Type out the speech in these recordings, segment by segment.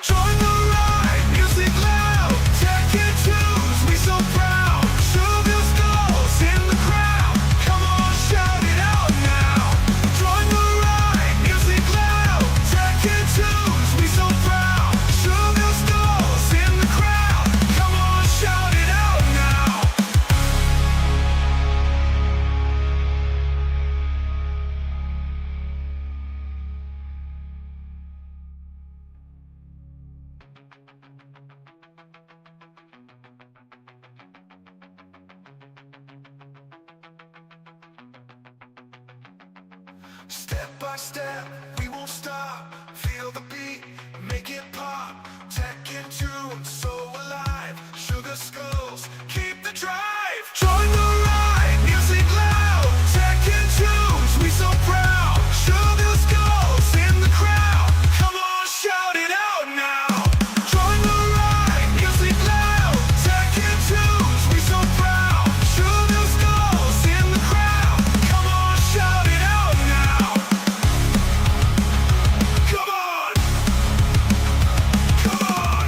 Join the ride, music loud, Tekken 2s, we so proud. Show your skulls in the crowd, come on, shout it out now. Join the ride, music loud, Tekken 2s, we so proud. Show your skulls in the crowd, come on, shout it out now. Step by step, we won't stop. Feel the beat, make it pop. Tekken 2, so alive. Sugar skulls, keep the drive. Join the ride, music loud. Tekken 2s, we so proud. Sugar skulls in the crowd. Come on, shout it out now. Join the ride, music loud. Tekken 2s, we so proud. Sugar skulls in the crowd. Come on, shout it out now. Come on! Come on!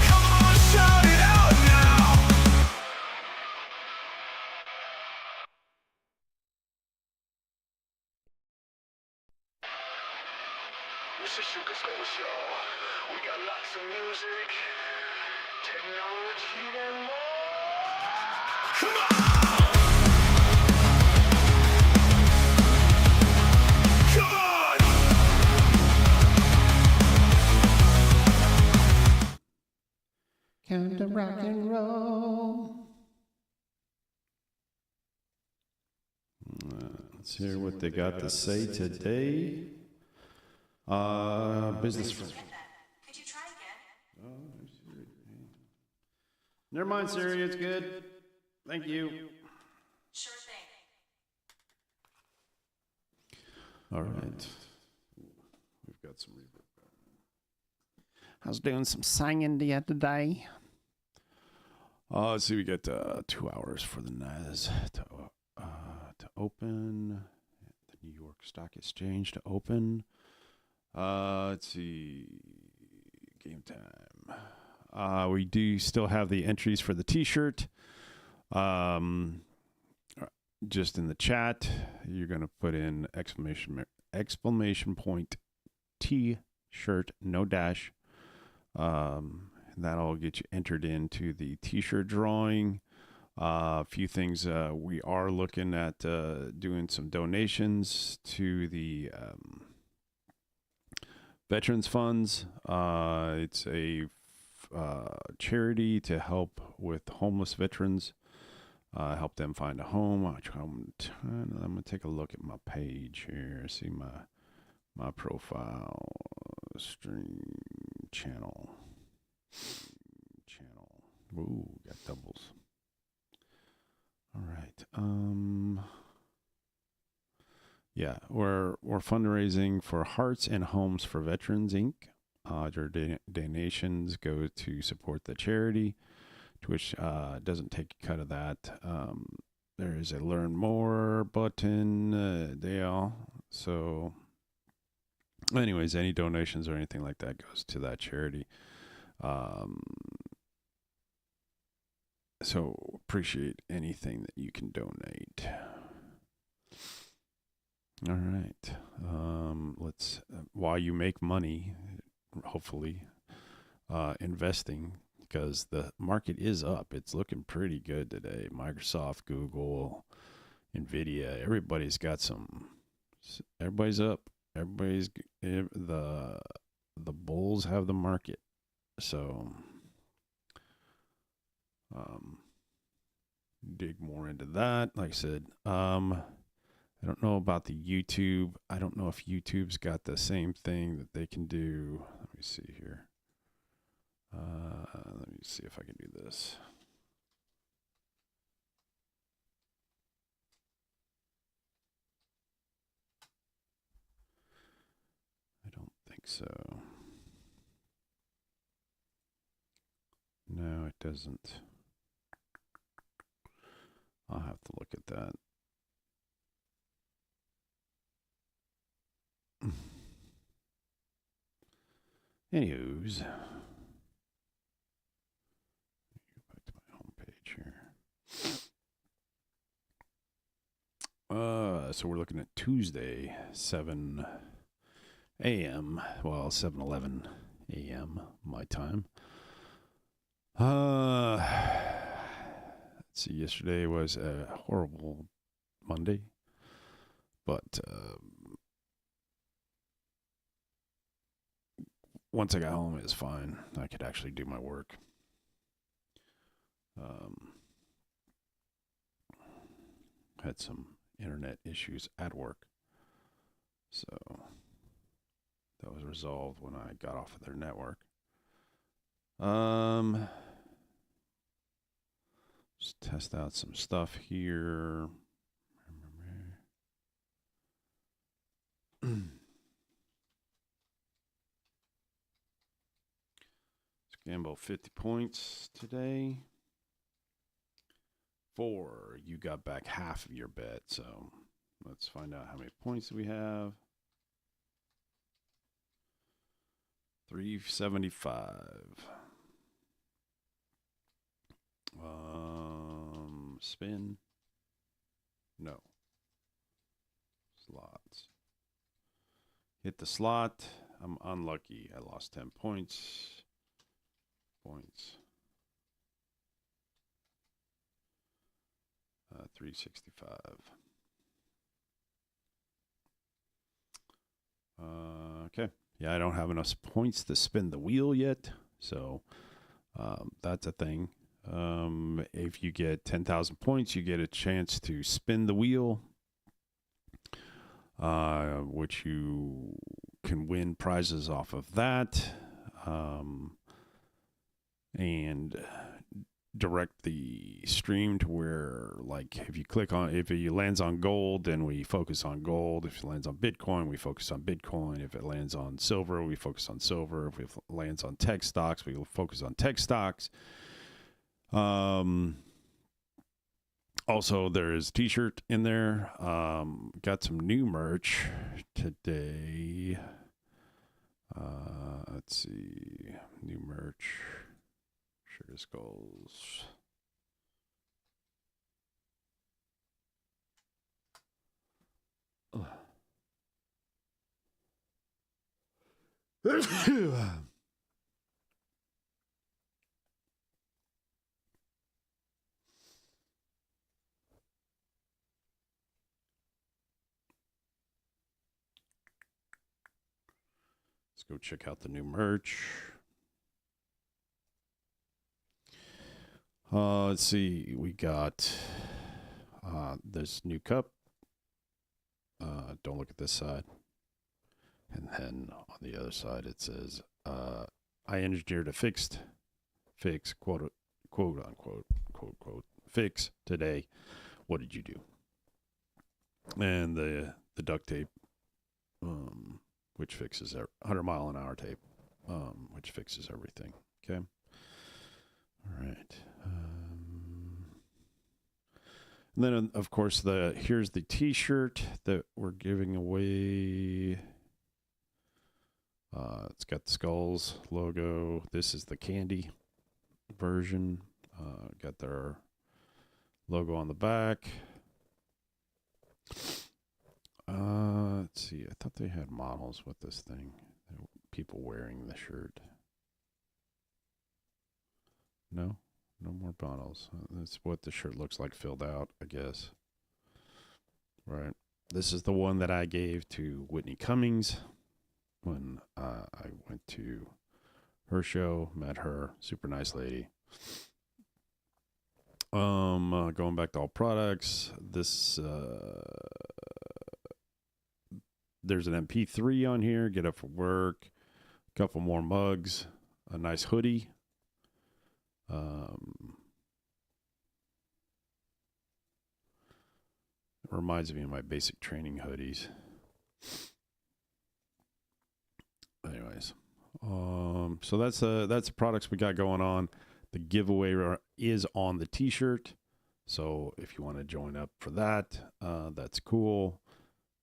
Come on, shout it out now! This is Sugar Skull Show. We got lots of music, technology, and more. Come on! Come on! Come to rock and roll. Let's hear what they got to say today. Business. Could you try again? Oh, there's Siri. Never mind, Siri. It's good. Thank you. Sure thing. All right. We've got some reverb. I was doing some singing today. Let's see. We got 2 hours for the NAS to open. The New York Stock Exchange to open. Let's see. Game time. We do still have the entries for the T-shirt. Just in the chat, you're going to put in exclamation point T-shirt, no dash. And that'll get you entered into the T-shirt drawing. A few things we are looking at doing some donations to the Veterans Funds. It's a charity to help with homeless veterans, help them find a home. I'm going to take a look at my page here, see my profile, stream channel. Ooh, got doubles. All right. Yeah, we're fundraising for Hearts and Homes for Veterans, Inc. Your donations go to support the charity, to which doesn't take a cut of that. There is a Learn More button, Dale. So, anyways, any donations or anything like that goes to that charity. So, appreciate anything that you can donate. All right. Let's while you make money, hopefully, investing, because the market is up. It's looking pretty good today. Microsoft, Google, Nvidia, everybody's got some. Everybody's up. Everybody's the bulls have the market. So, dig more into that. Like I said, I don't know about the YouTube. I don't know if YouTube's got the same thing that they can do. Let me see here. Let me see if I can do this. I don't think so. No, it doesn't. I'll have to look at that. Anywho's, go back to my homepage here. So we're looking at Tuesday, 7 a.m. Well, 7:11 a.m. my time. Let's see. Yesterday was a horrible Monday, but once I got home, it was fine. I could actually do my work. Had some internet issues at work, so that was resolved when I got off of their network. Just test out some stuff here. Gamble 50 points today. 4, you got back half of your bet. So let's find out how many points do we have. 375. Spin. No. Slots. Hit the slot. I'm unlucky. I lost 10 points. 365. Okay. Yeah, I don't have enough points to spin the wheel yet, so that's a thing. If you get 10,000 points, you get a chance to spin the wheel, which you can win prizes off of that, and direct the stream to where, like, if it lands on gold, then we focus on gold. If it lands on Bitcoin, we focus on Bitcoin. If it lands on silver, we focus on silver. If it lands on tech stocks, we will focus on tech stocks. Also, there is a t-shirt in there. Got some new merch today. Let's see, new merch. Sugar Skulls. Let's go check out the new merch. Let's see. We got this new cup. Don't look at this side. And then on the other side, it says, I engineered a fix, quote unquote, fix today. What did you do? And the duct tape, which fixes 100-mile-an-hour tape, which fixes everything. Okay. All right. And then, of course, here's the T-shirt that we're giving away. It's got the Skulls logo. This is the candy version. Got their logo on the back. Let's see. I thought they had models with this thing. People wearing the shirt. No more bottles. That's what the shirt looks like filled out, I guess. Right. This is the one that I gave to Whitney Cummings when I went to her show, met her, super nice lady. Going back to all products, this there's an MP3 on here, get up for work, a couple more mugs, a nice hoodie. It reminds me of my basic training hoodies. Anyways, so that's the products we got going on. The giveaway is on the T-shirt, so if you want to join up for that, that's cool.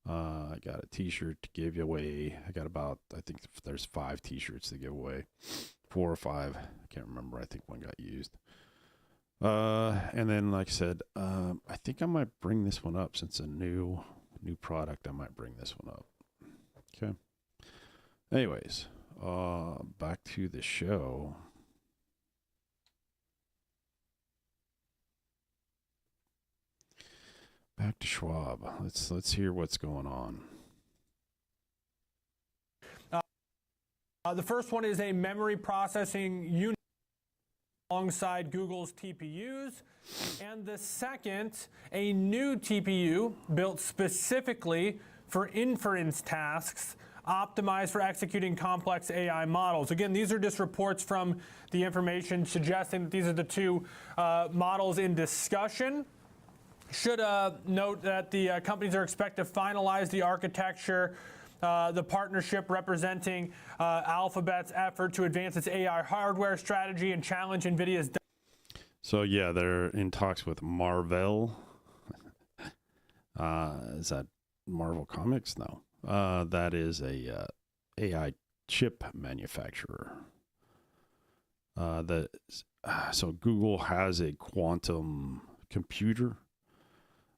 I got a t-shirt to give away. I got about, I think there's 5 t-shirts to give away. 4 or 5. I can't remember. I think one got used. And then, like I said, I think I might bring this one up since a new product. I might bring this one up. Okay. Anyways, back to the show. Back to Schwab. Let's hear what's going on. The first one is a memory processing unit alongside Google's TPUs. And the second, a new TPU built specifically for inference tasks, optimized for executing complex AI models. Again, these are just reports from the information suggesting that these are the two models in discussion. Should note that the companies are expected to finalize the architecture, the partnership representing Alphabet's effort to advance its AI hardware strategy and challenge NVIDIA's. So yeah, they're in talks with Marvell. Is that Marvel Comics? No. That is a AI chip manufacturer. So Google has a quantum computer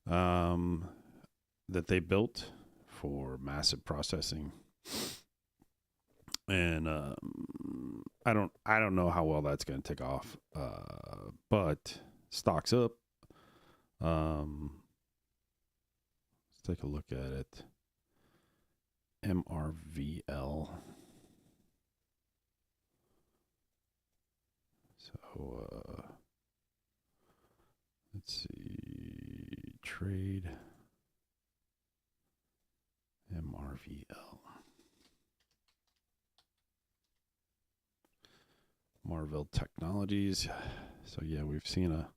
that they built for massive processing, and I don't know how well that's going to take off, but stock's up. Let's take a look at it. MRVL. So let's see, trade MRVL. Marvell Technologies. So yeah, we've seen a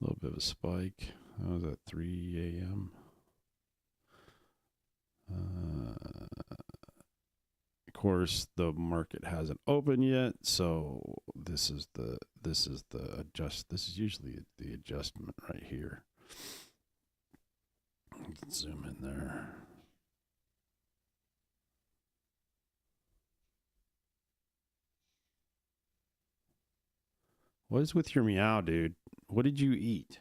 little bit of a spike. That was at 3 a.m. Of course, the market hasn't opened yet, so this is usually the adjustment right here. Let's zoom in there. What is with your meow, dude? What did you eat?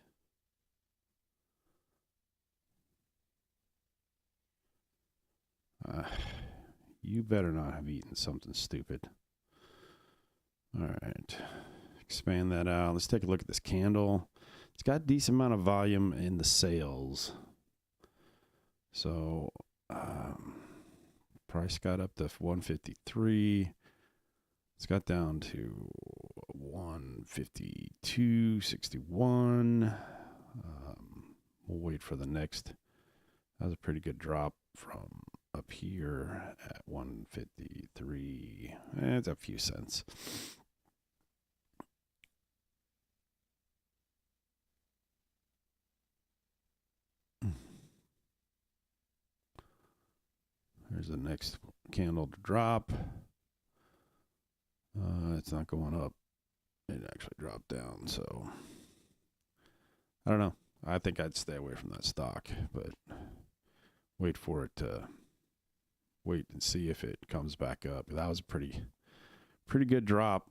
You better not have eaten something stupid. All right. Expand that out. Let's take a look at this candle. It's got a decent amount of volume in the sales. So, price got up to 153. It's got down to 152.61. We'll wait for the next. That was a pretty good drop from up here at 153. It's a few cents. There's the next candle to drop. It's not going up. It actually dropped down. So I don't know. I think I'd stay away from that stock, but wait for it to wait and see if it comes back up. That was a pretty good drop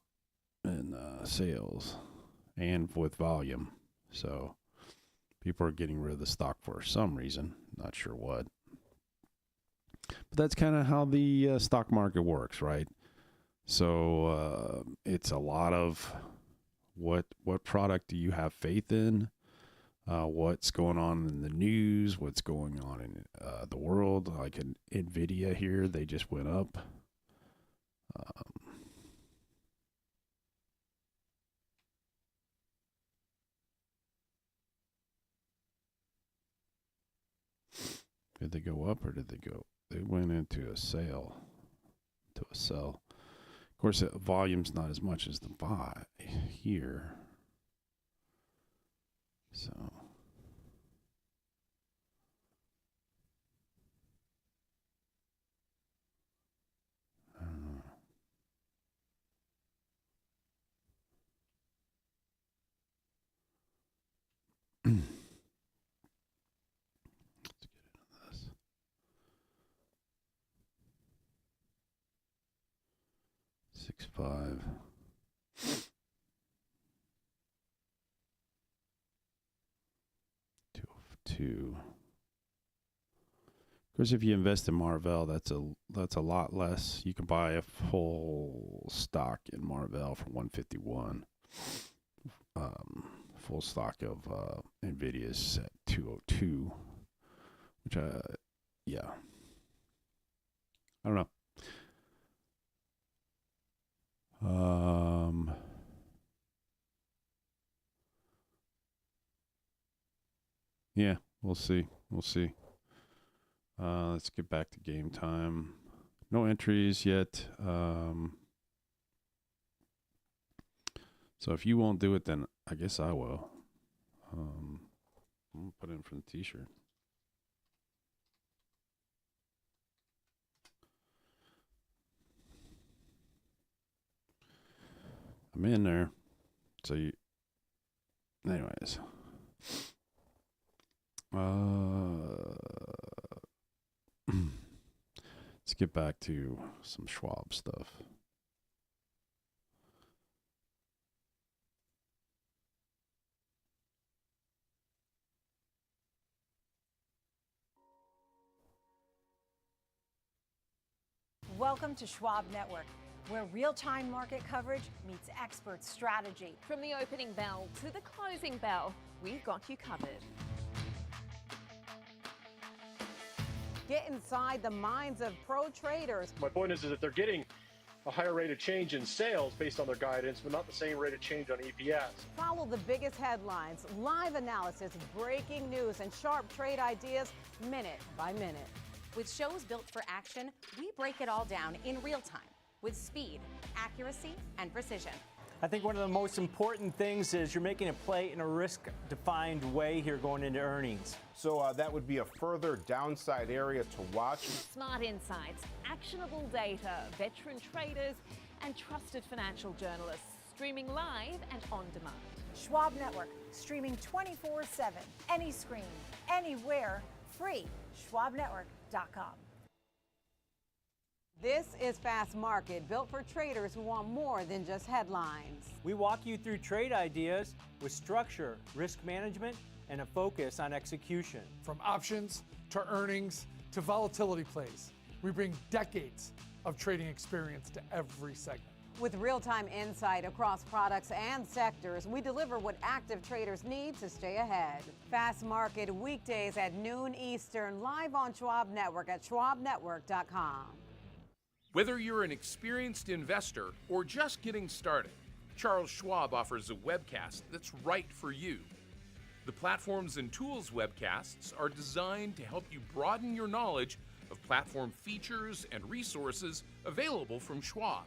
in sales and with volume. So people are getting rid of the stock for some reason. Not sure what. But that's kind of how the stock market works, right? So it's a lot of what product do you have faith in? What's going on in the news? What's going on in the world? Like in NVIDIA here, they just went up. Did they go up or did they go? They went into a sale, to a sell. Of course, volume's not as much as the buy here. So I don't know. Let's get into this. 6.5. Two. Of course, if you invest in Marvell, that's a lot less. You can buy a full stock in Marvell for $151. Full stock of Nvidia's at $202, which yeah, I don't know. Yeah, we'll see. We'll see. Let's get back to game time. No entries yet. So if you won't do it, then I guess I will. I'm gonna put in for the t-shirt. I'm in there. So you, anyways. Let's get back to some Schwab stuff. Welcome to Schwab Network, where real-time market coverage meets expert strategy. From the opening bell to the closing bell, we've got you covered. Get inside the minds of pro traders. My point is that they're getting a higher rate of change in sales based on their guidance, but not the same rate of change on EPS. Follow the biggest headlines, live analysis, breaking news, and sharp trade ideas minute by minute. With shows built for action, we break it all down in real time with speed, accuracy, and precision. I think one of the most important things is you're making a play in a risk-defined way here going into earnings. So that would be a further downside area to watch. Smart insights, actionable data, veteran traders, and trusted financial journalists streaming live and on demand. Schwab Network, streaming 24/7, any screen, anywhere, free. SchwabNetwork.com. This is Fast Market, built for traders who want more than just headlines. We walk you through trade ideas with structure, risk management, and a focus on execution. From options to earnings to volatility plays, we bring decades of trading experience to every segment. With real-time insight across products and sectors, we deliver what active traders need to stay ahead. Fast Market, weekdays at noon Eastern, live on Schwab Network at SchwabNetwork.com. Whether you're an experienced investor or just getting started, Charles Schwab offers a webcast that's right for you. The Platforms and Tools webcasts are designed to help you broaden your knowledge of platform features and resources available from Schwab.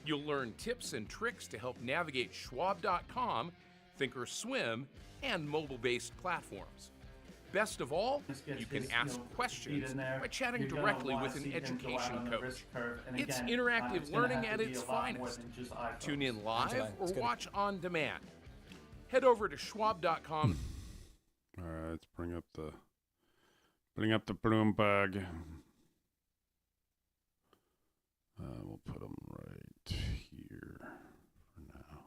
You'll learn tips and tricks to help navigate Schwab.com, Thinkorswim, and mobile-based platforms. Best of all, you can ask questions by chatting directly with an education coach. It's interactive learning at its finest. Tune in live or watch on demand. Head over to Schwab.com. All right, let's bring up the Bloomberg. We'll put them right here for now.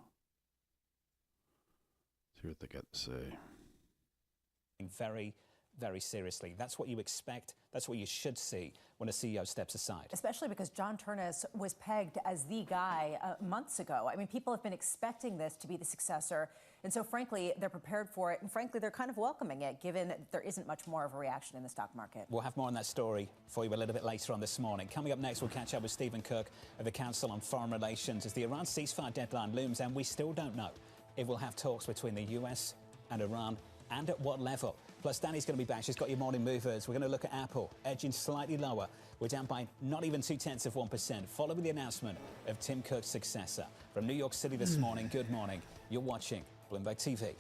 See what they got to say. Very, very seriously. That's what you expect. That's what you should see when a CEO steps aside. Especially because John Turnus was pegged as the guy months ago. I mean, people have been expecting this to be the successor. And so, frankly, they're prepared for it. And frankly, they're kind of welcoming it, given that there isn't much more of a reaction in the stock market. We'll have more on that story for you a little bit later on this morning. Coming up next, we'll catch up with Stephen Cook of the Council on Foreign Relations as the Iran ceasefire deadline looms. And we still don't know if we'll have talks between the US and Iran and at what level. Plus, Danny's going to be back. She's got your morning movers. We're going to look at Apple, edging slightly lower. We're down by not even 0.2%, following the announcement of Tim Cook's successor. From New York City this morning, good morning. You're watching Bloomberg TV.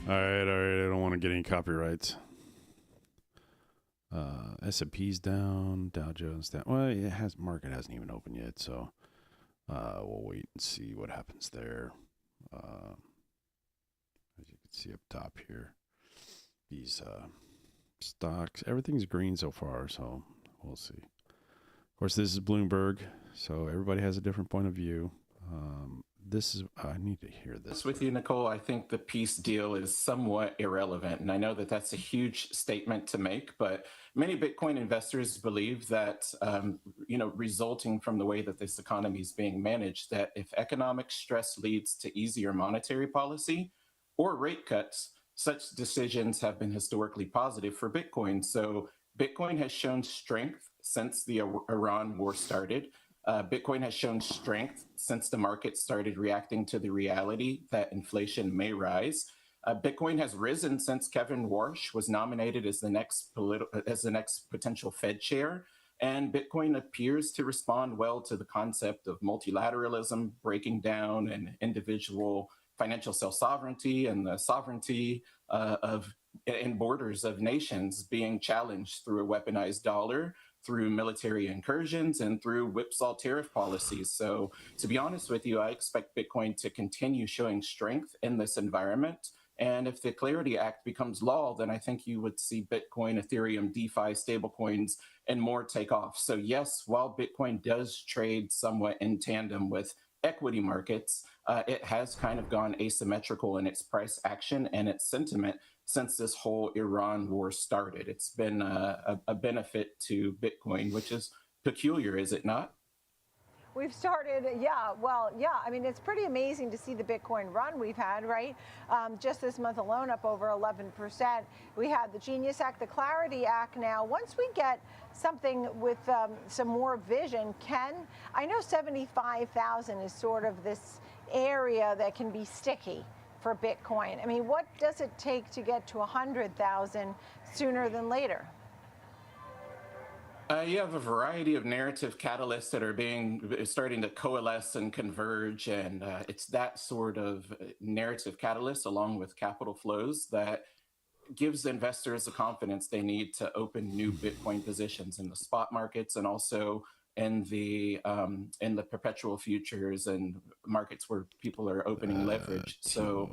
All right. I don't want to get any copyrights. S&P's down, Dow Jones down. Well, market hasn't even opened yet, so we'll wait and see what happens there. As you can see up top here, these stocks, everything's green so far, so we'll see. Of course, this is Bloomberg, so everybody has a different point of view. I need to hear this. With you, Nicole, I think the peace deal is somewhat irrelevant. And I know that that's a huge statement to make, but many Bitcoin investors believe that, resulting from the way that this economy is being managed, that if economic stress leads to easier monetary policy or rate cuts, such decisions have been historically positive for Bitcoin. So Bitcoin has shown strength since the Iran war started. Bitcoin has shown strength since the market started reacting to the reality that inflation may rise. Bitcoin has risen since Kevin Warsh was nominated as the next potential Fed chair, and Bitcoin appears to respond well to the concept of multilateralism breaking down and individual financial self-sovereignty and the sovereignty and borders of nations being challenged through a weaponized dollar, through military incursions, and through whipsaw tariff policies. So to be honest with you, I expect Bitcoin to continue showing strength in this environment. And if the Clarity Act becomes law, then I think you would see Bitcoin, Ethereum, DeFi, stablecoins, and more take off. So yes, while Bitcoin does trade somewhat in tandem with equity markets, it has kind of gone asymmetrical in its price action and its sentiment since this whole Iran war started. It's been a benefit to Bitcoin, which is peculiar, is it not? We've started, I mean, it's pretty amazing to see the Bitcoin run we've had, right? Just this month alone, up over 11%. We had the Genius Act, the Clarity Act now. Once we get something with some more vision, I know 75,000 is sort of this area that can be sticky for Bitcoin. I mean, what does it take to get to 100,000 sooner than later? You have a variety of narrative catalysts that are starting to coalesce and converge, and it's that sort of narrative catalyst, along with capital flows, that gives investors the confidence they need to open new Bitcoin positions in the spot markets and also in the perpetual futures and markets where people are opening leverage. So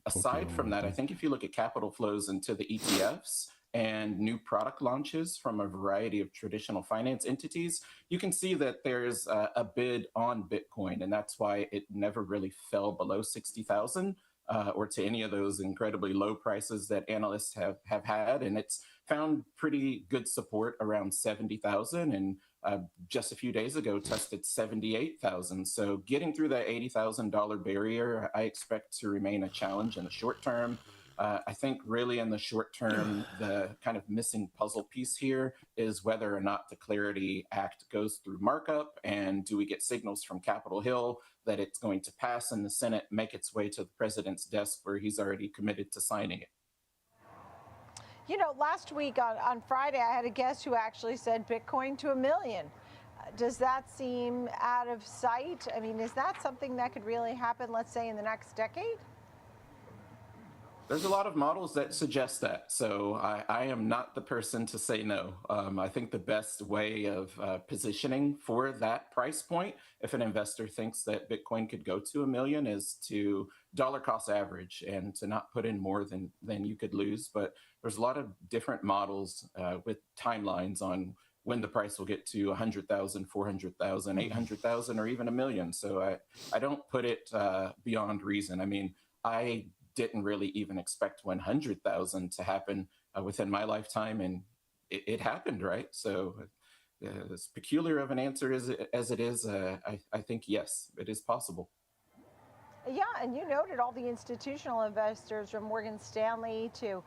aside from that, I think if you look at capital flows into the ETFs and new product launches from a variety of traditional finance entities, you can see that there's a bid on Bitcoin, and that's why it never really fell below 60,000 or to any of those incredibly low prices that analysts have had, and it's found pretty good support around 70,000, and just a few days ago tested 78,000. So getting through that $80,000 barrier, I expect to remain a challenge in the short term. I think really in the short term, the kind of missing puzzle piece here is whether or not the Clarity Act goes through markup, and do we get signals from Capitol Hill that it's going to pass in the Senate, make its way to the president's desk where he's already committed to signing it. You know, last week on Friday, I had a guest who actually said Bitcoin to $1 million. Does that seem out of sight? I mean, is that something that could really happen, let's say, in the next decade? There's a lot of models that suggest that, so I am not the person to say no. I think the best way of positioning for that price point, if an investor thinks that Bitcoin could go to $1 million, is to dollar cost average and to not put in more than you could lose. But there's a lot of different models with timelines on when the price will get to 100,000, 400,000, 800,000, or even $1 million. So I don't put it beyond reason. I mean, I didn't really even expect 100,000 to happen within my lifetime, and it happened, right? So as peculiar of an answer as it is, I think yes, it is possible. Yeah, and you noted all the institutional investors from Morgan Stanley to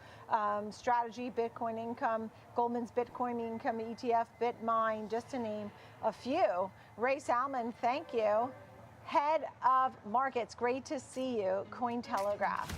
Strategy, Bitcoin Income, Goldman's Bitcoin Income ETF, BitMine, just to name a few. Ray Salmon, thank you. Head of Markets, great to see you, Cointelegraph.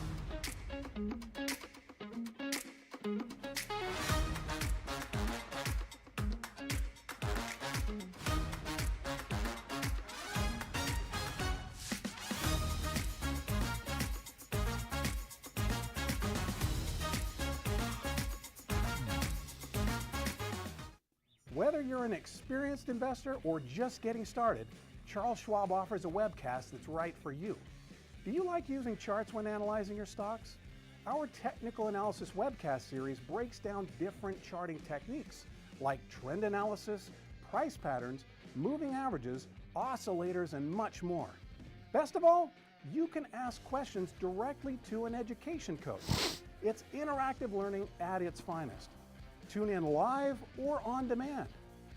Whether you're an experienced investor or just getting started, Charles Schwab offers a webcast that's right for you. Do you like using charts when analyzing your stocks? Our technical analysis webcast series breaks down different charting techniques like trend analysis, price patterns, moving averages, oscillators, and much more. Best of all, you can ask questions directly to an education coach. It's interactive learning at its finest. Tune in live or on demand.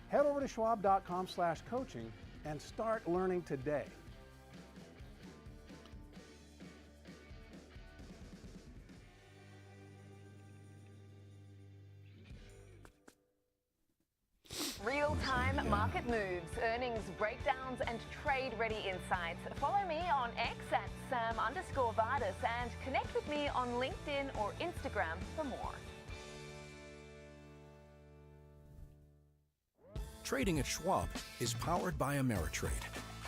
Head over to schwab.com/coaching and start learning today. Real-time market moves, earnings breakdowns, and trade-ready insights. Follow me on X at Sam_Vardis and connect with me on LinkedIn or Instagram for more. Trading at Schwab is powered by Ameritrade,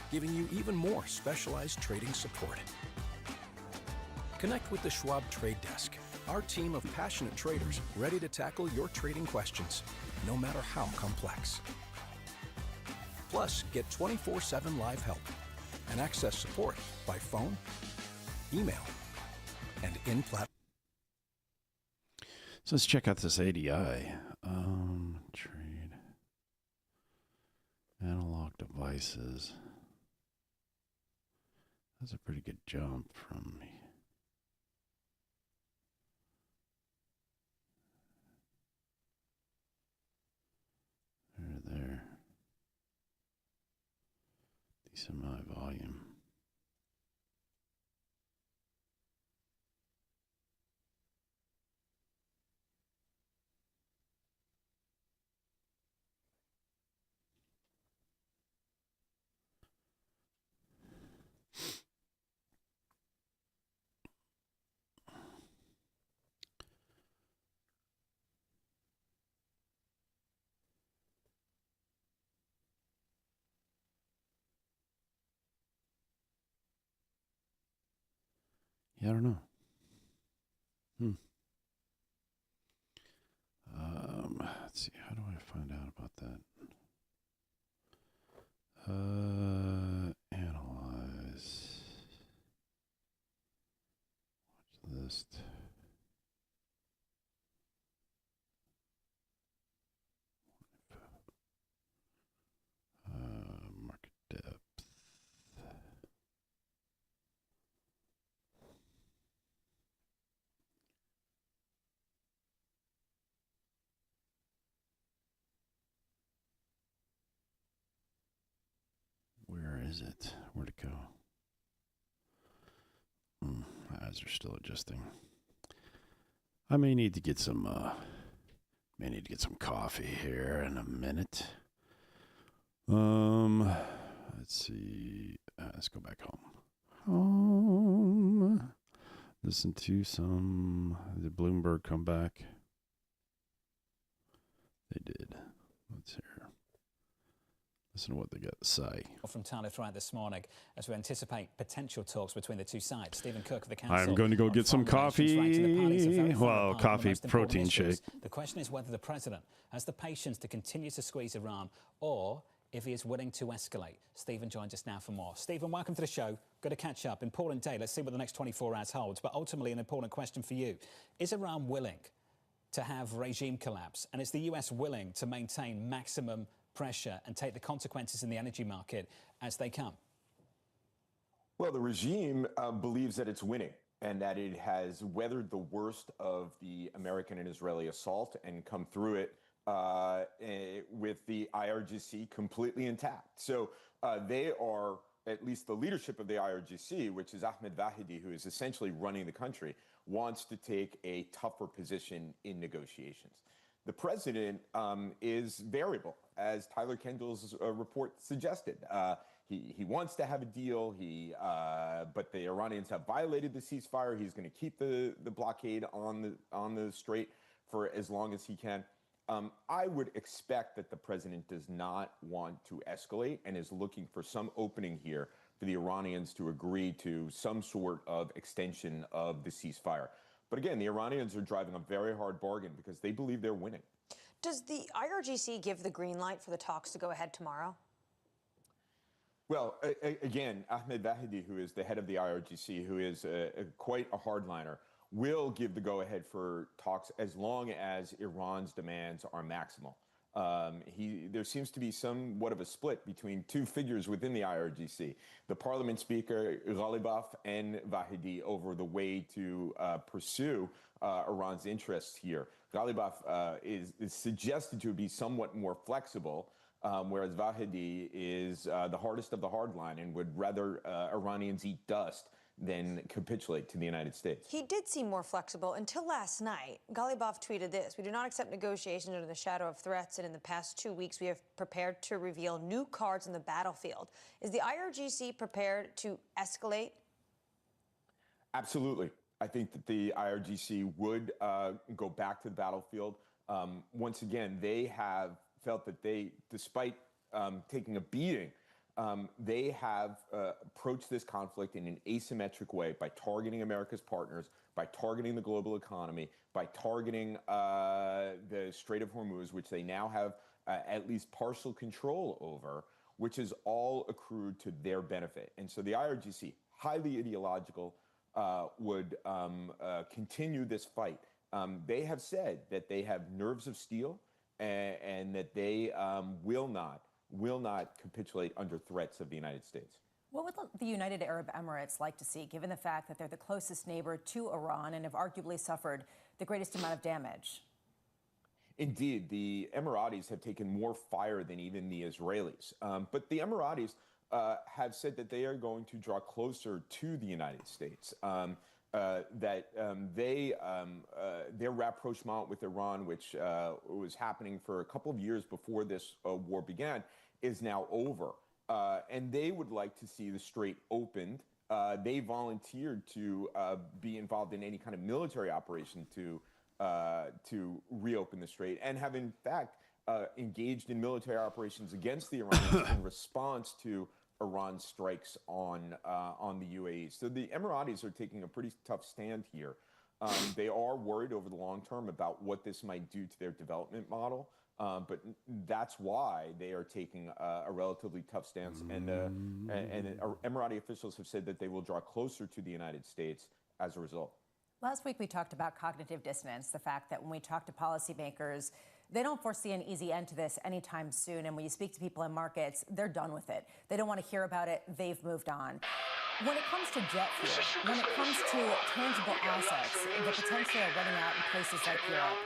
giving you even more specialized trading support. Connect with the Schwab Trade Desk, our team of passionate traders ready to tackle your trading questions, no matter how complex. Plus, get 24/7 live help and access support by phone, email, and in-platform. So let's check out this ADI. Trade. Analog devices. That's a pretty good jump from me. There. Decent amount of volume. Yeah, I don't know. Let's see. How do I find out about that? Analyze. Watch list. Market depth. Where is it? Where'd it go? My eyes are still adjusting. I may need to get some coffee here in a minute. Let's see. Let's go back home. Listen to some. Did Bloomberg come back? They did. Let's hear. Listen to what they got to say. From Tyler Threat this morning as we anticipate potential talks between the two sides. Stephen Cook of the Council. I'm going to go get some coffee. Well, coffee protein shake. The question is whether the president has the patience to continue to squeeze Iran or if he is willing to escalate. Stephen joins us now for more. Stephen, welcome to the show. Good to catch up. Important day. Let's see what the next 24 hours holds. But ultimately, an important question for you. Is Iran willing to have regime collapse? And is the US willing to maintain maximum pressure and take the consequences in the energy market as they come? Well, the regime believes that it's winning and that it has weathered the worst of the American and Israeli assault and come through it with the IRGC completely intact. So they are, at least the leadership of the IRGC, which is Ahmed Vahidi, who is essentially running the country, wants to take a tougher position in negotiations. The president is variable, as Tyler Kendall's report suggested. He wants to have a deal, but the Iranians have violated the ceasefire. He's going to keep the blockade on the strait for as long as he can. I would expect that the president does not want to escalate and is looking for some opening here for the Iranians to agree to some sort of extension of the ceasefire. But again, the Iranians are driving a very hard bargain because they believe they're winning. Does the IRGC give the green light for the talks to go ahead tomorrow? Well, again, Ahmed Vahidi, who is the head of the IRGC, who is quite a hardliner, will give the go-ahead for talks as long as Iran's demands are maximal. There seems to be somewhat of a split between two figures within the IRGC, the parliament speaker Ghalibaf and Vahidi, over the way to pursue Iran's interests here. Ghalibaf is suggested to be somewhat more flexible, whereas Vahidi is the hardest of the hardline and would rather Iranians eat dust than capitulate to the United States. He did seem more flexible until last night. Ghalibaf tweeted this: "We do not accept negotiations under the shadow of threats, and in the past 2 weeks we have prepared to reveal new cards in the battlefield." Is the IRGC prepared to escalate? Absolutely. I think that the IRGC would go back to the battlefield. Once again, they have felt that despite taking a beating, they have approached this conflict in an asymmetric way by targeting America's partners, by targeting the global economy, by targeting the Strait of Hormuz, which they now have at least partial control over, which is all accrued to their benefit. And so the IRGC, highly ideological, would continue this fight. They have said that they have nerves of steel and that they will not capitulate under threats of the United States. What would the United Arab Emirates like to see, given the fact that they're the closest neighbor to Iran and have arguably suffered the greatest amount of damage? Indeed, the Emiratis have taken more fire than even the Israelis. But the Emiratis have said that they are going to draw closer to the United States. Their rapprochement with Iran, which was happening for a couple of years before this war began, is now over. And they would like to see the strait opened. They volunteered to be involved in any kind of military operation to reopen the strait, and have in fact engaged in military operations against the Iranians in response to Iran's strikes on the UAE. So the Emiratis are taking a pretty tough stand here. They are worried over the long term about what this might do to their development model, but that's why they are taking a relatively tough stance. And Emirati officials have said that they will draw closer to the United States as a result. Last week, we talked about cognitive dissonance, the fact that when we talk to policymakers, they don't foresee an easy end to this anytime soon. And when you speak to people in markets, they're done with it. They don't want to hear about it. They've moved on. When it comes to jet fuel, when it comes to tangible assets, the potential of running out in places like Europe,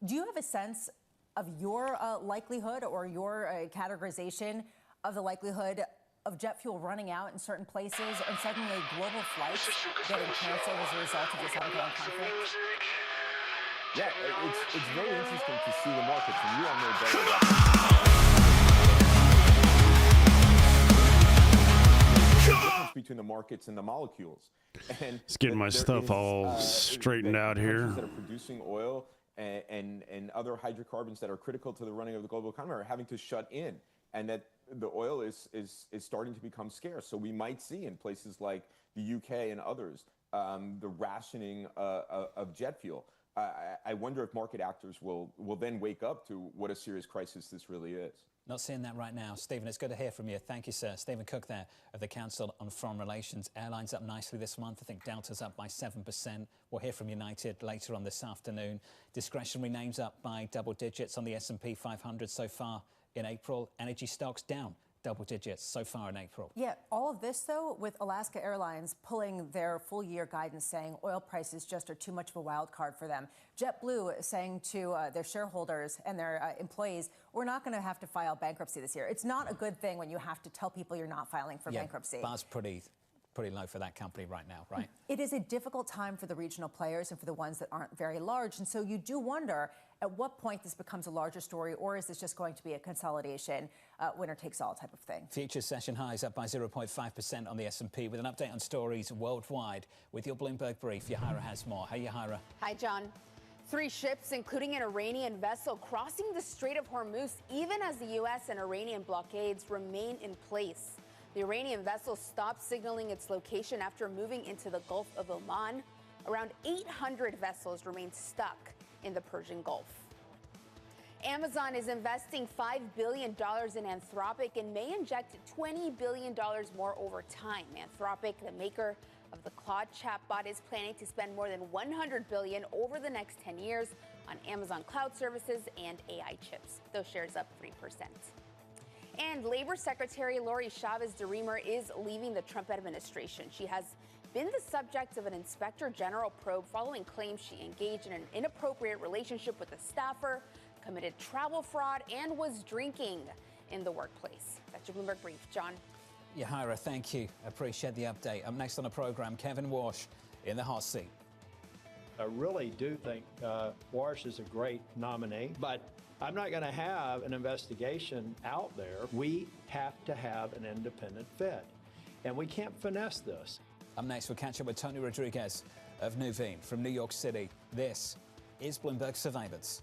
do you have a sense of your likelihood or your categorization of the likelihood of jet fuel running out in certain places and suddenly global flights getting canceled as a result of this ongoing conflict? Yeah, it's very interesting to see the markets, and you all know better the difference between the markets and the molecules. And Just getting my stuff all straightened out here. That are producing oil and other hydrocarbons that are critical to the running of the global economy are having to shut in. and that the oil is starting to become scarce. So we might see in places like the UK and others the rationing of jet fuel. I wonder if market actors will then wake up to what a serious crisis this really is. Not seeing that right now. Stephen, it's good to hear from you. Thank you, sir. Stephen Cook there of the Council on Foreign Relations. Airlines up nicely this month. I think Delta's up by 7%. We'll hear from United later on this afternoon. Discretionary names up by double digits on the S&P 500 so far in April. Energy stocks down double digits so far in April. Yeah, all of this, though, with Alaska Airlines pulling their full-year guidance, saying oil prices just are too much of a wild card for them. JetBlue saying to their shareholders and their employees, we're not going to have to file bankruptcy this year. It's not a good thing when you have to tell people you're not filing for bankruptcy. Bar's pretty low for that company right now, right? It is a difficult time for the regional players and for the ones that aren't very large. And so you do wonder at what point this becomes a larger story, or is this just going to be a consolidation, winner-takes-all type of thing? Futures session highs up by 0.5% on the S&P with an update on stories worldwide with your Bloomberg Brief. Yahira has more. Hey, Yahira. Hi, John. 3 ships, including an Iranian vessel, crossing the Strait of Hormuz, even as the U.S. and Iranian blockades remain in place. The Iranian vessel stopped signaling its location after moving into the Gulf of Oman. Around 800 vessels remain stuck in the Persian Gulf. Amazon is investing $5 billion in Anthropic and may inject $20 billion more over time. Anthropic, the maker of the Claude chatbot, is planning to spend more than $100 billion over the next 10 years on Amazon cloud services and AI chips. Those shares up 3%. And Labor Secretary Lori Chavez DeRemer is leaving the Trump administration. She has been the subject of an inspector general probe following claims she engaged in an inappropriate relationship with a staffer, committed travel fraud, and was drinking in the workplace. That's your Bloomberg Brief. John. Yahira, thank you. Appreciate the update. Up next on the program, Kevin Walsh in the hot seat. I really do think Walsh is a great nominee, but I'm not going to have an investigation out there. We have to have an independent Fed, and we can't finesse this. Up next, we'll catch up with Tony Rodriguez of Nuveen from New York City. This is Bloomberg Surveillance.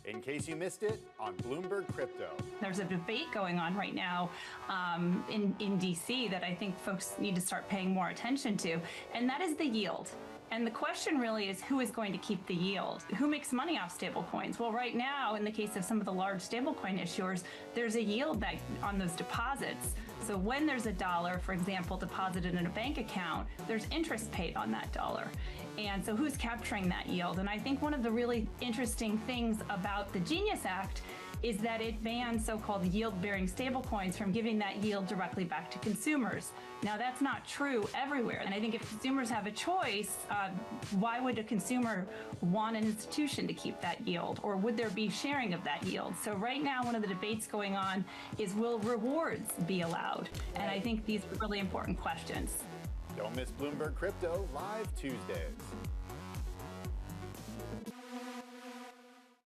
In case you missed it, on Bloomberg Crypto. There's a debate going on right now in DC that I think folks need to start paying more attention to, and that is the yield. And the question really is, who is going to keep the yield? Who makes money off stablecoins? Well, right now, in the case of some of the large stablecoin issuers, there's a yield that on those deposits. So when there's a dollar, for example, deposited in a bank account, there's interest paid on that dollar. And so who's capturing that yield? And I think one of the really interesting things about the Genius Act is that it bans so-called yield-bearing stablecoins from giving that yield directly back to consumers. Now, that's not true everywhere. And I think if consumers have a choice, why would a consumer want an institution to keep that yield? Or would there be sharing of that yield? So right now, one of the debates going on is, will rewards be allowed? And I think these are really important questions. Don't miss Bloomberg Crypto live Tuesdays.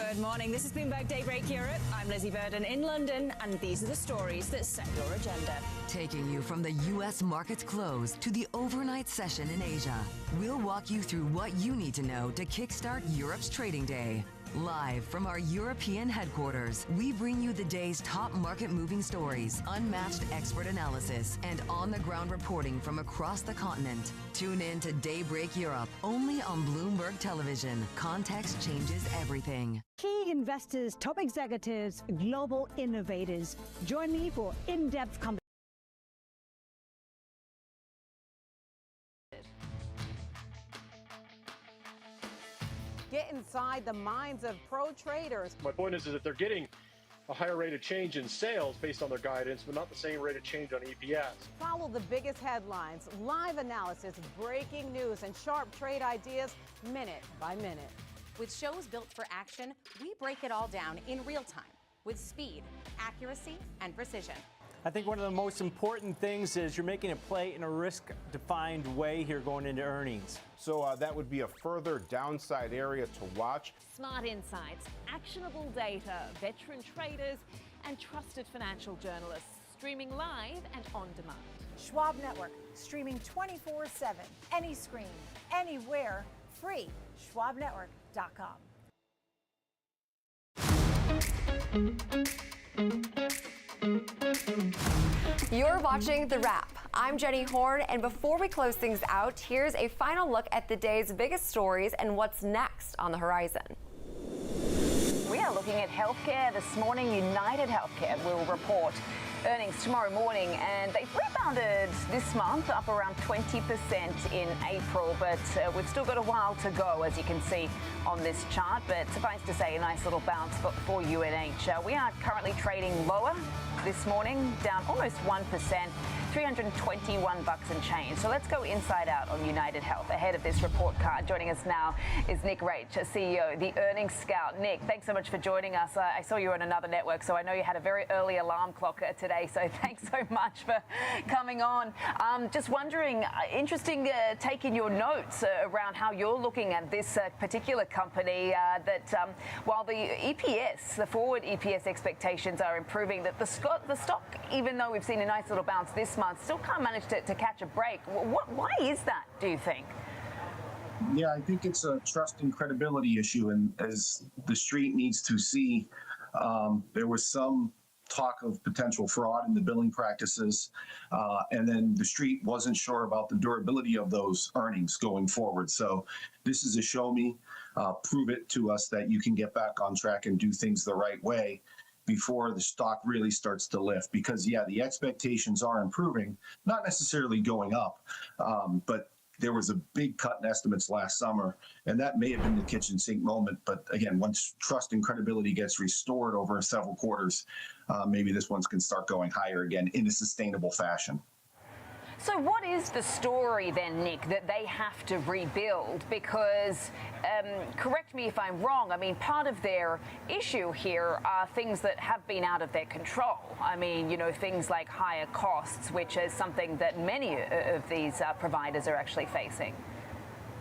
Good morning. This is Bloomberg Daybreak Europe. I'm Lizzie Burden in London, and these are the stories that set your agenda. Taking you from the U.S. markets close to the overnight session in Asia, we'll walk you through what you need to know to kickstart Europe's trading day. Live from our European headquarters, we bring you the day's top market-moving stories, unmatched expert analysis, and on-the-ground reporting from across the continent. Tune in to Daybreak Europe, only on Bloomberg Television. Context changes everything. Key investors, top executives, global innovators. Join me for in-depth conversation. Get inside the minds of pro traders. My point is that they're getting a higher rate of change in sales based on their guidance, but not the same rate of change on EPS. Follow the biggest headlines, live analysis, breaking news, and sharp trade ideas minute by minute. With shows built for action, we break it all down in real time with speed, accuracy, and precision. I think one of the most important things is you're making a play in a risk-defined way here going into earnings. So that would be a further downside area to watch. Smart insights, actionable data, veteran traders, and trusted financial journalists streaming live and on demand. Schwab Network, streaming 24/7, any screen, anywhere, free. SchwabNetwork.com. You're watching The Wrap. I'm Jenny Horn, and before we close things out, here's a final look at the day's biggest stories and what's next on the horizon. We are looking at healthcare this morning. United Healthcare will report earnings tomorrow morning, and they've rebounded this month up around 20% in April, but we've still got a while to go, as you can see on this chart. But suffice to say, a nice little bounce for UNH. We are currently trading lower this morning, down almost 1%, $321 and change. So let's go inside out on United Health ahead of this report card. Joining us now is Nick Raich, CEO, the Earnings Scout. Nick, thanks so much for joining us. I saw you on another network, so I know you had a very early alarm clock today, so thanks so much for coming on. Just wondering, interesting take in your notes around how you're looking at this particular company, that while the EPS, the forward EPS expectations are improving, that the stock, even though we've seen a nice little bounce this month, still can't manage to catch a break. Why is that, do you think? Yeah, I think it's a trust and credibility issue, and as the street needs to see, there was some talk of potential fraud in the billing practices, and then the street wasn't sure about the durability of those earnings going forward. So this is a show me, prove it to us that you can get back on track and do things the right way before the stock really starts to lift. Because, yeah, the expectations are improving, not necessarily going up, but there was a big cut in estimates last summer, and that may have been the kitchen sink moment. But again, once trust and credibility gets restored over several quarters, maybe this one can start going higher again in a sustainable fashion. So what is the story then, Nick, that they have to rebuild? Because, correct me if I'm wrong, I mean, part of their issue here are things that have been out of their control. I mean, you know, things like higher costs, which is something that many of these providers are actually facing.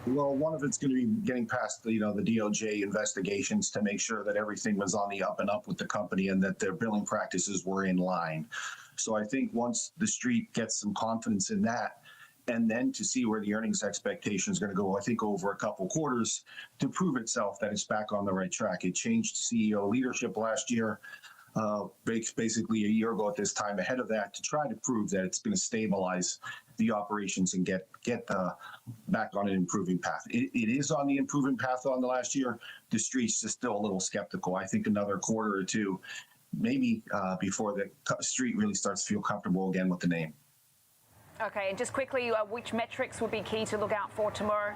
Well, one of it's going to be getting past the DOJ investigations to make sure that everything was on the up and up with the company and that their billing practices were in line. So I think once the street gets some confidence in that, and then to see where the earnings expectation is going to go, I think over a couple quarters to prove itself that it's back on the right track. It changed CEO leadership last year, basically a year ago at this time, ahead of that, to try to prove that it's going to stabilize the operations and get back on an improving path. It is on the improving path on the last year. The street's just still a little skeptical. I think another quarter or two, maybe before the street really starts to feel comfortable again with the name. Okay, and just quickly, which metrics would be key to look out for tomorrow?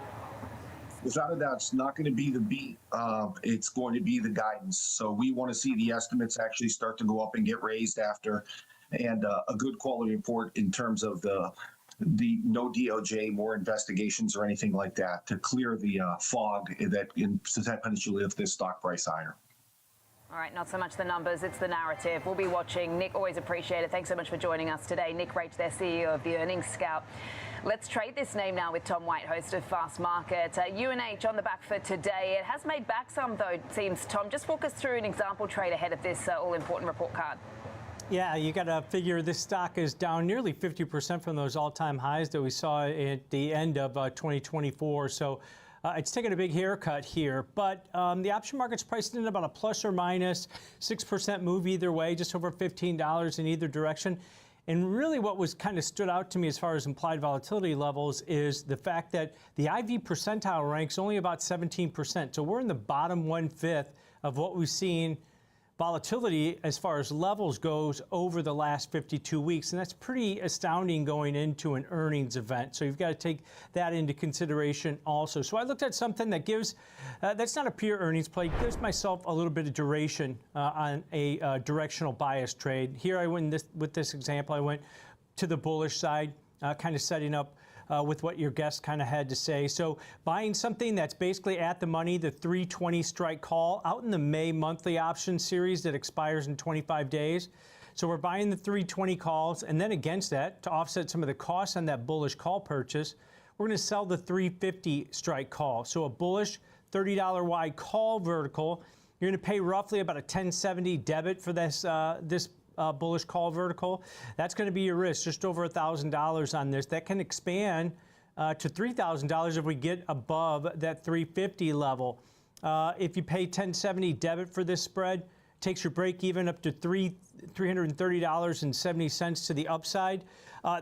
Without a doubt, it's not going to be the beat. It's going to be the guidance. So we want to see the estimates actually start to go up and get raised after, and a good quality report in terms of the no DOJ, more investigations or anything like that to clear the fog that potentially lift this stock price higher. All right, not so much the numbers, it's the narrative. We'll be watching. Nick, always appreciate it. Thanks so much for joining us today. Nick Rach, their CEO of the Earnings Scout. Let's trade this name now with Tom White, host of Fast Market. UNH on the back foot today. It has made back some, though, it seems. Tom, just walk us through an example trade ahead of this all-important report card. Yeah, you got to figure this stock is down nearly 50% from those all-time highs that we saw at the end of 2024. So it's taken a big haircut here, but the option market's priced in about a plus or minus 6% move either way, just over $15 in either direction. And really what was kind of stood out to me as far as implied volatility levels is the fact that the IV percentile ranks only about 17%. So we're in the bottom 1/5 of what we've seen volatility as far as levels goes over the last 52 weeks. And that's pretty astounding going into an earnings event. So you've got to take that into consideration also. So I looked at something that gives, that's not a pure earnings play, gives myself a little bit of duration on a directional bias trade. Here I went with this example, I went to the bullish side, kind of setting up with what your guest kind of had to say. So buying something that's basically at the money, the 320 strike call out in the May monthly option series that expires in 25 days. So we're buying the 320 calls, and then against that, to offset some of the costs on that bullish call purchase, we're going to sell the 350 strike call. So a bullish $30 wide call vertical, you're going to pay roughly about a 1070 debit for this bullish call vertical. That's going to be your risk, just over $1,000 on this. That can expand to $3,000 if we get above that 350 level. If you pay 1070 debit for this spread, takes your break even up to $330.70 to the upside.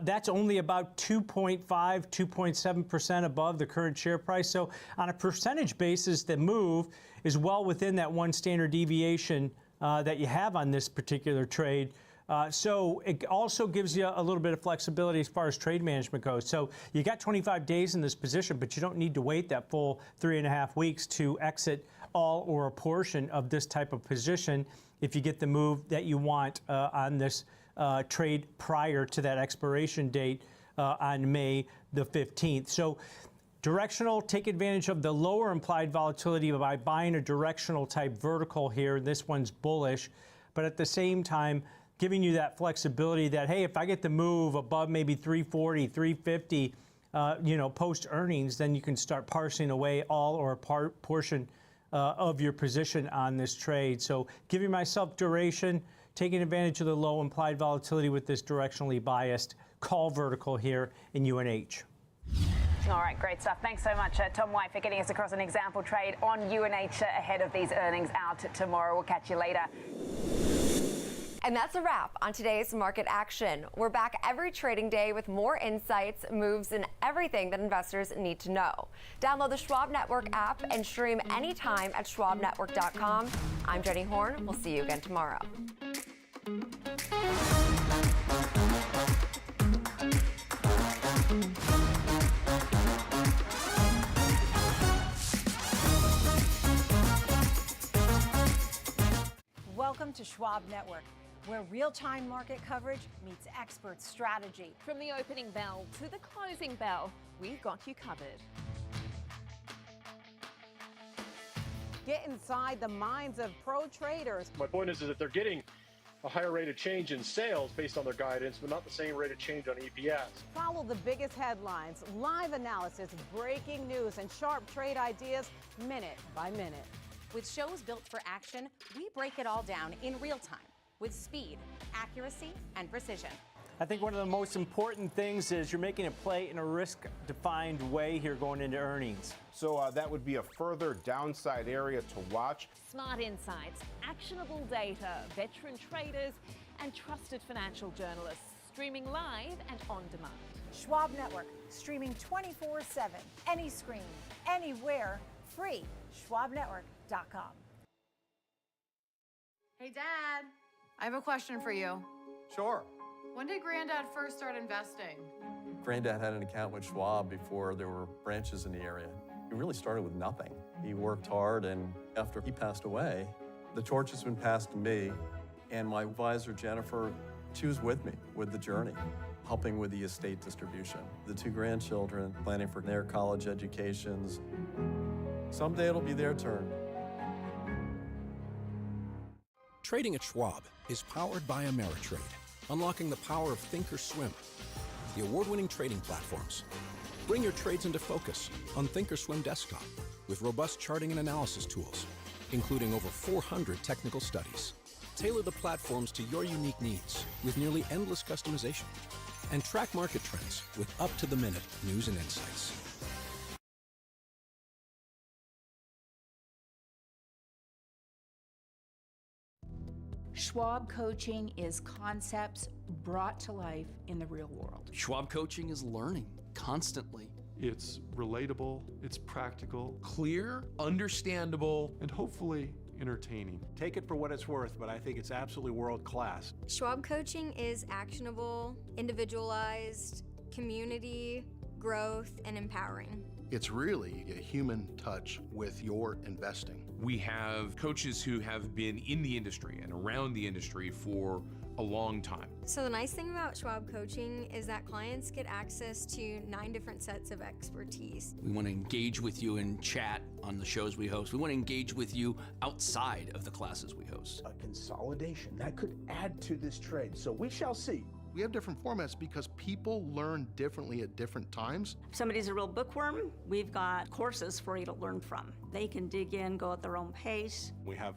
That's only about 2.7% above the current share price. So on a percentage basis, the move is well within that one standard deviation that you have on this particular trade. So it also gives you a little bit of flexibility as far as trade management goes. So you got 25 days in this position, but you don't need to wait that full 3.5 weeks to exit all or a portion of this type of position if you get the move that you want on this trade prior to that expiration date on May the 15th. So directional, take advantage of the lower implied volatility by buying a directional type vertical here. This one's bullish, but at the same time, giving you that flexibility that, hey, if I get the move above maybe 340, 350, post earnings, then you can start parsing away all or a portion of your position on this trade. So giving myself duration, taking advantage of the low implied volatility with this directionally biased call vertical here in UNH. All right, great stuff. Thanks so much, Tom White, for getting us across an example trade on UNH ahead of these earnings out tomorrow. We'll catch you later. And that's a wrap on today's market action. We're back every trading day with more insights, moves, and everything that investors need to know. Download the Schwab Network app and stream anytime at schwabnetwork.com. I'm Jenny Horn. We'll see you again tomorrow. Welcome to Schwab Network, where real-time market coverage meets expert strategy. From the opening bell to the closing bell, we've got you covered. Get inside the minds of pro traders. My point is that they're getting a higher rate of change in sales based on their guidance, but not the same rate of change on EPS. Follow the biggest headlines, live analysis, breaking news, and sharp trade ideas minute by minute. With shows built for action, we break it all down in real time with speed, accuracy, and precision. I think one of the most important things is you're making a play in a risk-defined way here going into earnings. So that would be a further downside area to watch. Smart insights, actionable data, veteran traders, and trusted financial journalists streaming live and on demand. Schwab Network, streaming 24/7, any screen, anywhere, free. schwabnetwork.com. Hey, Dad, I have a question for you. Sure. When did Granddad first start investing? Granddad had an account with Schwab before there were branches in the area. He really started with nothing. He worked hard, and after he passed away, the torch has been passed to me, and my advisor, Jennifer, she was with me with the journey, helping with the estate distribution. The 2 grandchildren, planning for their college educations. Someday it'll be their turn. Trading at Schwab is powered by Ameritrade, unlocking the power of Thinkorswim, the award-winning trading platforms. Bring your trades into focus on Thinkorswim Desktop with robust charting and analysis tools, including over 400 technical studies. Tailor the platforms to your unique needs with nearly endless customization. And track market trends with up-to-the-minute news and insights. Schwab Coaching is concepts brought to life in the real world. Schwab Coaching is learning constantly. It's relatable, it's practical, clear, understandable, and hopefully entertaining. Take it for what it's worth, but I think it's absolutely world class. Schwab Coaching is actionable, individualized, community, growth, and empowering. It's really a human touch with your investing. We have coaches who have been in the industry and around the industry for a long time. So the nice thing about Schwab Coaching is that clients get access to 9 different sets of expertise. We want to engage with you and chat on the shows we host. We want to engage with you outside of the classes we host. A consolidation that could add to this trade. So we shall see. We have different formats because people learn differently at different times. If somebody's a real bookworm, we've got courses for you to learn from. They can dig in, go at their own pace. We have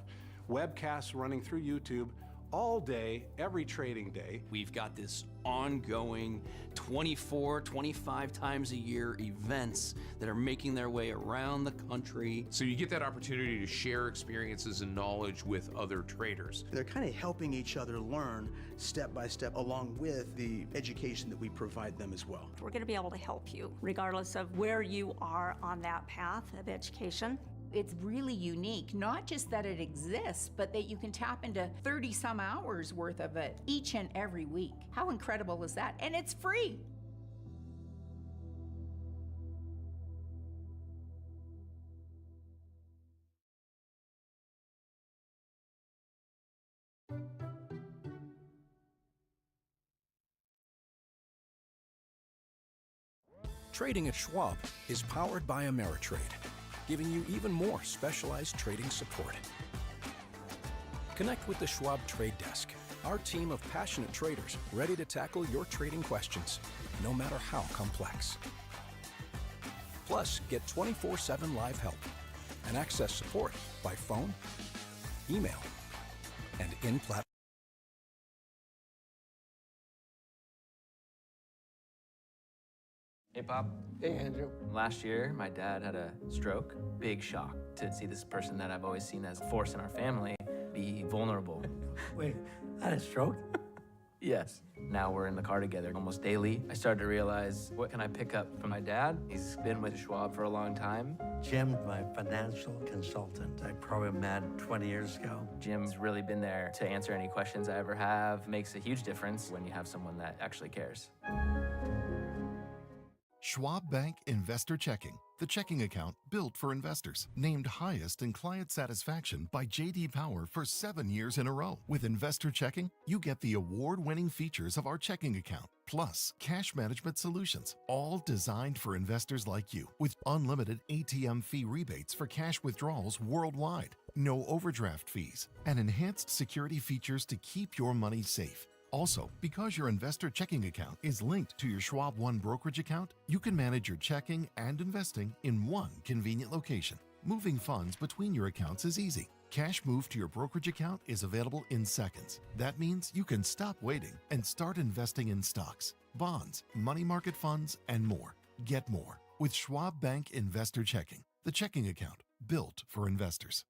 webcasts running through YouTube all day, every trading day. We've got this ongoing 24, 25 times a year events that are making their way around the country. So you get that opportunity to share experiences and knowledge with other traders. They're kind of helping each other learn step by step along with the education that we provide them as well. We're going to be able to help you regardless of where you are on that path of education. It's really unique, not just that it exists, but that you can tap into 30 some hours worth of it each and every week. How incredible is that? And it's free. Trading at Schwab is powered by Ameritrade, giving you even more specialized trading support. Connect with the Schwab Trade Desk, our team of passionate traders ready to tackle your trading questions, no matter how complex. Plus, get 24/7 live help and access support by phone, email, and in-platform. Hey, Bob. Hey, Andrew. Last year, my dad had a stroke. Big shock to see this person that I've always seen as a force in our family be vulnerable. Wait, had a stroke? Yes. Now we're in the car together almost daily. I started to realize, what can I pick up from my dad? He's been with Schwab for a long time. Jim's my financial consultant. I probably met 20 years ago. Jim's really been there to answer any questions I ever have. Makes a huge difference when you have someone that actually cares. Schwab Bank Investor Checking, the checking account built for investors. Named highest in client satisfaction by J.D. Power for 7 years in a row. With Investor Checking, you get the award-winning features of our checking account, plus cash management solutions, all designed for investors like you, with unlimited ATM fee rebates for cash withdrawals worldwide, no overdraft fees, and enhanced security features to keep your money safe. Also, because your investor checking account is linked to your Schwab One brokerage account, you can manage your checking and investing in one convenient location. Moving funds between your accounts is easy. Cash moved to your brokerage account is available in seconds. That means you can stop waiting and start investing in stocks, bonds, money market funds, and more. Get more with Schwab Bank Investor Checking, the checking account built for investors.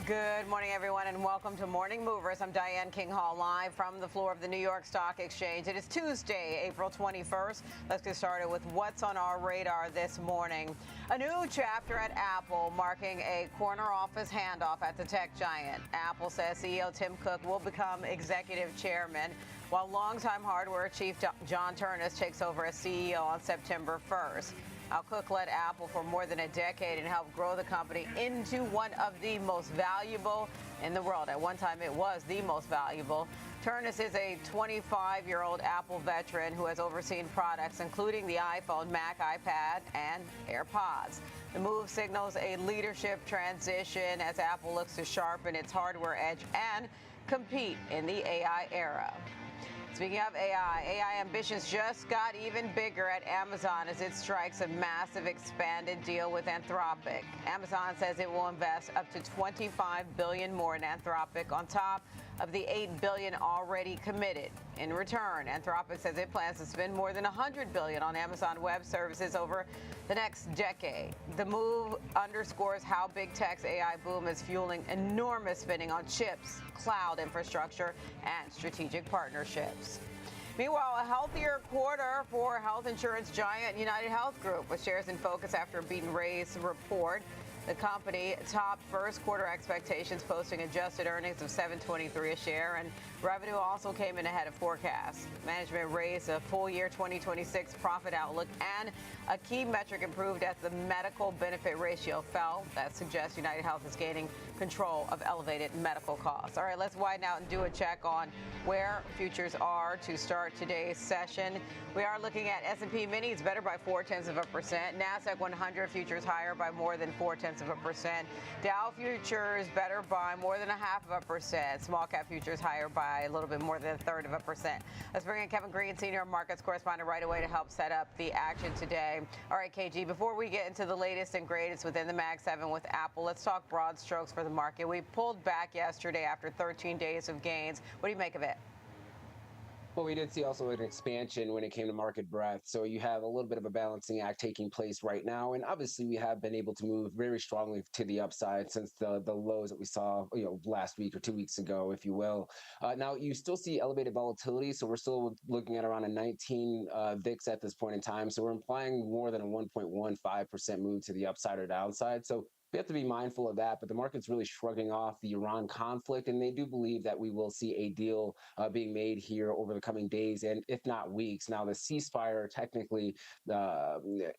Good morning, everyone, and welcome to Morning Movers. I'm Diane King Hall, live from the floor of the New York Stock Exchange. It is Tuesday, April 21st. Let's get started with what's on our radar this morning. A new chapter at Apple, marking a corner office handoff at the tech giant. Apple says CEO Tim Cook will become executive chairman. while longtime hardware chief John Ternus takes over as CEO on September 1st. Al Cook led Apple for more than a decade and helped grow the company into one of the most valuable in the world. At one time, it was the most valuable. Ternus is a 25-year-old Apple veteran who has overseen products including the iPhone, Mac, iPad, and AirPods. The move signals a leadership transition as Apple looks to sharpen its hardware edge and compete in the AI era. Speaking of AI ambitions just got even bigger at Amazon as it strikes a massive expanded deal with Anthropic. Amazon says it will invest up to $25 billion more in Anthropic on top of the $8 billion already committed. In return, Anthropic says it plans to spend more than $100 billion on Amazon Web Services over the next decade. The move underscores how big tech's AI boom is fueling enormous spending on chips, cloud infrastructure, and strategic partnerships. Meanwhile, a healthier quarter for health insurance giant United Health Group, with shares in focus after a beat-and-raise report. The company topped first quarter expectations, posting adjusted earnings of $7.23 a share, and revenue also came in ahead of forecasts. Management raised a full year 2026 profit outlook, and a key metric improved as the medical benefit ratio fell. That suggests United Health is gaining control of elevated medical costs. All right, let's widen out and do a check on where futures are to start today's session. We are looking at S&P minis better by 0.4%. NASDAQ 100 futures higher by more than 0.4%. Dow futures better by more than 0.5%. Small cap futures higher by a little bit more than 1/3%. Let's bring in Kevin Green, senior markets correspondent, right away to help set up the action today. All right, KG, before we get into the latest and greatest within the Mag 7 with Apple, let's talk broad strokes for the market. We pulled back yesterday after 13 days of gains. What do you make of it? Well, we did see also an expansion when it came to market breadth. So you have a little bit of a balancing act taking place right now. And obviously we have been able to move very strongly to the upside since the lows that we saw, last week or 2 weeks ago, if you will. Now you still see elevated volatility. So we're still looking at around a 19 VIX at this point in time. So we're implying more than a 1.15% move to the upside or downside. So we have to be mindful of that, but the market's really shrugging off the Iran conflict, and they do believe that we will see a deal being made here over the coming days, and if not weeks. Now, the ceasefire technically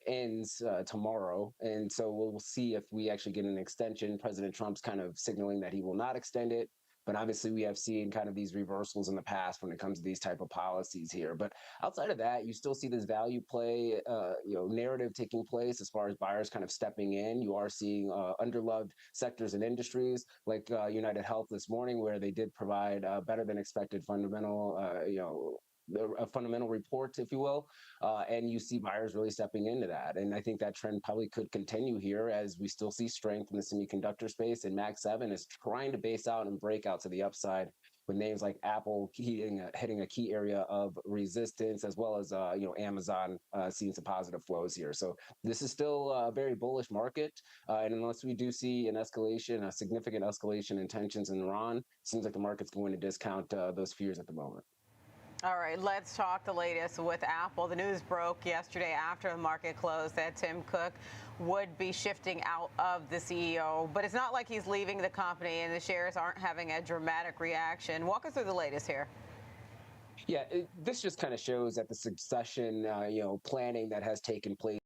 ends tomorrow, and so we'll see if we actually get an extension. President Trump's kind of signaling that he will not extend it. But obviously, we have seen kind of these reversals in the past when it comes to these type of policies here. But outside of that, you still see this value play, narrative taking place as far as buyers kind of stepping in. You are seeing underloved sectors and industries like United Health this morning, where they did provide better than expected fundamental, a fundamental report, if you will, and you see buyers really stepping into that. And I think that trend probably could continue here as we still see strength in the semiconductor space, and Mag 7 is trying to base out and break out to the upside with names like Apple hitting a key area of resistance, as well as Amazon seeing some positive flows here. So this is still a very bullish market, and unless we do see an escalation, a significant escalation in tensions in Iran, it seems like the market's going to discount those fears at the moment. All right, let's talk the latest with Apple. The news broke yesterday after the market closed that Tim Cook would be shifting out of the CEO, but it's not like he's leaving the company, and the shares aren't having a dramatic reaction. Walk us through the latest here. Yeah, this just kind of shows that the succession, planning that has taken place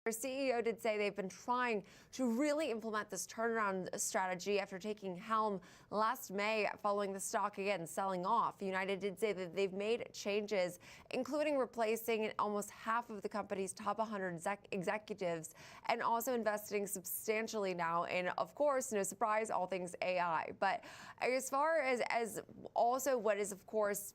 Their CEO did say they've been trying to really implement this turnaround strategy after taking helm last May following the stock again selling off. United did say that they've made changes, including replacing almost half of the company's top 100 executives and also investing substantially now in, of course, no surprise, all things AI. But as far as also what is, of course,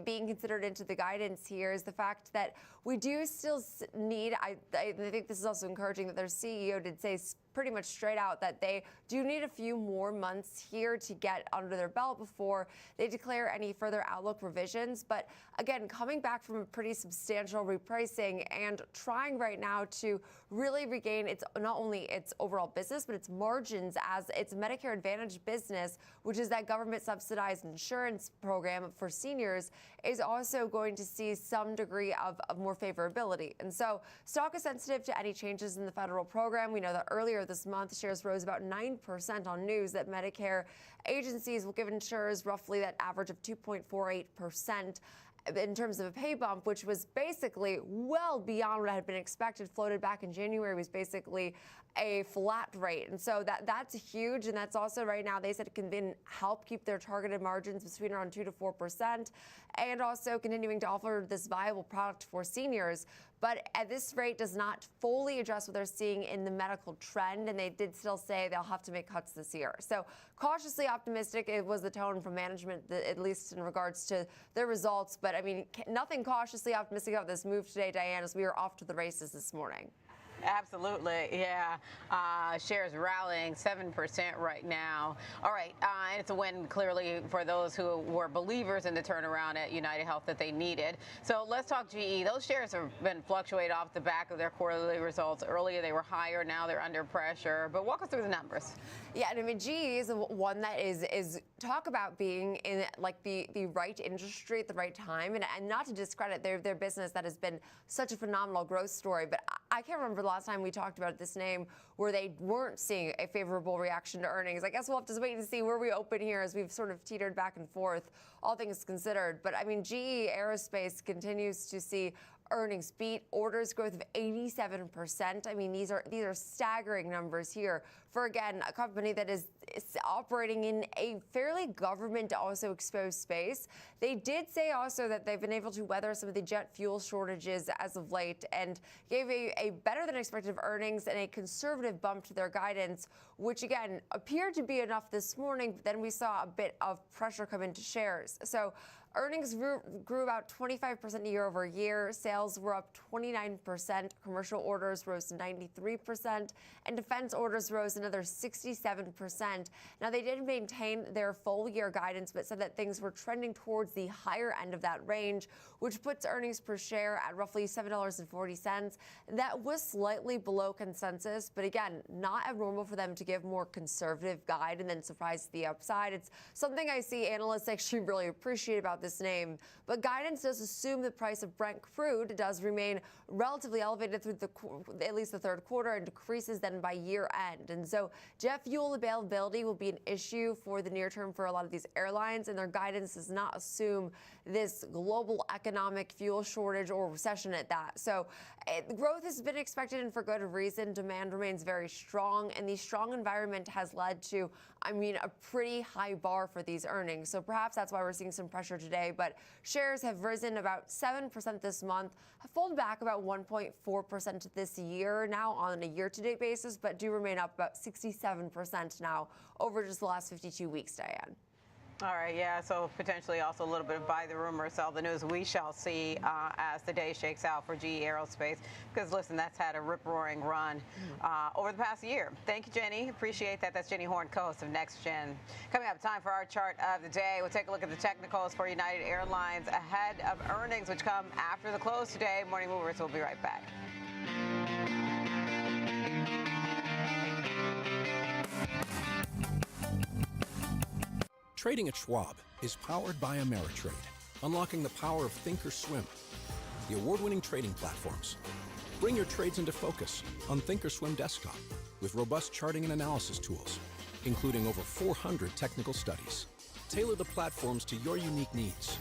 being considered into the guidance here is the fact that we do still need, I think this is also encouraging that their CEO did say pretty much straight out that they do need a few more months here to get under their belt before they declare any further outlook revisions. But again, coming back from a pretty substantial repricing and trying right now to really regain its not only its overall business, but its margins as its Medicare Advantage business, which is that government subsidized insurance program for seniors, is also going to see some degree of more favorability. And so stock is sensitive to any changes in the federal program. We know that earlier this month, shares rose about 9% on news that Medicare agencies will give insurers roughly that average of 2.48% in terms of a pay bump, which was basically well beyond what had been expected. Floated back in January was basically a flat rate. And so that's huge. And that's also right now, they said it can help keep their targeted margins between around 2 to 4%, and also continuing to offer this viable product for seniors. But at this rate does not fully address what they're seeing in the medical trend. And they did still say they'll have to make cuts this year. So cautiously optimistic, it was the tone from management, at least in regards to their results. But I mean, nothing cautiously optimistic about this move today, Diane, as we are off to the races this morning. Absolutely, yeah. Shares rallying 7% right now. All right, and it's a win clearly for those who were believers in the turnaround at United Health that they needed. So let's talk GE. Those shares have been fluctuating off the back of their quarterly results. Earlier they were higher, now they're under pressure. But walk us through the numbers. Yeah, and I mean, GE is one that is talk about being in like the right industry at the right time, and not to discredit their business that has been such a phenomenal growth story. But I can't remember the last time we talked about this name where they weren't seeing a favorable reaction to earnings. I guess we'll have to wait and see where we open here as we've sort of teetered back and forth, all things considered. But I mean, GE Aerospace continues to see earnings beat, orders growth of 87%. I mean, these are staggering numbers here for, again, a company that is operating in a fairly government also exposed space. They did say also that they've been able to weather some of the jet fuel shortages as of late and gave a better than expected earnings and a conservative bump to their guidance, which again appeared to be enough this morning, but then we saw a bit of pressure come into shares. So earnings grew about 25% year over year. Sales were up 29%. Commercial orders rose 93%. And defense orders rose another 67%. Now, they did maintain their full year guidance, but said that things were trending towards the higher end of that range, which puts earnings per share at roughly $7.40. That was slightly below consensus, but again, not abnormal for them to give more conservative guide and then surprise the upside. It's something I see analysts actually really appreciate about this name, but guidance does assume the price of Brent crude does remain relatively elevated through at least the third quarter and decreases then by year end. And so jet fuel availability will be an issue for the near term for a lot of these airlines, and their guidance does not assume this global economic fuel shortage or recession at that. So growth has been expected, and for good reason. Demand remains very strong, and the strong environment has led to, I mean, a pretty high bar for these earnings. So perhaps that's why we're seeing some pressure today. But shares have risen about 7% this month, have fallen back about 1.4% this year now on a year-to-date basis, but do remain up about 67% now over just the last 52 weeks, Diane. All right, yeah, so potentially also a little bit of buy the rumor, sell the news. We shall see as the day shakes out for GE Aerospace, because, listen, that's had a rip-roaring run over the past year. Thank you, Jenny. Appreciate that. That's Jenny Horn, co-host of Next Gen. Coming up, time for our chart of the day. We'll take a look at the technicals for United Airlines ahead of earnings, which come after the close today. Morning Movers will be right back. Trading at Schwab is powered by Ameritrade, unlocking the power of Thinkorswim, the award-winning trading platforms. Bring your trades into focus on Thinkorswim Desktop with robust charting and analysis tools, including over 400 technical studies. Tailor the platforms to your unique needs.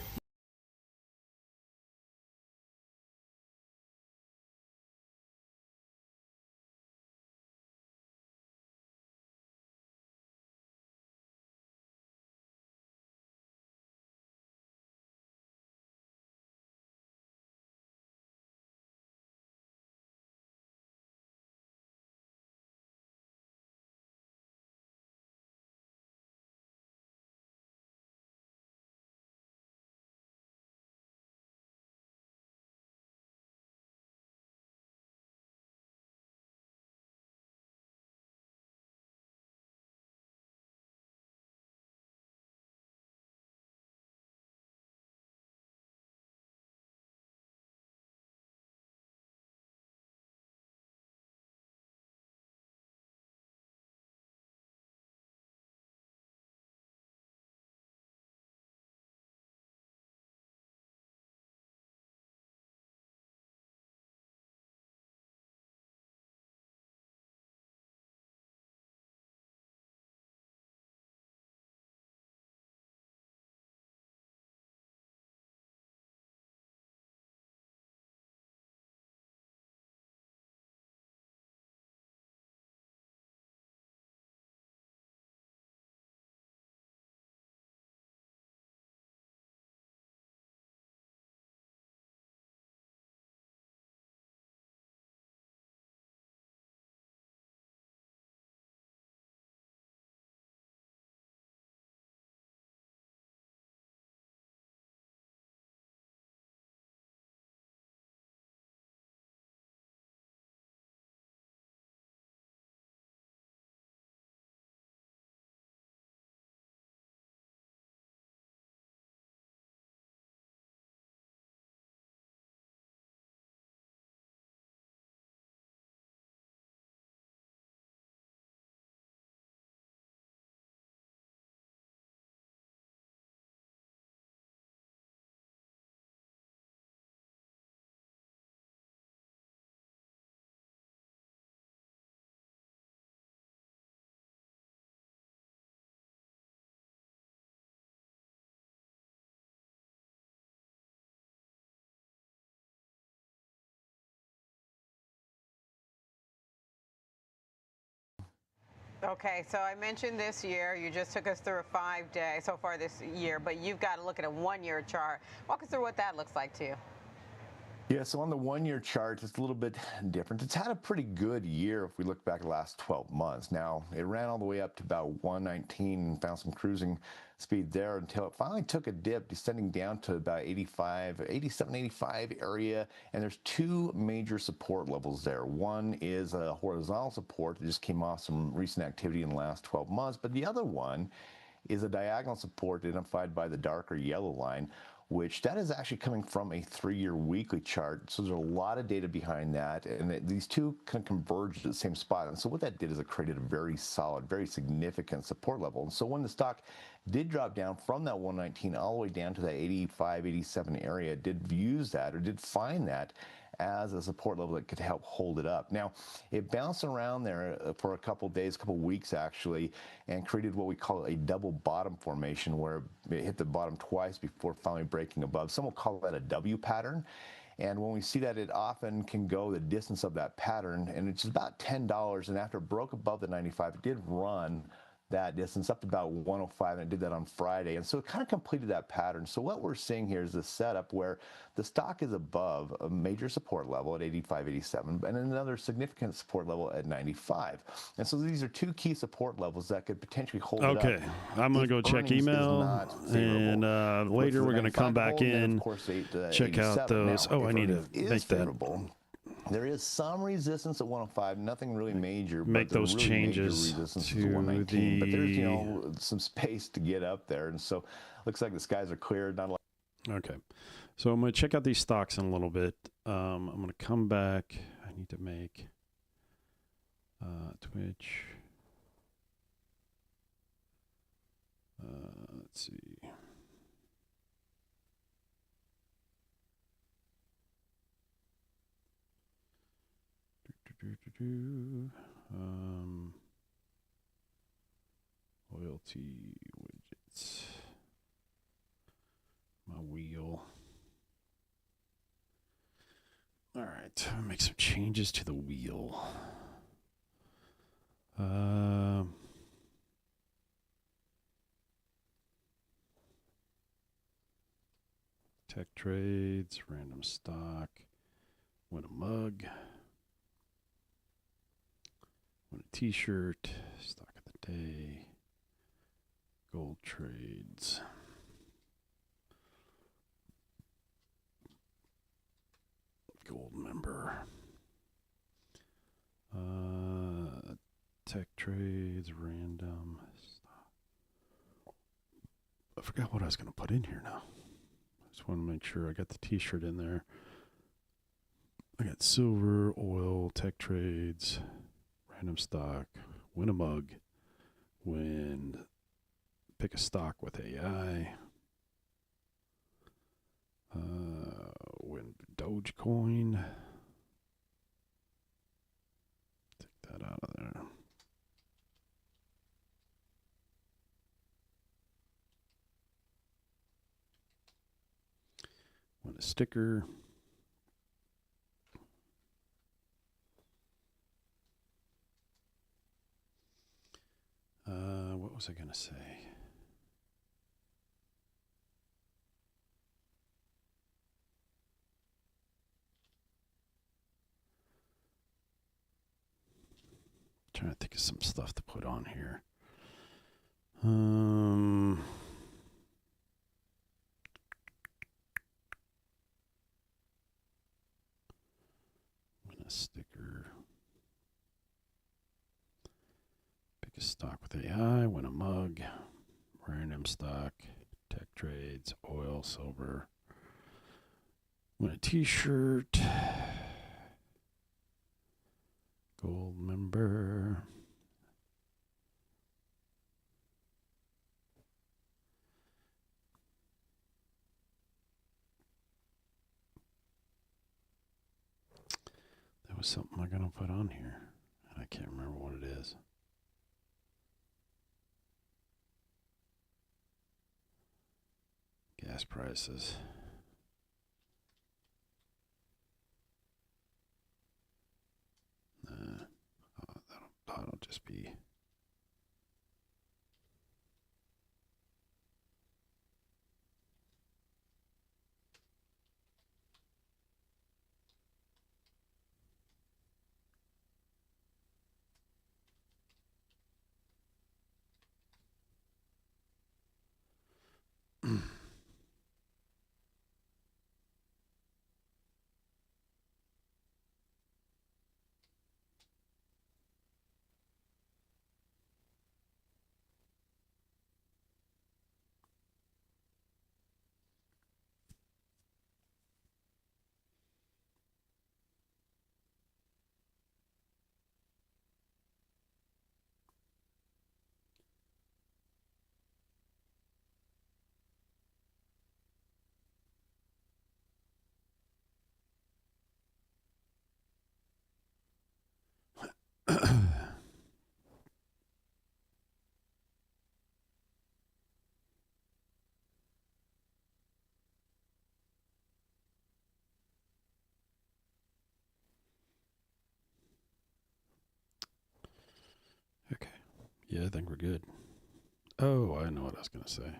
Okay, so I mentioned this year. You just took us through a 5-day so far this year, but you've got to look at a 1-year chart. Walk us through what that looks like to you. Yeah, so on the 1-year chart, it's a little bit different. It's had a pretty good year if we look back at the last 12 months. Now, it ran all the way up to about 119 and found some cruising speed there until it finally took a dip, descending down to about 87, 85 area. And there's two major support levels there. One is a horizontal support that just came off some recent activity in the last 12 months. But the other one is a diagonal support identified by the darker yellow line, which that is actually coming from a 3-year weekly chart. So there's a lot of data behind that, and these two can converge at the same spot. And so what that did is it created a very solid, very significant support level. And so when the stock did drop down from that 119 all the way down to that 85, 87 area, it did use that, or did find that as a support level that could help hold it up. Now, it bounced around there for a couple days, a couple weeks actually, and created what we call a double bottom formation, where it hit the bottom twice before finally breaking above. Some will call that a W pattern. And when we see that, it often can go the distance of that pattern, and it's about $10. And after it broke above the 95, it did run that distance up to about 105, and it did that on Friday. And so it kind of completed that pattern. So what we're seeing here is a setup where the stock is above a major support level at 85, 87, and another significant support level at 95. And so these are two key support levels that could potentially hold it up. Okay, I'm going to go check email, and later we're going to come back in, check out those. Now, I need to make that. There is some resistance at 105, nothing really major. Make those really changes to 119, but there's some space to get up there, and so looks like the skies are clear. Not a lot. Okay, so I'm going to check out these stocks in a little bit. I'm going to come back. I need to make Twitch. Let's see. Loyalty widgets. My wheel. All right, make some changes to the wheel. Tech trades, random stock, win a mug. Win a t-shirt, stock of the day, gold trades. Gold member. Tech trades, random stock. I forgot what I was going to put in here now. I just want to make sure I got the t-shirt in there. I got silver, oil, tech trades, random stock, win a mug, pick a stock with AI, win Dogecoin, take that out of there. Win a sticker. What was I going to say? Trying to think of some stuff to put on here. Win a sticker. Pick a stock with AI, win a mug, random stock, tech trades, oil, silver, win a t-shirt, gold member, that was something I'm gonna put on here, and I can't remember what it is. Gas prices. That'll just be Yeah, I think we're good. Oh, I know what I was going to say.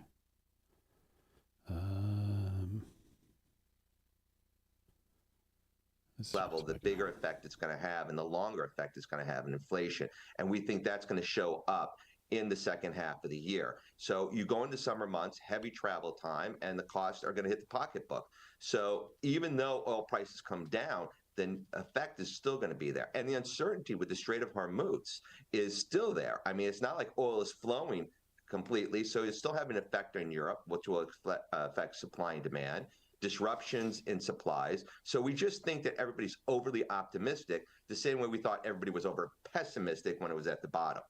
Level, the bigger effect it's going to have and the longer effect it's going to have in inflation. And we think that's going to show up in the second half of the year. So you go into summer months, heavy travel time, and the costs are going to hit the pocketbook. So even though oil prices come down, the effect is still going to be there. And the uncertainty with the Strait of Hormuz is still there. I mean, it's not like oil is flowing completely. So you still have an effect in Europe, which will affect supply and demand, disruptions in supplies. So we just think that everybody's overly optimistic, the same way we thought everybody was over pessimistic when it was at the bottom.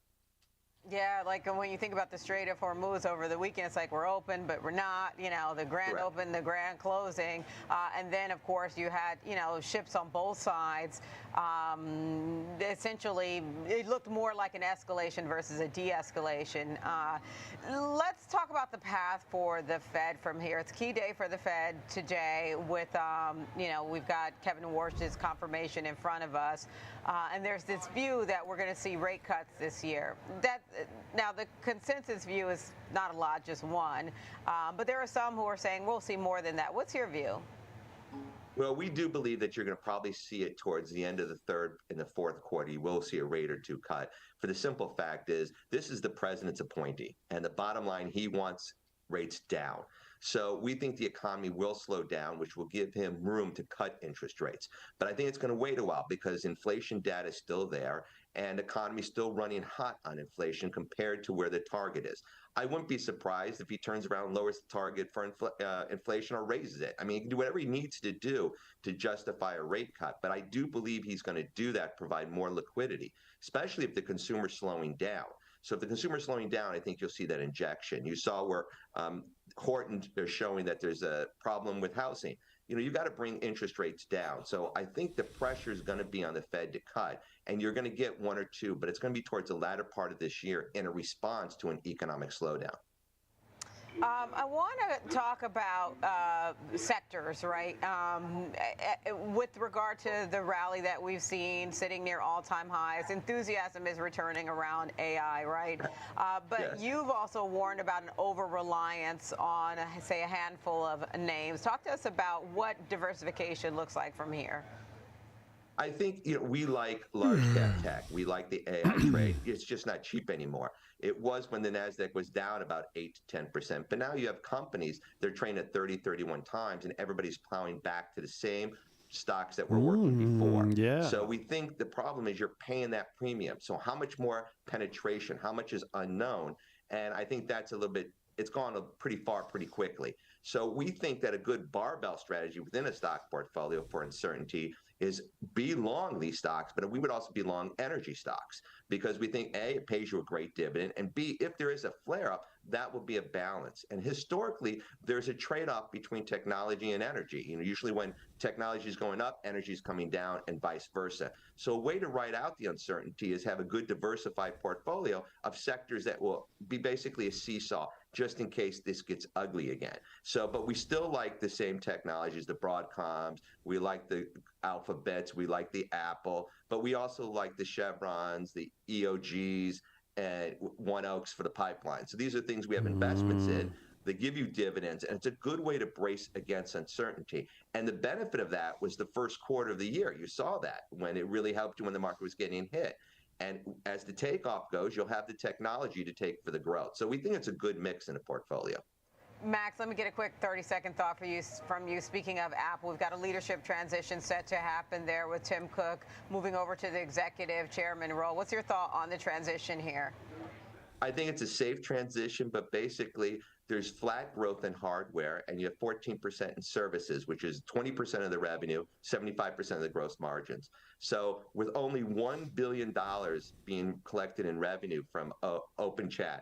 Yeah, like when you think about the Strait of Hormuz over the weekend, it's like we're open, but we're not, you know, the grand open, the grand closing. And then, of course, you had, you know, ships on both sides. Essentially, it looked more like an escalation versus a de-escalation. Let's talk about the path for the Fed from here. It's a key day for the Fed today with, you know, we've got Kevin Warsh's confirmation in front of us. And there's this view that we're going to see rate cuts this year. Now, the consensus view is not a lot, just one. But there are some who are saying we'll see more than that. What's your view? Well, we do believe that you're going to probably see it towards the end of the third and the fourth quarter. You will see a rate or two cut. For the simple fact is, this is the president's appointee. And the bottom line, he wants rates down. So we think the economy will slow down, which will give him room to cut interest rates. But I think it's going to wait a while because inflation data is still there and the economy is still running hot on inflation compared to where the target is. I wouldn't be surprised if he turns around and lowers the target for inflation or raises it. I mean, he can do whatever he needs to do to justify a rate cut. But I do believe he's going to do that, provide more liquidity, especially if the consumer's slowing down. So if the consumer's slowing down, I think you'll see that injection. You saw where Horton is showing that there's a problem with housing. You know, you got to bring interest rates down. So I think the pressure is going to be on the Fed to cut, and you're going to get one or two, but it's going to be towards the latter part of this year in a response to an economic slowdown. I want to talk about sectors, right? With regard to the rally that we've seen sitting near all-time highs, enthusiasm is returning around AI, right? But yes, you've also warned about an over-reliance on, say, a handful of names. Talk to us about what diversification looks like from here. I think we like large cap tech. We like the AI trade. It's just not cheap anymore. It was when the NASDAQ was down about 8 to 10%. But now you have companies, they're trading at 30, 31 times, and everybody's plowing back to the same stocks that were working before. Yeah. So we think the problem is you're paying that premium. So how much more penetration? How much is unknown? And I think that's a little bit, it's gone pretty far pretty quickly. So we think that a good barbell strategy within a stock portfolio for uncertainty is be long these stocks, but we would also be long energy stocks because we think A, it pays you a great dividend, and B, if there is a flare-up, that will be a balance. And historically, there's a trade-off between technology and energy. Usually when technology is going up, energy is coming down, and vice versa. So a way to ride out the uncertainty is have a good diversified portfolio of sectors that will be basically a seesaw, just in case this gets ugly again. So, but we still like the same technologies, the Broadcoms, we like the Alphabets, we like the Apple, but we also like the Chevrons, the EOGs, and One Oaks for the pipeline. So these are things we have investments in. They give you dividends, and it's a good way to brace against uncertainty. And the benefit of that was the first quarter of the year. You saw that when it really helped you when the market was getting hit. And as the takeoff goes, you'll have the technology to take for the growth. So we think it's a good mix in a portfolio. Max, let me get a quick 30-second thought from you. Speaking of Apple, we've got a leadership transition set to happen there with Tim Cook moving over to the executive chairman role. What's your thought on the transition here? I think it's a safe transition, but basically there's flat growth in hardware and you have 14% in services, which is 20% of the revenue, 75% of the gross margins. So with only $1 billion being collected in revenue from OpenChat,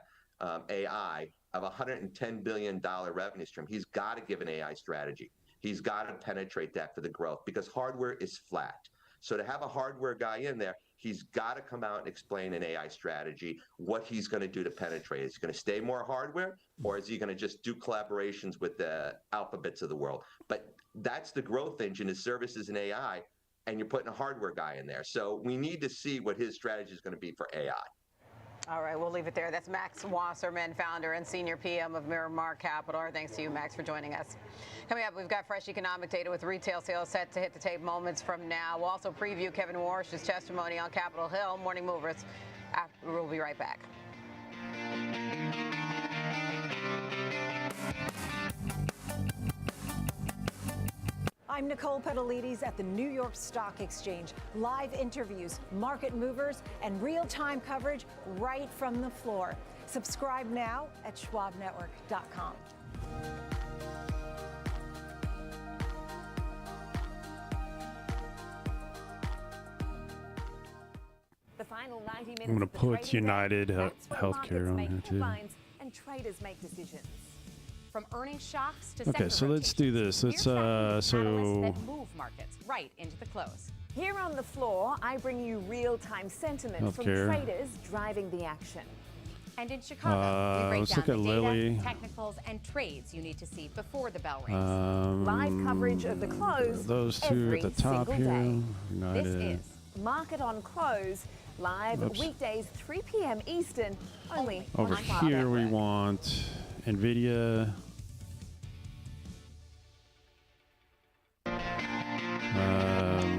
AI, of a $110 billion revenue stream, he's got to give an AI strategy. He's got to penetrate that for the growth because hardware is flat. So to have a hardware guy in there, he's got to come out and explain an AI strategy, what he's going to do to penetrate. Is he going to stay more hardware, or is he going to just do collaborations with the Alphabets of the world? But that's the growth engine is services and AI, and you're putting a hardware guy in there. So we need to see what his strategy is going to be for AI. All right, we'll leave it there. That's Max Wasserman, founder and senior PM of Miramar Capital. Our thanks to you, Max, for joining us. Coming up, we've got fresh economic data with retail sales set to hit the tape moments from now. We'll also preview Kevin Warsh's testimony on Capitol Hill. Morning Movers. We'll be right back. I'm Nicole Pedalides at the New York Stock Exchange. Live interviews, market movers, and real-time coverage right from the floor. Subscribe now at schwabnetwork.com. The final 90 minutes. I'm going to put United Healthcare on here too. And traders make decisions. From earnings shocks to Okay, so let's do this. Let's that move markets right into the close. Here on the floor, I bring you real-time sentiment from Healthcare. traders driving the action. And in Chicago, we break let's down look the at data, Lilly. technicals, and trades you need to see before the bell rings. Live coverage of the close Those two every at the top single here. day. United. This is Market on Close, live Oops. weekdays 3 p.m. Eastern, only Over on Schwab here we Network. want Nvidia.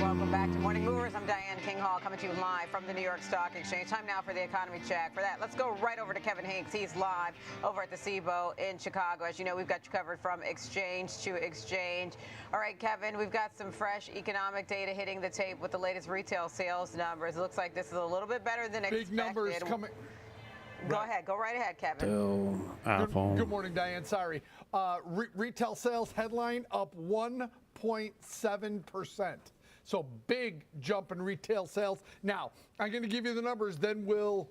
Welcome back to Morning Movers. I'm Diane King Hall coming to you live from the New York Stock Exchange. Time now for the economy check. For that, let's go right over to Kevin Hinks. He's live over at the CBOE in Chicago. As you know, we've got you covered from exchange to exchange. All right, Kevin, we've got some fresh economic data hitting the tape with the latest retail sales numbers. It looks like this is a little bit better than expected. Big numbers coming. Go ahead. Go right ahead, Kevin. Dell, Apple. Good morning, Diane. Sorry. Retail sales headline up 1.7%. So big jump in retail sales. Now, I'm going to give you the numbers, then we'll,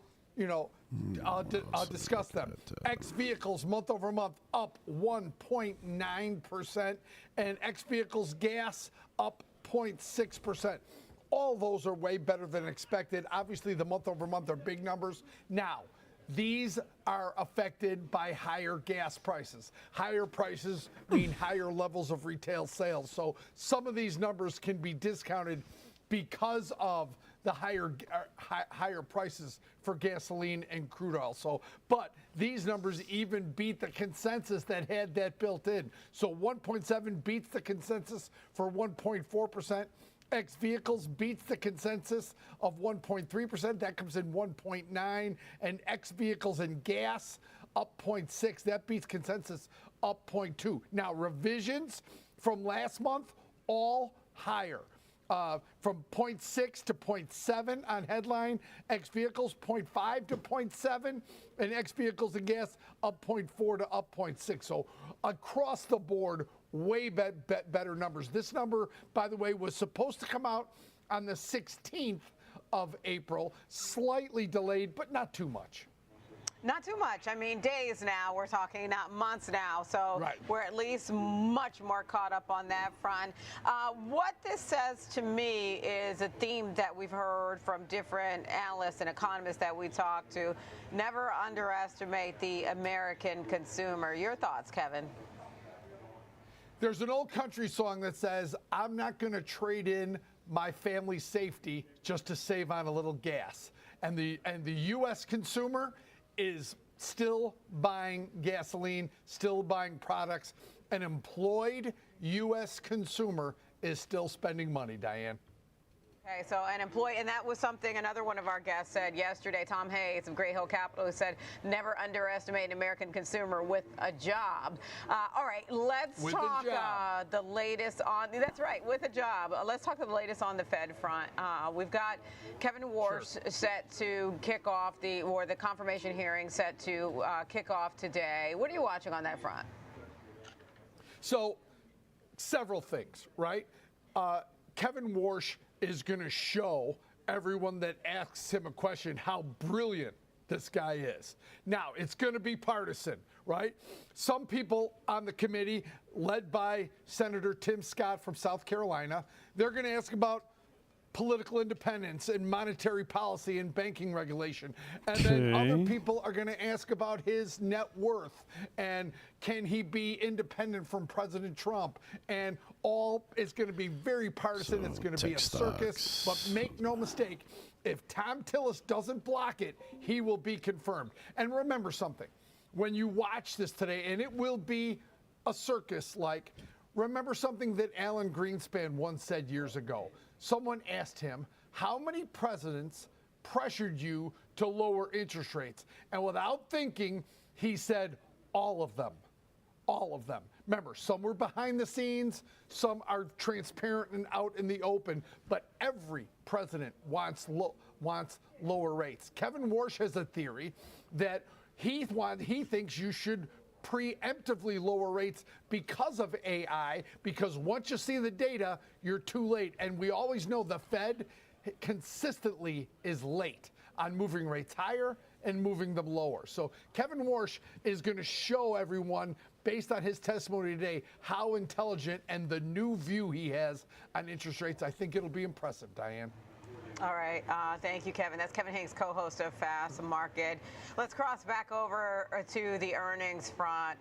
I'll discuss them. X vehicles month over month up 1.9%, and X vehicles gas up 0.6%. All those are way better than expected. Obviously, the month over month are big numbers. Now, these are affected by higher gas prices. Higher prices mean higher levels of retail sales. So some of these numbers can be discounted because of the higher prices for gasoline and crude oil. So, but these numbers even beat the consensus that had that built in. So 1.7 beats the consensus for 1.4%. X vehicles beats the consensus of 1.3%. That comes in 1.9. And X vehicles and gas up 0.6. That beats consensus up 0.2. Now, revisions from last month, all higher. From 0.6 to 0.7 on headline, X vehicles 0.5 to 0.7, and X vehicles and gas up 0.4 to up 0.6. So across the board, way better numbers. This number, by the way, was supposed to come out on the 16th of April, slightly delayed, but not too much. Not too much. I mean, days now. We're talking not months now. So we're at least much more caught up on that front. What this says to me is a theme that we've heard from different analysts and economists that we talk to. Never underestimate the American consumer. Your thoughts, Kevin? There's an old country song that says, I'm not going to trade in my family's safety just to save on a little gas. And the U.S. consumer is still buying gasoline, still buying products. An employed U.S. consumer is still spending money, Diane. Okay, so an employee, and that was something another one of our guests said yesterday, Tom Hayes of Gray Hill Capital, who said never underestimate an American consumer with a job. All right, let's talk the latest on, that's right, with a job. Let's talk the latest on the Fed front. We've got Kevin Warsh set to kick off the confirmation hearing set to kick off today. What are you watching on that front? So, several things, right? Kevin Warsh is going to show everyone that asks him a question how brilliant this guy is. Now, it's going to be partisan, right? Some people on the committee, led by Senator Tim Scott from South Carolina, they're going to ask about political independence and monetary policy and banking regulation. And then other people are going to ask about his net worth and can he be independent from President Trump? And all is going to be very partisan. So, it's going to be a circus. But make no mistake, if Thom Tillis doesn't block it, he will be confirmed. And remember something, when you watch this today, and it will be a circus, like, remember something that Alan Greenspan once said years ago. Someone asked him, how many presidents pressured you to lower interest rates? And without thinking, he said, all of them. All of them. Remember, some were behind the scenes, some are transparent and out in the open, but every president wants lower rates. Kevin Warsh has a theory that he thinks you should preemptively lower rates because of AI, because once you see the data, you're too late. And we always know the Fed consistently is late on moving rates higher and moving them lower. So Kevin Warsh is going to show everyone, based on his testimony today, how intelligent and the new view he has on interest rates. I think it'll be impressive, Diane. All right. Thank you, Kevin. That's Kevin Hincks, co-host of Fast Market. Let's cross back over to the earnings front.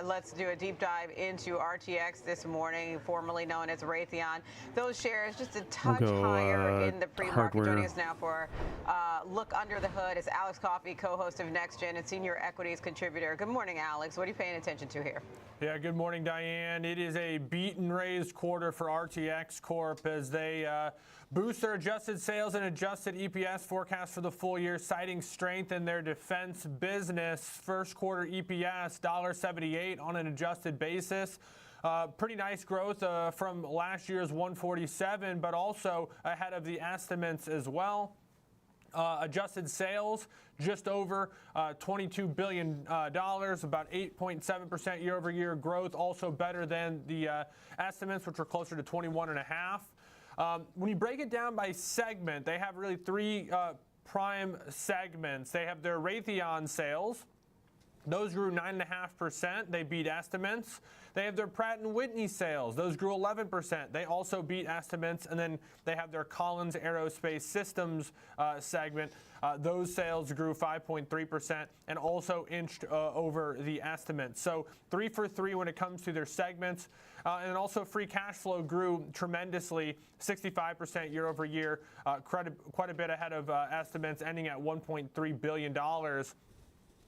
Let's do a deep dive into RTX this morning, formerly known as Raytheon. Those shares just a touch higher in the pre-market. Joining us now for Look Under the Hood is Alex Coffey, co-host of NextGen and senior equities contributor. Good morning, Alex. What are you paying attention to here? Yeah, good morning, Diane. It is a beat and raised quarter for RTX Corp as they boost their adjusted sales and adjusted EPS forecast for the full year, citing strength in their defense business. First quarter EPS, $1.78 on an adjusted basis. Pretty nice growth from last year's $1.47, but also ahead of the estimates as well. Adjusted sales just over $22 billion, about 8.7% year-over-year growth, also better than the estimates, which were closer to 21.5. When you break it down by segment, they have really three prime segments. They have their Raytheon sales. Those grew 9.5%. They beat estimates. They have their Pratt & Whitney sales. Those grew 11%. They also beat estimates. And then they have their Collins Aerospace Systems segment. Those sales grew 5.3% and also inched over the estimates. So 3 for 3 when it comes to their segments. And also free cash flow grew tremendously, 65% year over year, quite a bit ahead of estimates, ending at $1.3 billion.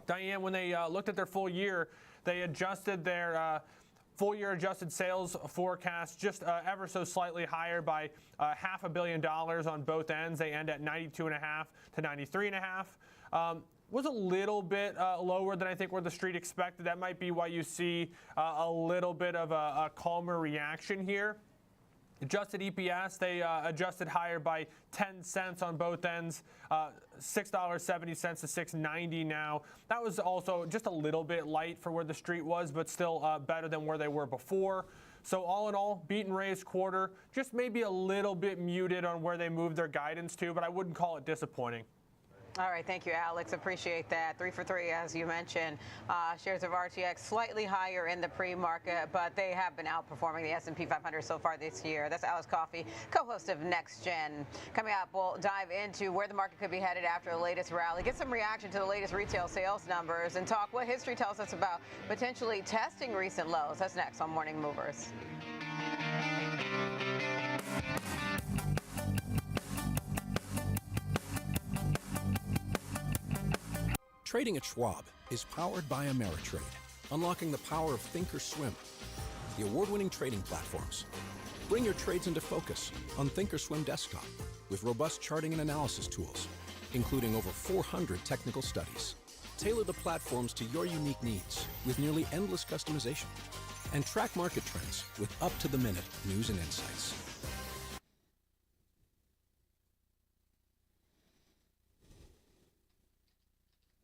Diane, when they looked at their full year, they adjusted their full year adjusted sales forecast just ever so slightly higher by $500 million on both ends. They end at 92.5 to 93.5. Was a little bit lower than I think where the street expected. That might be why you see a little bit of a calmer reaction here. Adjusted EPS, they adjusted higher by 10 cents on both ends, $6.70 to $6.90 now. That was also just a little bit light for where the street was, but still better than where they were before. So all in all, beat and raised quarter, just maybe a little bit muted on where they moved their guidance to, but I wouldn't call it disappointing. All right, thank you, Alex. Appreciate that. 3 for 3, as you mentioned. Shares of RTX slightly higher in the pre-market, but they have been outperforming the S&P 500 so far this year. That's Alex Coffey, co-host of NextGen. Coming up, we'll dive into where the market could be headed after the latest rally, get some reaction to the latest retail sales numbers, and talk what history tells us about potentially testing recent lows. That's next on Morning Movers. Trading at Schwab is powered by Ameritrade, unlocking the power of Thinkorswim, the award-winning trading platforms. Bring your trades into focus on Thinkorswim Desktop with robust charting and analysis tools, including over 400 technical studies. Tailor the platforms to your unique needs with nearly endless customization, and track market trends with up-to-the-minute news and insights.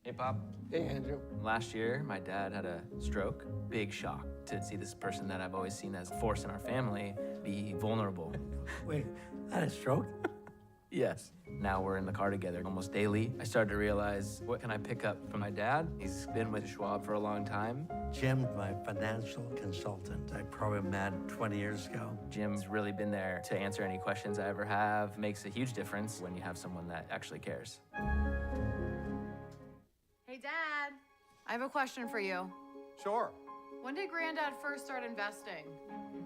Hey, Pop. Hey, Andrew. Last year, my dad had a stroke. Big shock to see this person that I've always seen as a force in our family be vulnerable. Wait, had a stroke? Yes. Now we're in the car together almost daily. I started to realize, what can I pick up from my dad? He's been with Schwab for a long time. Jim, my financial consultant, I probably met 20 years ago. Jim's really been there to answer any questions I ever have. Makes a huge difference when you have someone that actually cares. Hey, Dad, I have a question for you. Sure. When did Granddad first start investing?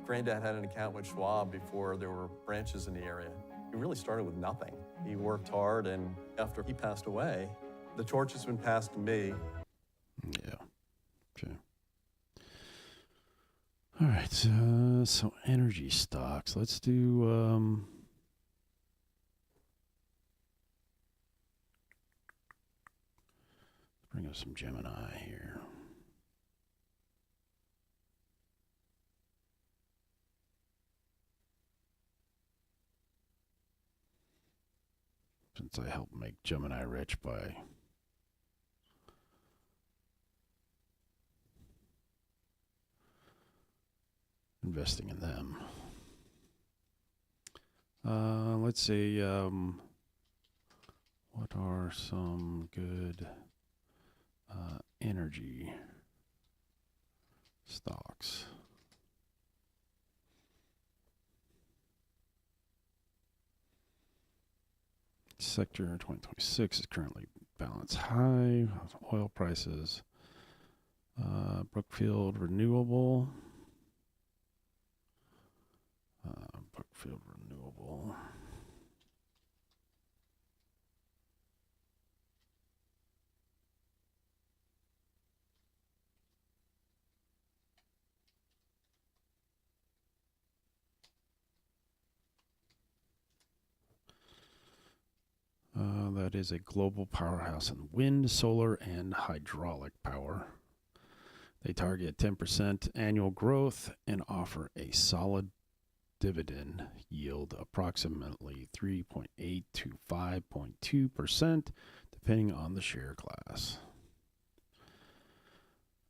Granddad had an account with Schwab before there were branches in the area. He really started with nothing. He worked hard, and after he passed away, the torch has been passed to me. Yeah. Okay. All right. So energy stocks. Let's do. Bring up some Gemini here. Since I helped make Gemini rich by investing in them. Let's see. What are some good energy stocks? Sector 2026 is currently balance high. Oil prices. Brookfield Renewable. Brookfield Renewable. That is a global powerhouse in wind, solar, and hydraulic power. They target 10% annual growth and offer a solid dividend yield, approximately 3.8 to 5.2%, depending on the share class.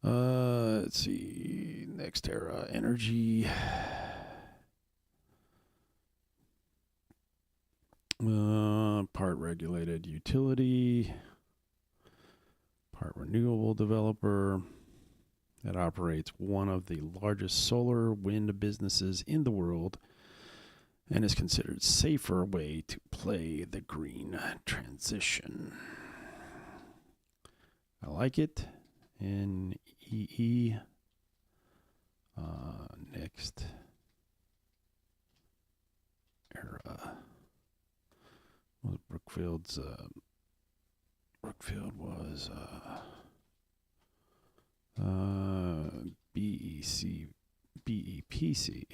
Let's see. NextEra Energy. Part regulated utility, part renewable developer that operates one of the largest solar wind businesses in the world and is considered safer way to play the green transition. I like it. NEE. Next era. Well, Brookfield was BEPC.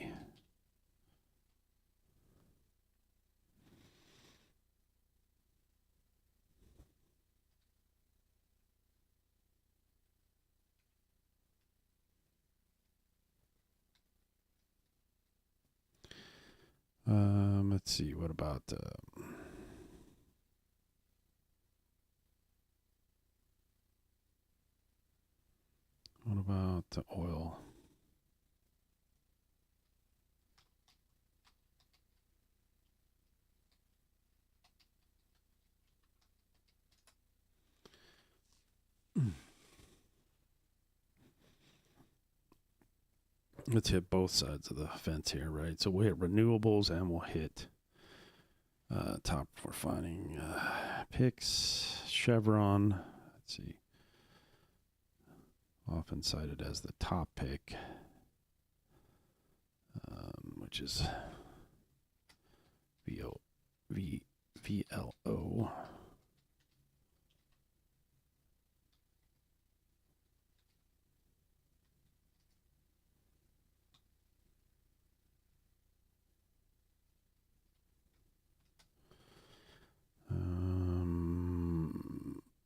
Let's see. What about the oil? Let's hit both sides of the fence here, right? So we'll hit renewables and we'll hit top refining picks. Chevron, let's see. Often cited as the top pick, which is VLO.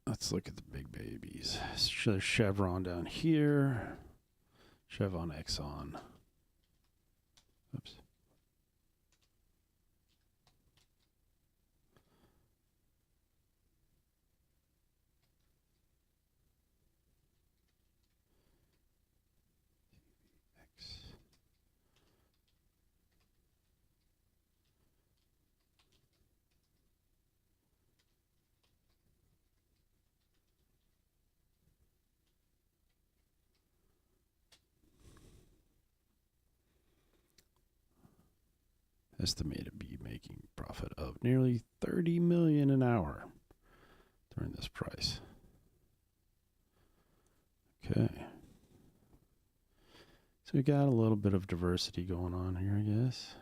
Let's look at the big babies. Chevron down here. Chevron, Exxon. Oops. estimated to be making profit of nearly $30 million an hour during this price. Okay. So we got a little bit of diversity going on here, I guess.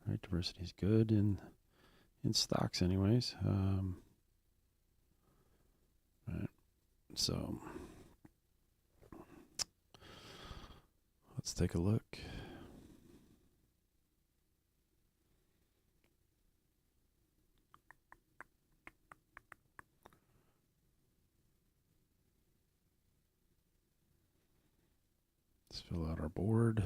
Right, diversity is good in stocks, anyways. Right. So let's take a look. Let's fill out our board.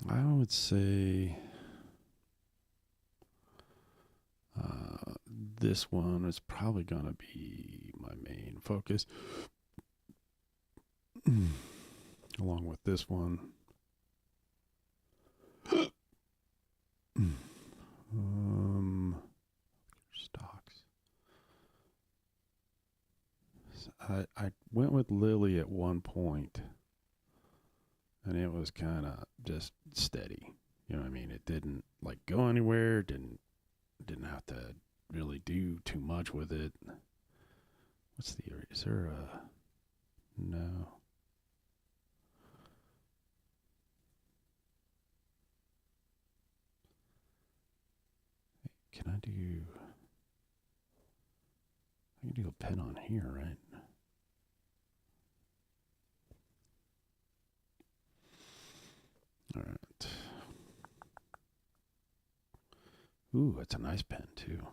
I would say this one is probably going to be my main focus, along with this one. Stocks. I went with Lilly at one point, and it was kind of just steady. You know what I mean? It didn't like go anywhere. Didn't have to really do too much with it. What's the area? Is there a no? Can I do? I can do a pen on here, right? All right. Ooh, that's a nice pen too.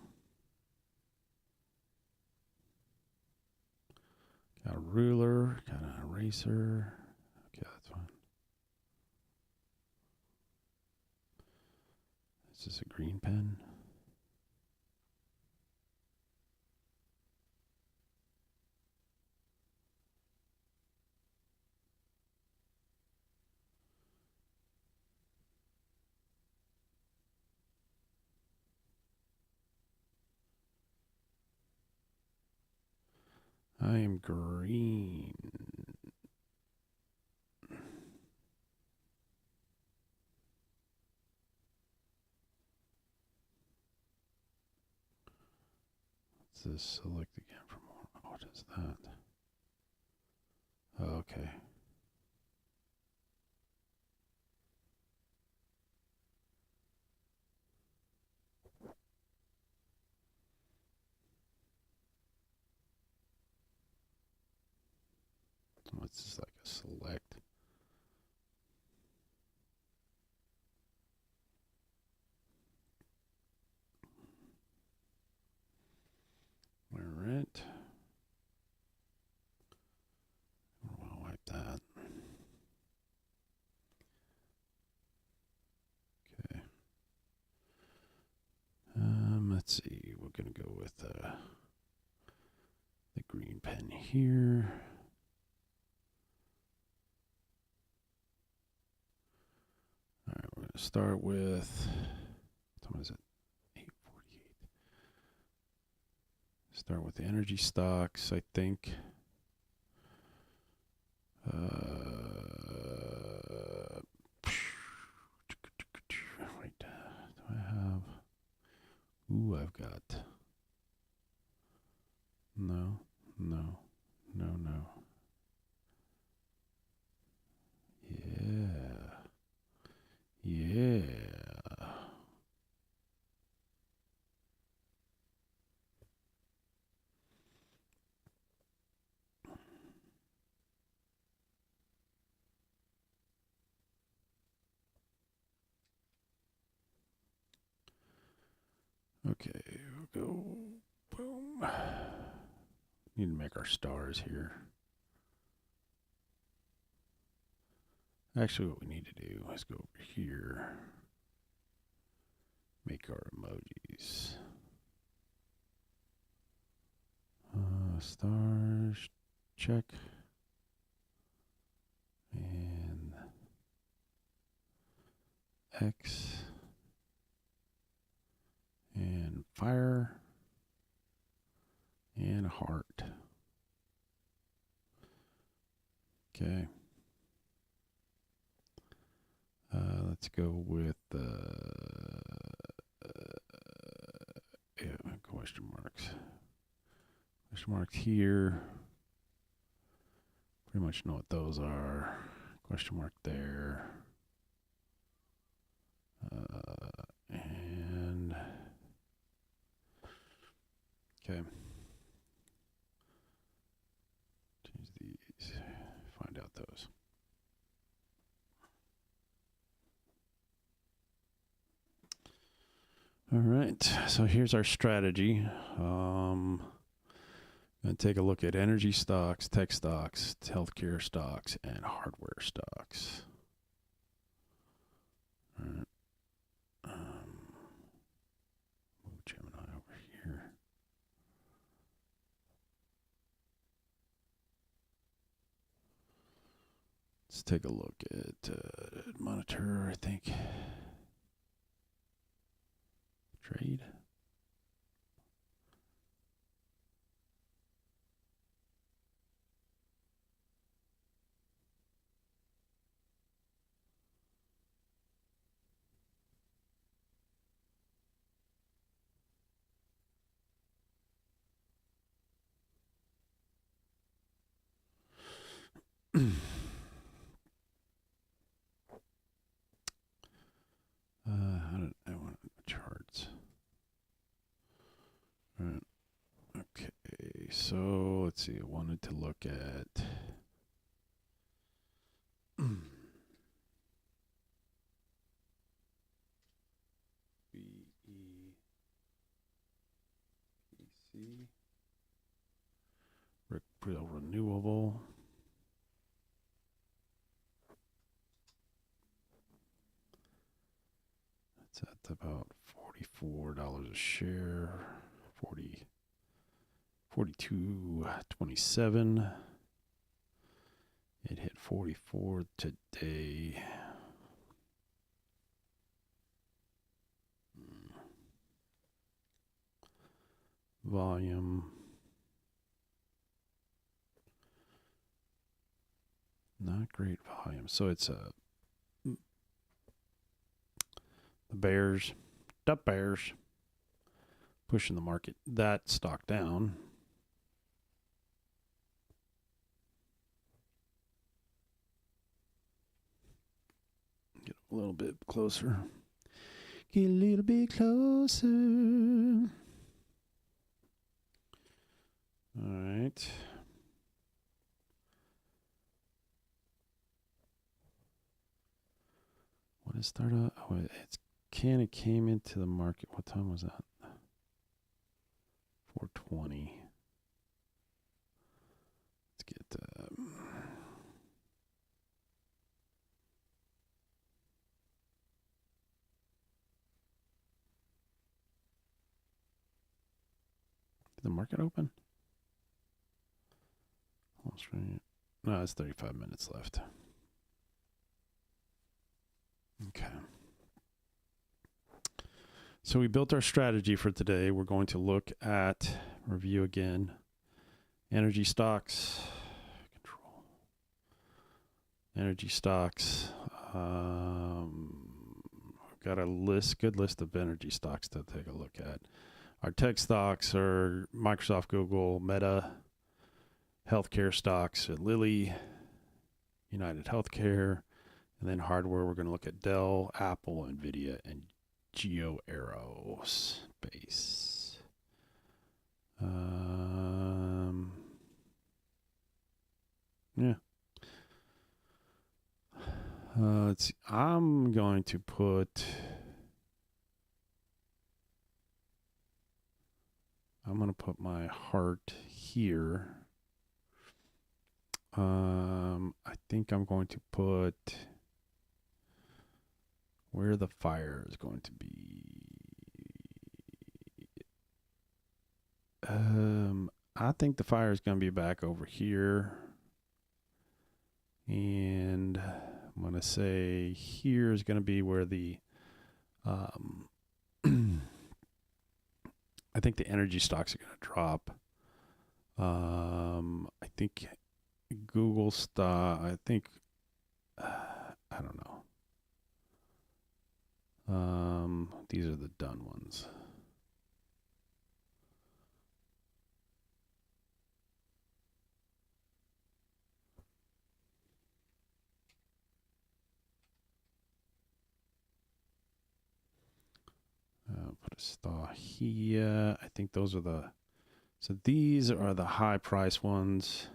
Got a ruler, got an eraser. Okay, that's fine. Is this a green pen? I am green. Let's just select again for more. What is that? Okay. Oh, it's just like a select. All right. I want to wipe that. Okay. Let's see. We're gonna go with the green pen here. All right, we're going to start with, what time is it? 8:48. Start with the energy stocks, I think. Wait, do I have? Ooh, I've got. No. Yeah. Okay, we'll go. Boom. Need to make our stars here. Actually, what we need to do is go over here. Make our emojis. Stars, check. And X. And fire. Hart. Okay. Let's go with question marks. Question marks here. Pretty much know what those are. Question mark there. And okay. Change these. Find out those. All right, so here's our strategy. Going to take a look at energy stocks, tech stocks, healthcare stocks, and hardware stocks. All right. Move Gemini over here. Let's take a look at monitor, I think. Trade. I want charts. All right. Okay, so let's see. I wanted to look at BEPC, Real Renewable. That's at about $44 a share. 42.27. It hit 44 today. Volume. Not great volume. So it's the Bears, pushing the market, that stock down. Get a little bit closer. Get a little bit closer. All right. What is startup? Oh, it came into the market. What time was that? 4:20. Let's get did the market open? Almost right. No, it's 35 minutes left. Okay. So we built our strategy for today. We're going to look at, review again, energy stocks, control, energy stocks. We've got a good list of energy stocks to take a look at. Our tech stocks are Microsoft, Google, Meta, healthcare stocks at Lilly, United Healthcare, and then hardware, we're going to look at Dell, Apple, NVIDIA, and Geo Aerospace. Yeah. Let's see. I'm going to put my heart here. I think I'm going to put where the fire is going to be. I think the fire is going to be back over here. And I'm going to say here is going to be where the, I think the energy stocks are going to drop. I think Google stock. I think I don't know. These are the done ones. Put a star here. I think those are the. So these are the high price ones.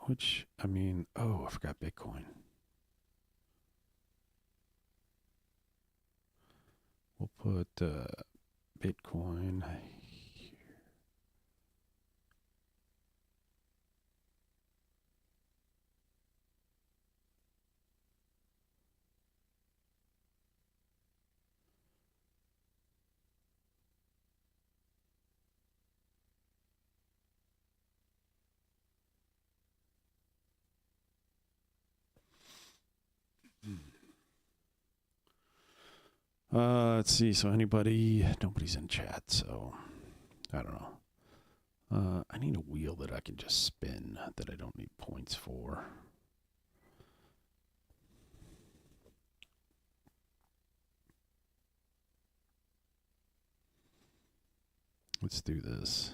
Which, I mean, oh, I forgot Bitcoin. We'll put Bitcoin here. Let's see. So nobody's in chat, so I don't know. I need a wheel that I can just spin that I don't need points for. Let's do this.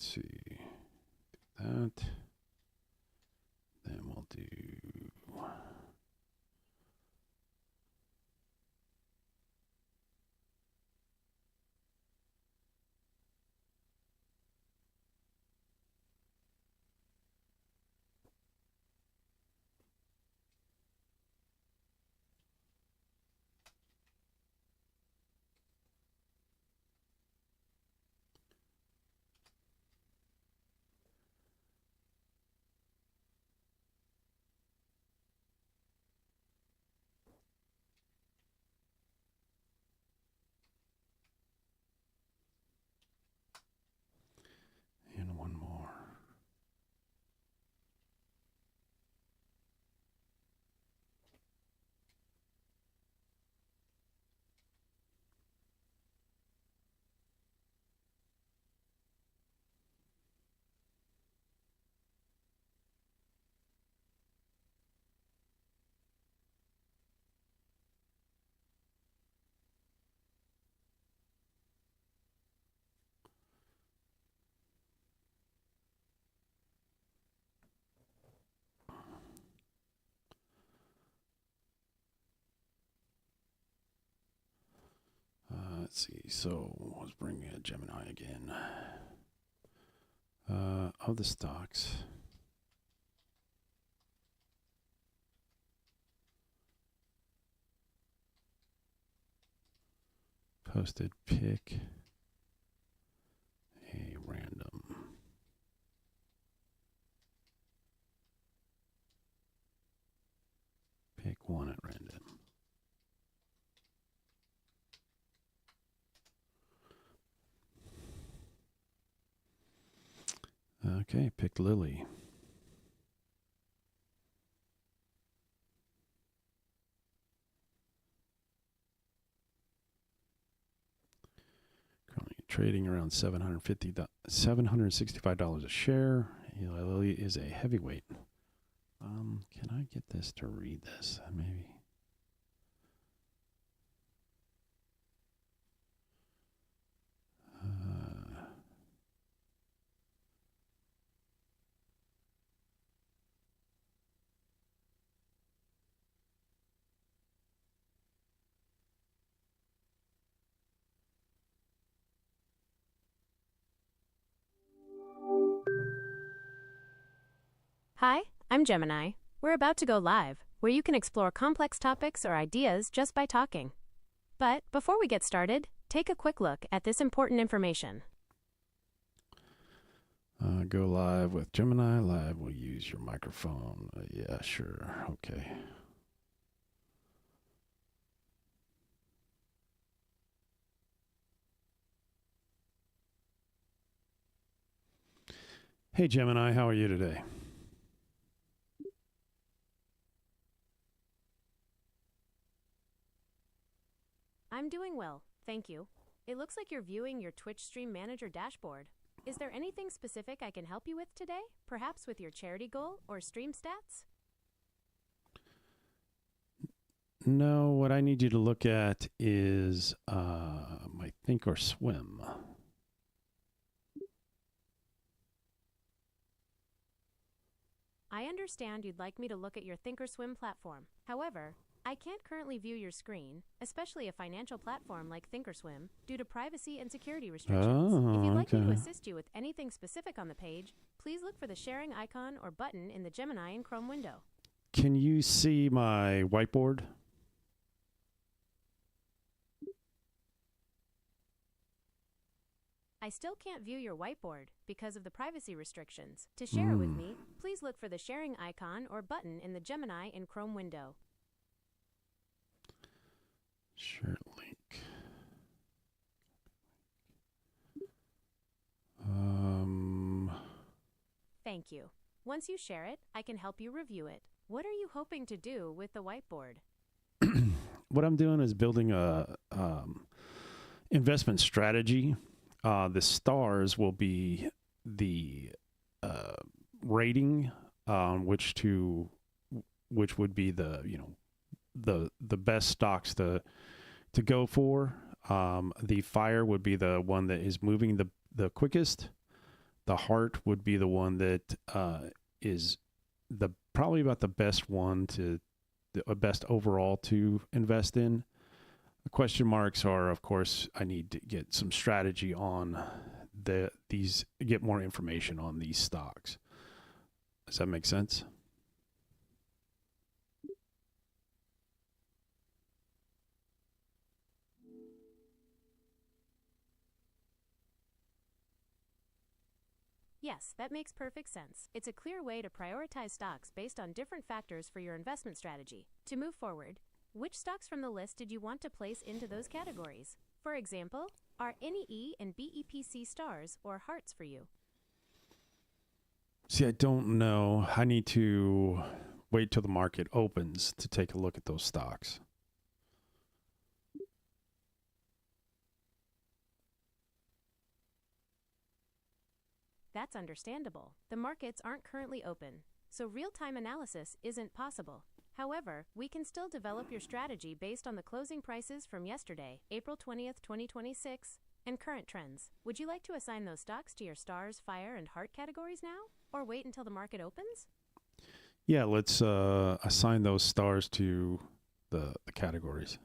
Let's see. Do that. Then we'll do. And one more. Let's see. So let's bring Gemini again. Of the stocks. Posted pick a random. Pick one at random. Okay, picked Lilly. Currently trading around $765 a share. Eli Lilly is a heavyweight. Can I get this to read this? Maybe. Hi, I'm Gemini. We're about to go live, where you can explore complex topics or ideas just by talking. But before we get started, take a quick look at this important information. Go live with Gemini Live. We'll use your microphone. Yeah, sure. Okay. Hey, Gemini, how are you today? I'm doing well, thank you. It looks like you're viewing your Twitch Stream Manager dashboard. Is there anything specific I can help you with today? Perhaps with your charity goal or stream stats? No, what I need you to look at is my Thinkorswim. I understand you'd like me to look at your Thinkorswim platform. However, I can't currently view your screen, especially a financial platform like Thinkorswim, due to privacy and security restrictions. If you'd like me to assist you with anything specific on the page, please look for the sharing icon or button in the Gemini and Chrome window. Can you see my whiteboard? I still can't view your whiteboard because of the privacy restrictions. To share it with me, please look for the sharing icon or button in the Gemini and Chrome window. Share link. Thank you. Once you share it, I can help you review it. What are you hoping to do with the whiteboard? What I'm doing is building a investment strategy. The stars will be the rating, which would be the best stocks to go for. The fire would be the one that is moving the quickest. The heart would be the one that is probably about the best one the best overall to invest in. The question marks are, of course, I need to get some strategy on get more information on these stocks. Does that make sense? Yes, that makes perfect sense. It's a clear way to prioritize stocks based on different factors for your investment strategy. To move forward, which stocks from the list did you want to place into those categories? For example, are NEE and BEPC stars or hearts for you? See, I don't know. I need to wait till the market opens to take a look at those stocks. That's understandable. The markets aren't currently open, so real-time analysis isn't possible. However, we can still develop your strategy based on the closing prices from yesterday, April 20th, 2026, and current trends. Would you like to assign those stocks to your stars, fire, and heart categories now, or wait until the market opens? Yeah, let's assign those stars to the categories.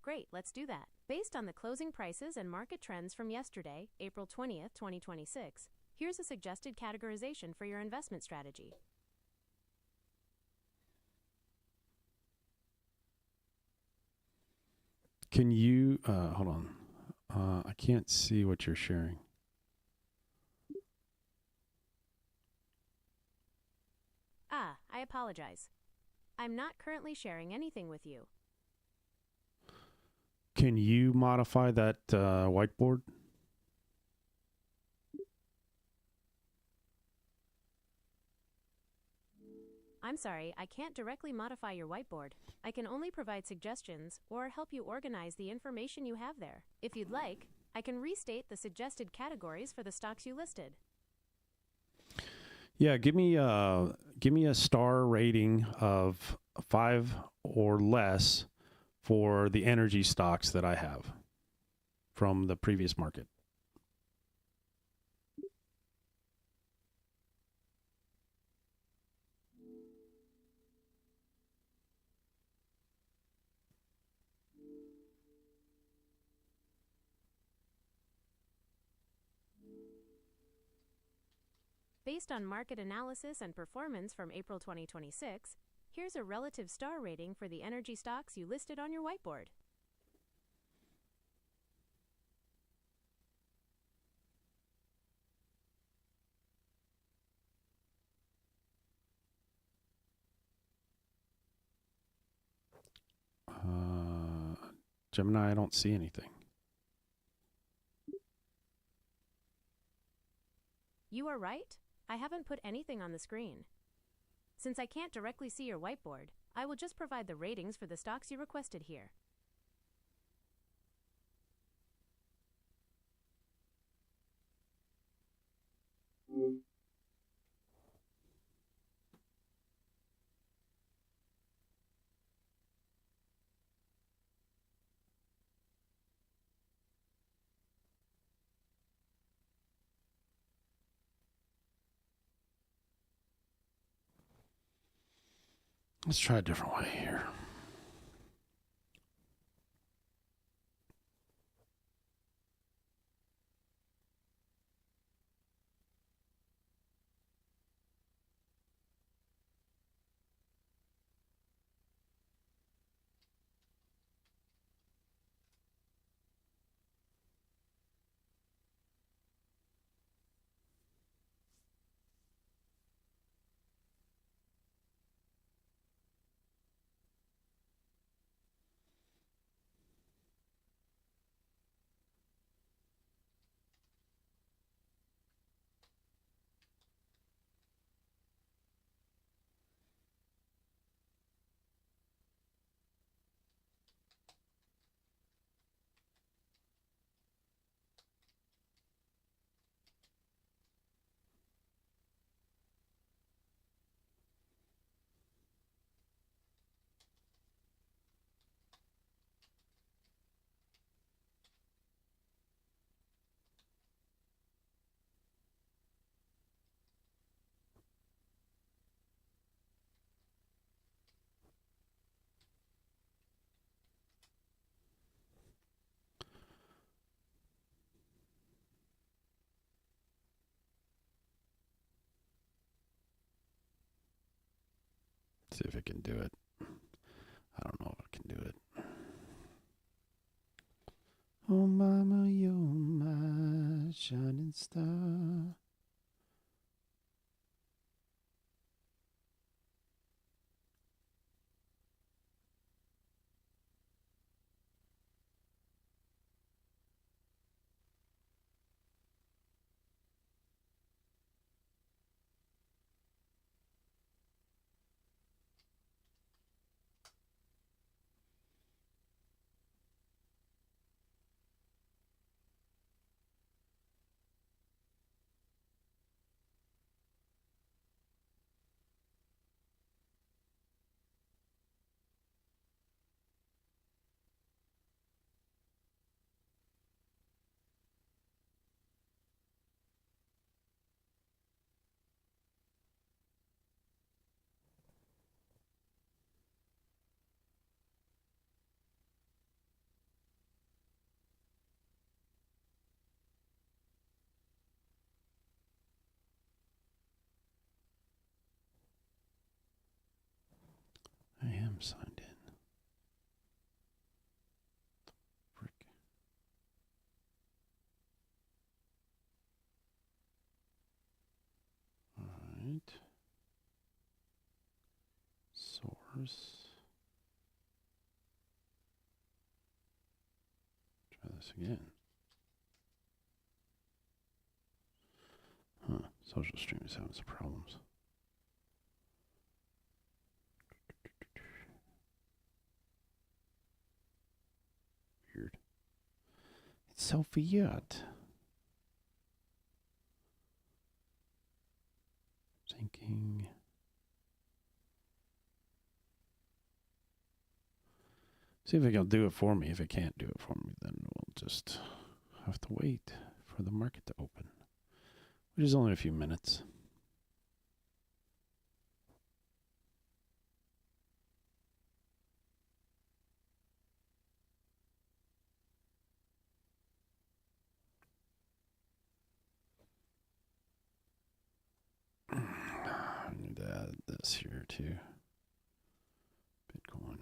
Great, let's do that. Based on the closing prices and market trends from yesterday, April 20th, 2026, here's a suggested categorization for your investment strategy. Can you, hold on. I can't see what you're sharing. Ah, I apologize. I'm not currently sharing anything with you. Can you modify that whiteboard? I'm sorry, I can't directly modify your whiteboard. I can only provide suggestions or help you organize the information you have there. If you'd like, I can restate the suggested categories for the stocks you listed. Yeah, give me a star rating of 5 or less for the energy stocks that I have from the previous market. Based on market analysis and performance from April 2026, here's a relative star rating for the energy stocks you listed on your whiteboard. Gemini, I don't see anything. You are right. I haven't put anything on the screen. Since I can't directly see your whiteboard, I will just provide the ratings for the stocks you requested here. Let's try a different way here. See if it can do it. I don't know if it can do it. Oh, mama, you're my shining star. I am signed in. Frick. All right. Source. Try this again. Huh. Social stream is having some problems. Weird. It's so weird. Thinking. See if it can do it for me. If it can't do it for me, then we'll just have to wait for the market to open, which is only a few minutes. this here too. Bitcoin.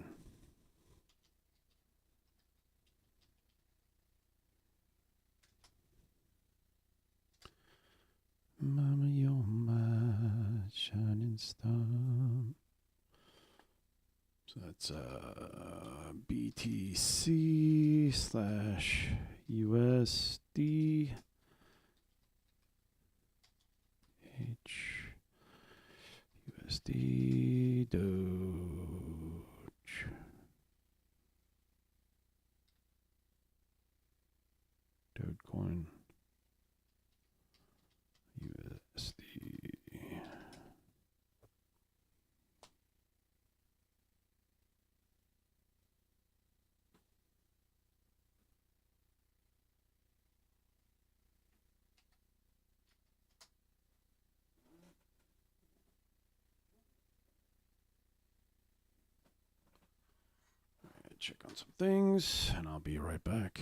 Mama, you're my shining star. So that's BTC/USD. USD Doge. Dogecoin. USD. Check on some things, and I'll be right back.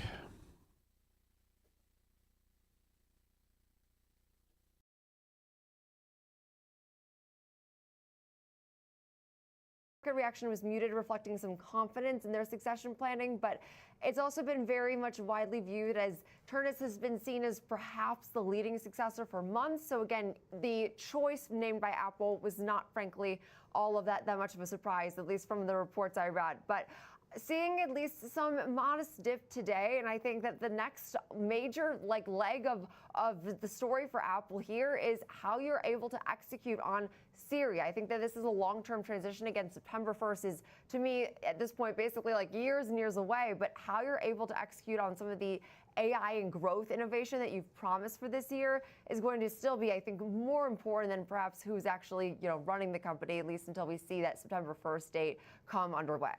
Market reaction was muted, reflecting some confidence in their succession planning, but it's also been very much widely viewed as Turnus has been seen as perhaps the leading successor for months. So again, the choice named by Apple was not, frankly, all of that much of a surprise, at least from the reports I read. But seeing at least some modest dip today, and I think that the next major leg of the story for Apple here is how you're able to execute on Siri. I think that this is a long-term transition. Again, September 1st is, to me, at this point, basically like years and years away, but how you're able to execute on some of the AI and growth innovation that you've promised for this year is going to still be, I think, more important than perhaps who's actually, running the company, at least until we see that September 1st date come underway.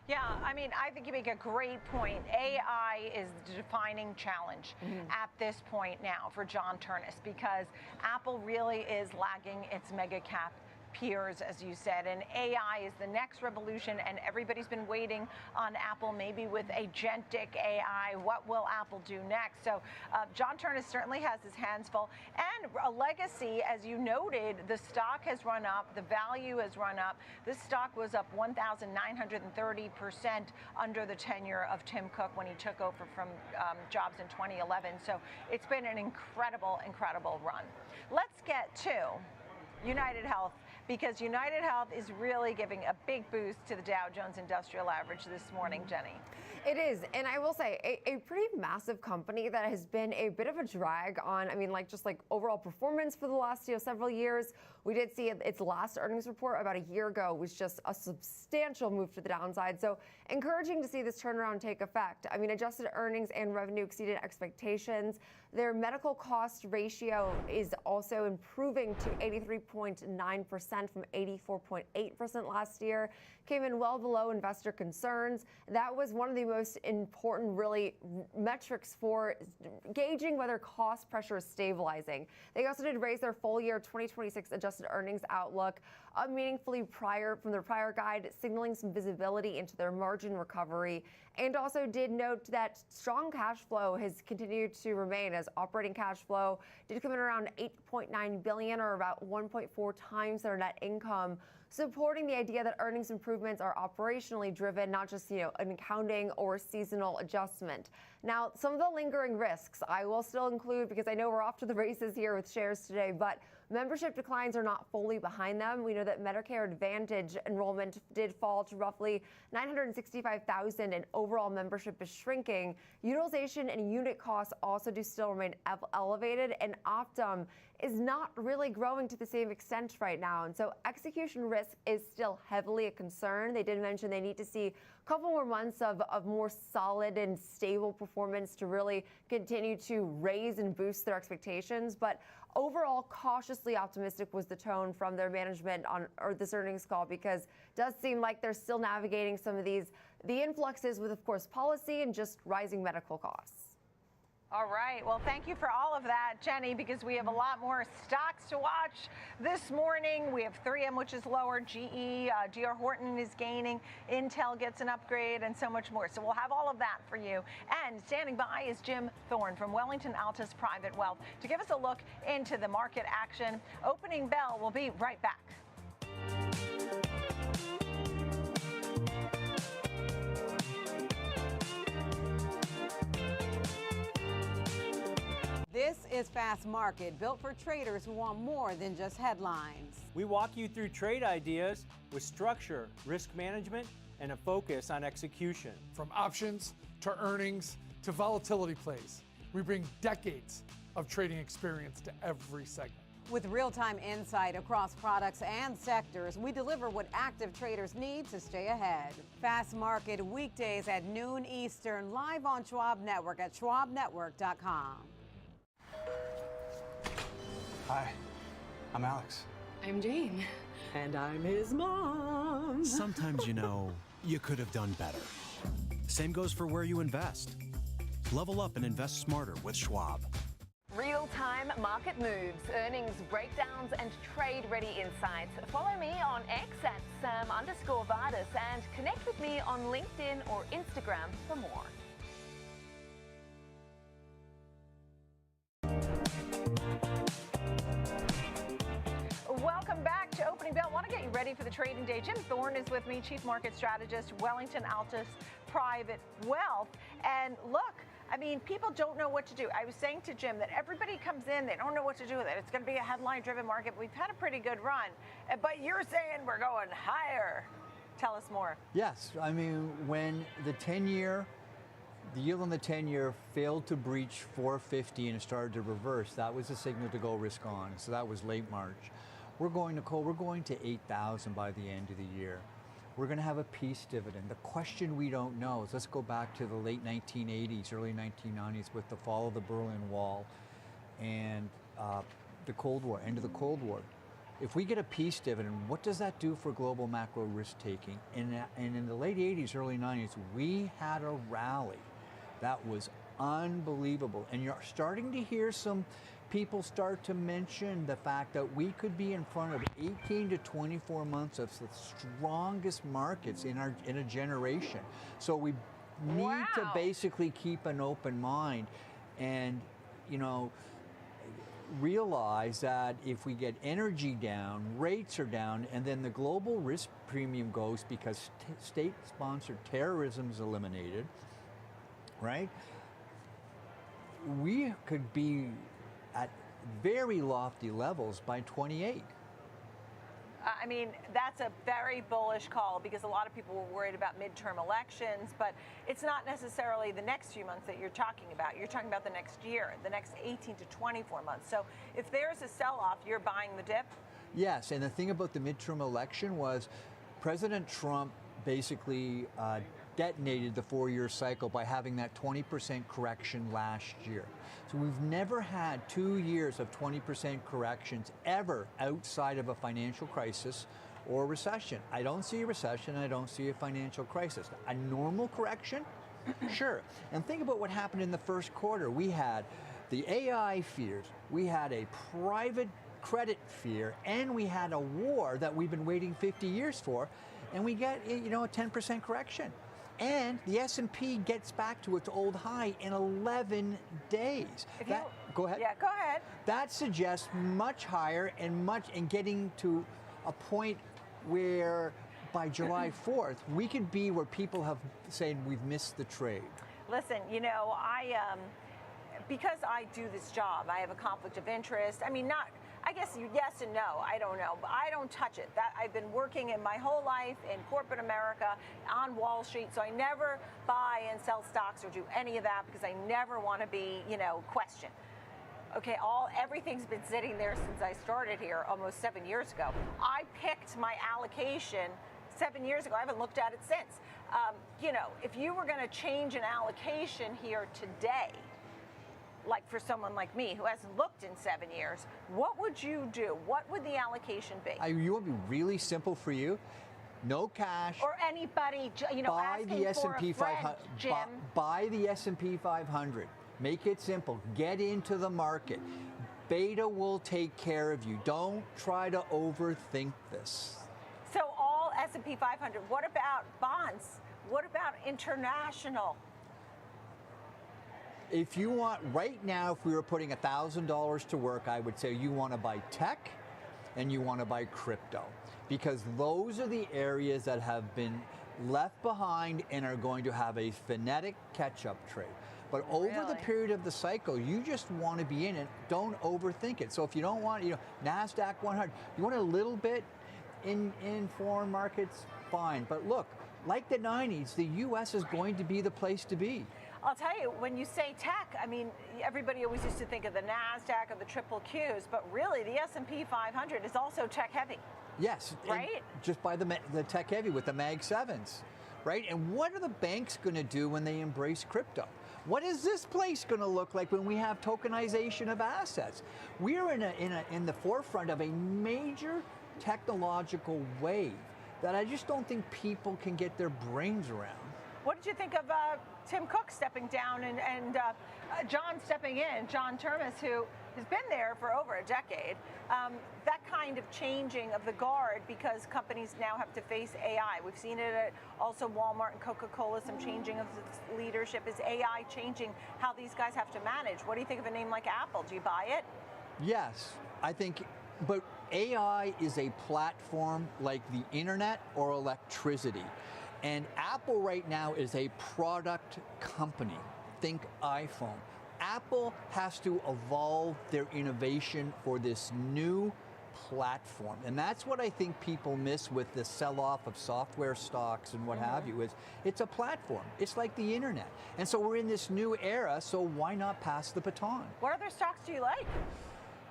Yeah, I mean, I think you make a great point. AI is the defining challenge at this point now for John Ternus, because Apple really is lagging its mega cap peers, as you said, and AI is the next revolution, and everybody's been waiting on Apple, maybe with agentic AI. What will Apple do next? So John Ternus certainly has his hands full, and a legacy, as you noted. The stock has run up, the value has run up. This stock was up 1,930% under the tenure of Tim Cook when he took over from Jobs in 2011. So it's been an incredible, incredible run. Let's get to United Health, because United Health is really giving a big boost to the Dow Jones Industrial Average this morning, Jenny. It is, and I will say, a pretty massive company that has been a bit of a drag on, just overall performance for the last several years. We did see its last earnings report about a year ago was just a substantial move to the downside. So encouraging to see this turnaround take effect. Adjusted earnings and revenue exceeded expectations. Their medical cost ratio is also improving to 83.9% from 84.8% last year. Came in well below investor concerns. That was one of the most important, really, metrics for gauging whether cost pressure is stabilizing. They also did raise their full year 2026 adjusted earnings outlook up meaningfully from their prior guide, signaling some visibility into their margin recovery, and also did note that strong cash flow has continued to remain, as operating cash flow did come in around $8.9 billion, or about 1.4 times their net income, supporting the idea that earnings improvements are operationally driven, not just an accounting or seasonal adjustment. Now, some of the lingering risks I will still include, because I know we're off to the races here with shares today, but membership declines are not fully behind them. We know that Medicare Advantage enrollment did fall to roughly 965,000, and overall membership is shrinking. Utilization and unit costs also do still remain elevated, and Optum is not really growing to the same extent right now. And so execution risk is still heavily a concern. They did mention they need to see a couple more months of more solid and stable performance to really continue to raise and boost their expectations. But overall, cautiously optimistic was the tone from their management on this earnings call, because it does seem like they're still navigating some of the influxes with, of course, policy and just rising medical costs. All right. Well, thank you for all of that, Jenny, because we have a lot more stocks to watch this morning. We have 3M, which is lower, GE, D.R. Horton is gaining, Intel gets an upgrade, and so much more. So we'll have all of that for you. And standing by is Jim Thorne from Wellington Altus Private Wealth to give us a look into the market action. Opening bell. We'll be right back. This is Fast Market, built for traders who want more than just headlines. We walk you through trade ideas with structure, risk management, and a focus on execution. From options to earnings to volatility plays, we bring decades of trading experience to every segment. With real-time insight across products and sectors, we deliver what active traders need to stay ahead. Fast Market weekdays at noon Eastern, live on Schwab Network at schwabnetwork.com. Hi, I'm Alex. I'm Jane. And I'm his mom. Sometimes, you could have done better. Same goes for where you invest. Level up and invest smarter with Schwab. Real-time market moves, earnings breakdowns, and trade-ready insights. Follow me on X at Sam_Vardis and connect with me on LinkedIn or Instagram for more. Welcome back to Opening Bell. I want to get you ready for the trading day. Jim Thorne is with me, Chief Market Strategist, Wellington Altus Private Wealth. And look, I mean, people don't know what to do. I was saying to Jim that everybody comes in, they don't know what to do with it. It's going to be a headline-driven market. We've had a pretty good run, but you're saying we're going higher. Tell us more. Yes, I mean, when the yield on the 10-year failed to breach 450 and it started to reverse, that was a signal to go risk on. So that was late March. We're going to 8,000 by the end of the year. We're going to have a peace dividend. The question we don't know is, let's go back to the late 1980s, early 1990s with the fall of the Berlin Wall and the Cold War, end of the Cold War. If we get a peace dividend, what does that do for global macro risk taking? And in the late 80s, early 90s, we had a rally that was unbelievable. And you're starting to hear some people start to mention the fact that we could be in front of 18 to 24 months of the strongest markets in a generation. So we need to basically keep an open mind and, realize that if we get energy down, rates are down, and then the global risk premium goes because state-sponsored terrorism is eliminated, right? We could be at very lofty levels by 28. I mean, that's a very bullish call because a lot of people were worried about midterm elections, but it's not necessarily the next few months that you're talking about. You're talking about the next year, the next 18 to 24 months. So if there's a sell-off, you're buying the dip? Yes, and the thing about the midterm election was President Trump basically detonated the 4-year cycle by having that 20% correction last year. So we've never had 2 years of 20% corrections ever outside of a financial crisis or recession. I don't see a recession, I don't see a financial crisis. A normal correction? Sure. And think about what happened in the first quarter. We had the AI fears, we had a private credit fear, and we had a war that we've been waiting 50 years for, and we get, a 10% correction. And the S&P gets back to its old high in 11 days. Go ahead. Yeah, go ahead. That suggests much higher and getting to a point where by July 4th, we could be where people have said we've missed the trade. Listen, because I do this job, I have a conflict of interest. I mean, I guess yes and no, I don't know, but I don't touch it. I've been working in my whole life in corporate America on Wall Street, so I never buy and sell stocks or do any of that because I never want to be, questioned. Okay, everything's been sitting there since I started here almost 7 years ago. I picked my allocation 7 years ago. I haven't looked at it since. If you were going to change an allocation here today, like for someone like me who hasn't looked in 7 years, what would you do? What would the allocation be? You want to be really simple for you? No cash. Or anybody, buy asking the for S&P a friend, 500. Jim. Buy the S&P 500. Make it simple. Get into the market. Beta will take care of you. Don't try to overthink this. So all S&P 500. What about bonds? What about international? If you want, right now, if we were putting $1,000 to work, I would say you want to buy tech and you want to buy crypto, because those are the areas that have been left behind and are going to have a frenetic catch-up trade. But over the period of the cycle, you just want to be in it. Don't overthink it. So if you don't want, NASDAQ 100, you want a little bit in foreign markets, fine. But look, like the 90s, the U.S. is going to be the place to be. I'll tell you, when you say tech, I mean, everybody always used to think of the NASDAQ or the triple Qs, but really the S&P 500 is also tech heavy. Yes. Right? Just by the tech heavy with the Mag 7s, right? And what are the banks going to do when they embrace crypto? What is this place going to look like when we have tokenization of assets? We are in the forefront of a major technological wave that I just don't think people can get their brains around. What did you think of Tim Cook stepping down and John stepping in, John Termes, who has been there for over a decade? That kind of changing of the guard because companies now have to face AI. We've seen it at also Walmart and Coca-Cola, some changing of the leadership. Is AI changing how these guys have to manage? What do you think of a name like Apple? Do you buy it? Yes, I think, but AI is a platform like the internet or electricity. And Apple right now is a product company. Think iPhone. Apple has to evolve their innovation for this new platform. And that's what I think people miss with the sell-off of software stocks and what have you, is it's a platform. It's like the internet. And so we're in this new era, so why not pass the baton? What other stocks do you like?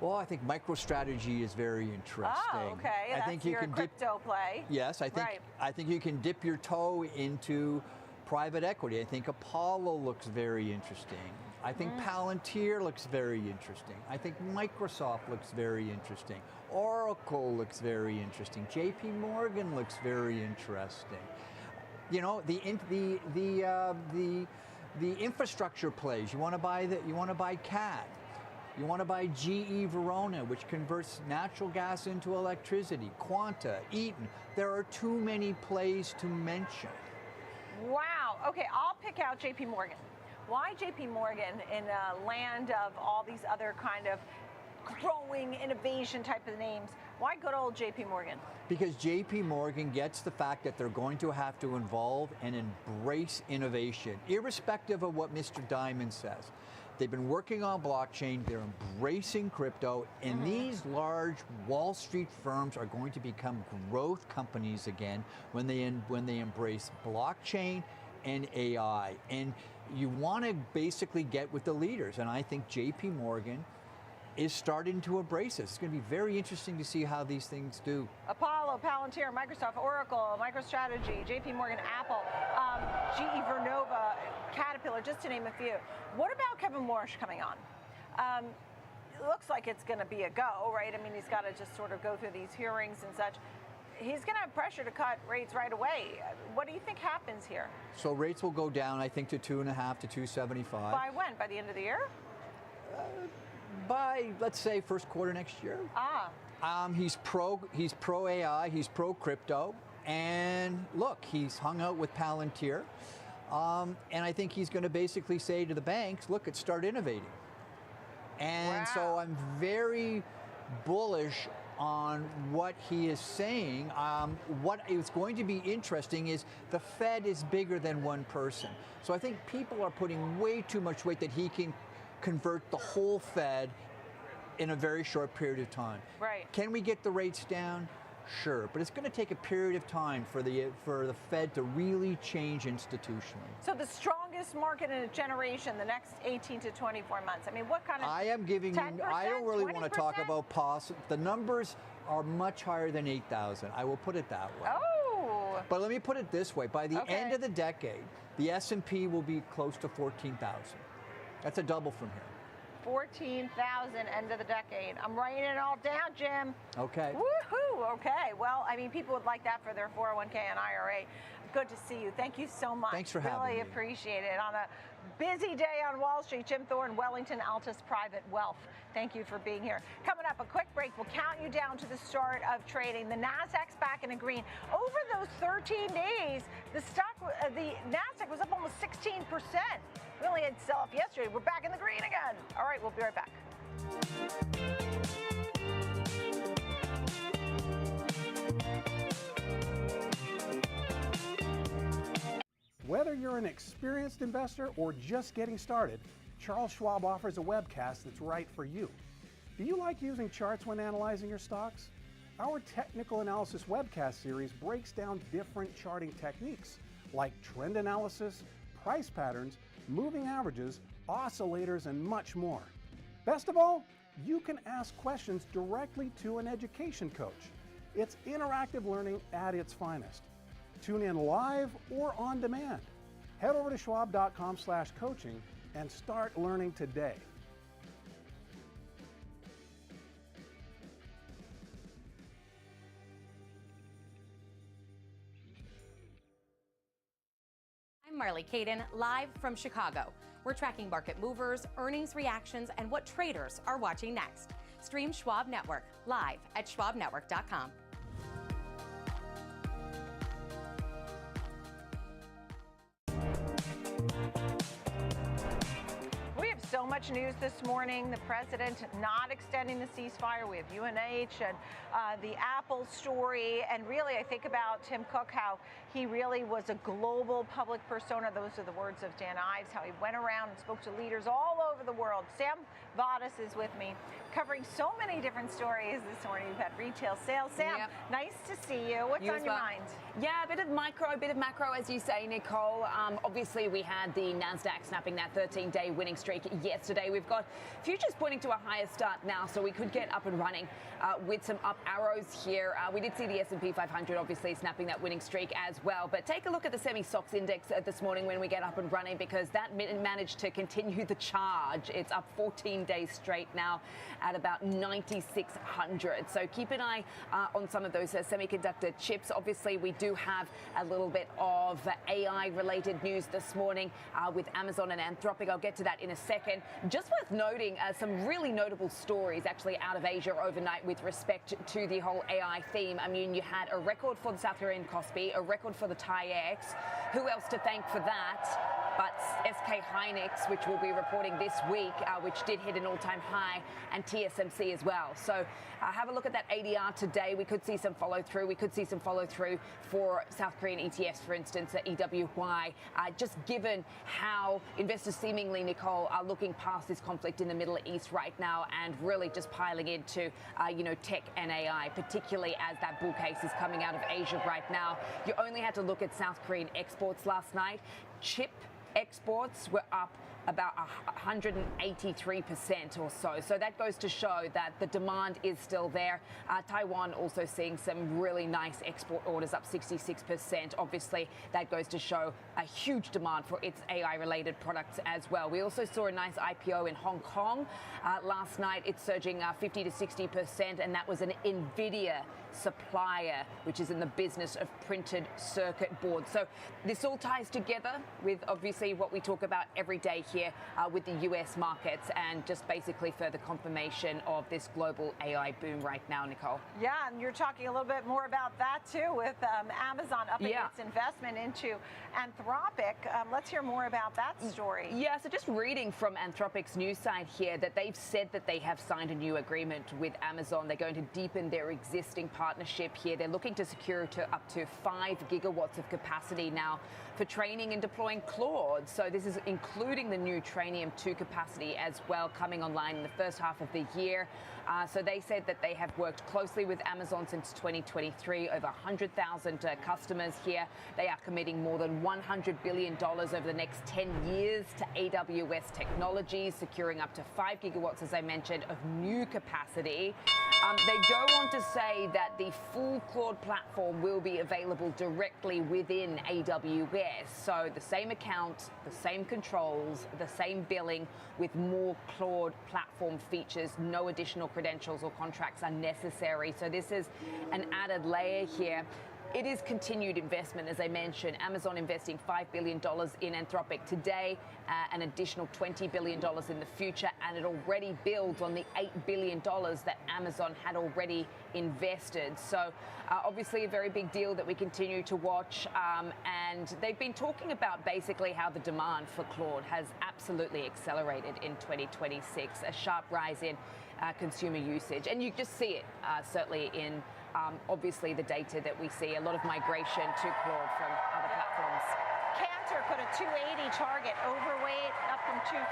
Well, I think MicroStrategy is very interesting. Oh, okay. I That's think you your can crypto play. Yes, I think you can dip your toe into private equity. I think Apollo looks very interesting. I think Palantir looks very interesting. I think Microsoft looks very interesting. Oracle looks very interesting. JP Morgan looks very interesting. You know, the infrastructure plays. You want to buy CAT. You want to buy GE Verona, which converts natural gas into electricity. Quanta, Eaton. There are too many plays to mention. Wow. Okay, I'll pick out JP Morgan. Why JP Morgan in a land of all these other kind of growing innovation type of names? Why good old JP Morgan? Because JP Morgan gets the fact that they're going to have to involve and embrace innovation, irrespective of what Mr. Diamond says. They've been working on blockchain, they're embracing crypto, and these large Wall Street firms are going to become growth companies again when they embrace blockchain and AI. And you want to basically get with the leaders, and I think JP Morgan is starting to embrace this. It's going to be very interesting to see how these things do. Apollo, Palantir, Microsoft, Oracle, MicroStrategy, JP Morgan, Apple, GE Vernova, Caterpillar, just to name a few. What about Kevin Warsh coming on? It looks like it's going to be a go, right? I mean, he's got to just sort of go through these hearings and such. He's going to have pressure to cut rates right away. What do you think happens here? So rates will go down, I think, to 2.5 to 2.75. By when? By the end of the year? By, let's say, first quarter next year. He's pro AI, he's pro crypto, and look, he's hung out with Palantir, and I think he's going to basically say to the banks, look, start innovating. And so I'm very bullish on what he is saying. What is going to be interesting is the Fed is bigger than one person. So I think people are putting way too much weight that he can convert the whole Fed in a very short period of time. Right. Can we get the rates down? Sure, but it's going to take a period of time for the Fed to really change institutionally. So the strongest market in a generation, the next 18 to 24 months. I mean, what kind of? I am giving you. I don't really 20%? want to talk about the numbers are much higher than 8,000. I will put it that way. Oh. But let me put it this way: by the end of the decade, the S&P will be close to 14,000. That's a double from here. 14,000 end of the decade. I'm writing it all down, Jim. Okay. Woohoo! Okay. Well, I mean, people would like that for their 401k and IRA. Good to see you. Thank you so much. Thanks for having me. Really appreciate it. On a busy day on Wall Street, Jim Thorne, Wellington Altus Private Wealth. Thank you for being here. Coming up, a quick break. We'll count you down to the start of trading. The Nasdaq's back in the green. Over those 13 days, the Nasdaq was up almost 16%. We only had sell-off yesterday. We're back in the green again. All right, we'll be right back. Whether you're an experienced investor or just getting started, Charles Schwab offers a webcast that's right for you. Do you like using charts when analyzing your stocks? Our technical analysis webcast series breaks down different charting techniques like trend analysis, price patterns, moving averages, oscillators, and much more. Best of all, you can ask questions directly to an education coach. It's interactive learning at its finest. Tune in live or on demand. Head over to schwab.com/coaching and start learning today. I'm Marley Caden, live from Chicago. We're tracking market movers, earnings reactions, and what traders are watching next. Stream Schwab Network live at schwabnetwork.com. We have so much news this morning. The president not extending the ceasefire. We have UNH and the Apple story. And really, I think about Tim Cook, how he really was a global public persona. Those are the words of Dan Ives, how he went around and spoke to leaders all over the world. Sam Vadas is with me, covering so many different stories this morning. We've had retail sales. Sam, nice to see you. What's on your mind? Yeah, a bit of micro, a bit of macro, as you say, Nicole. Obviously, we had the NASDAQ snapping that 13-day winning streak yesterday. We've got futures pointing to a higher start now, so we could get up and running with some up arrows here. We did see the S&P 500 obviously snapping that winning streak as well. But take a look at the semi-stocks index this morning when we get up and running, because that managed to continue the charge. It's up 14 days straight now at about 9,600. So keep an eye on some of those semiconductor chips. Obviously, we do have a little bit of AI-related news this morning with Amazon and Anthropic. I'll get to that in a second. Just worth noting some really notable stories actually out of Asia overnight with respect to the whole AI theme. I mean, you had a record for the South Korean Kospi, a record for the TAIEX. Who else to thank for that? But SK Hynix, which will be reporting this week, which did hit an all-time high, and TSMC as well. So have a look at that ADR today. We could see some follow-through. We could see some follow-through for South Korean ETFs, for instance, at EWY, just given how investors seemingly, Nicole, are looking past this conflict in the Middle East right now and really just piling into, tech and AI, particularly as that bull case is coming out of Asia right now. You only had to look at South Korean exports last night. Chip exports were up about 183% or so. So that goes to show that the demand is still there. Taiwan also seeing some really nice export orders, up 66%. Obviously, that goes to show a huge demand for its AI-related products as well. We also saw a nice IPO in Hong Kong last night. It's surging 50 to 60%, and that was an NVIDIA supplier, which is in the business of printed circuit boards. So this all ties together with obviously what we talk about every day here with the US markets, and just basically further confirmation of this global AI boom right now, Nicole. Yeah, and you're talking a little bit more about that too with Amazon upping its investment into Anthropic. Let's hear more about that story. Yeah, so just reading from Anthropic's news site here that they've said that they have signed a new agreement with Amazon. They're going to deepen their existing partnership here. They're looking to secure up to 5 gigawatts of capacity now for training and deploying Claude. So this is including the new Trainium 2 capacity as well, coming online in the first half of the year. So they said that they have worked closely with Amazon since 2023, over 100,000 customers here. They are committing more than $100 billion over the next 10 years to AWS technologies, securing up to 5 gigawatts, as I mentioned, of new capacity. They go on to say that the full Claude platform will be available directly within AWS. So the same account, the same controls, the same billing with more Claude platform features. No additional credentials or contracts are necessary. So this is an added layer here. It is continued investment, as I mentioned. Amazon investing $5 billion in Anthropic today, an additional $20 billion in the future, and it already builds on the $8 billion that Amazon had already invested. So obviously a very big deal that we continue to watch. And they've been talking about basically how the demand for Claude has absolutely accelerated in 2026, a sharp rise in consumer usage. And you just see it certainly in obviously the data that we see, a lot of migration to Claude from other platforms. Pfizer put a 280 target, overweight up from 260.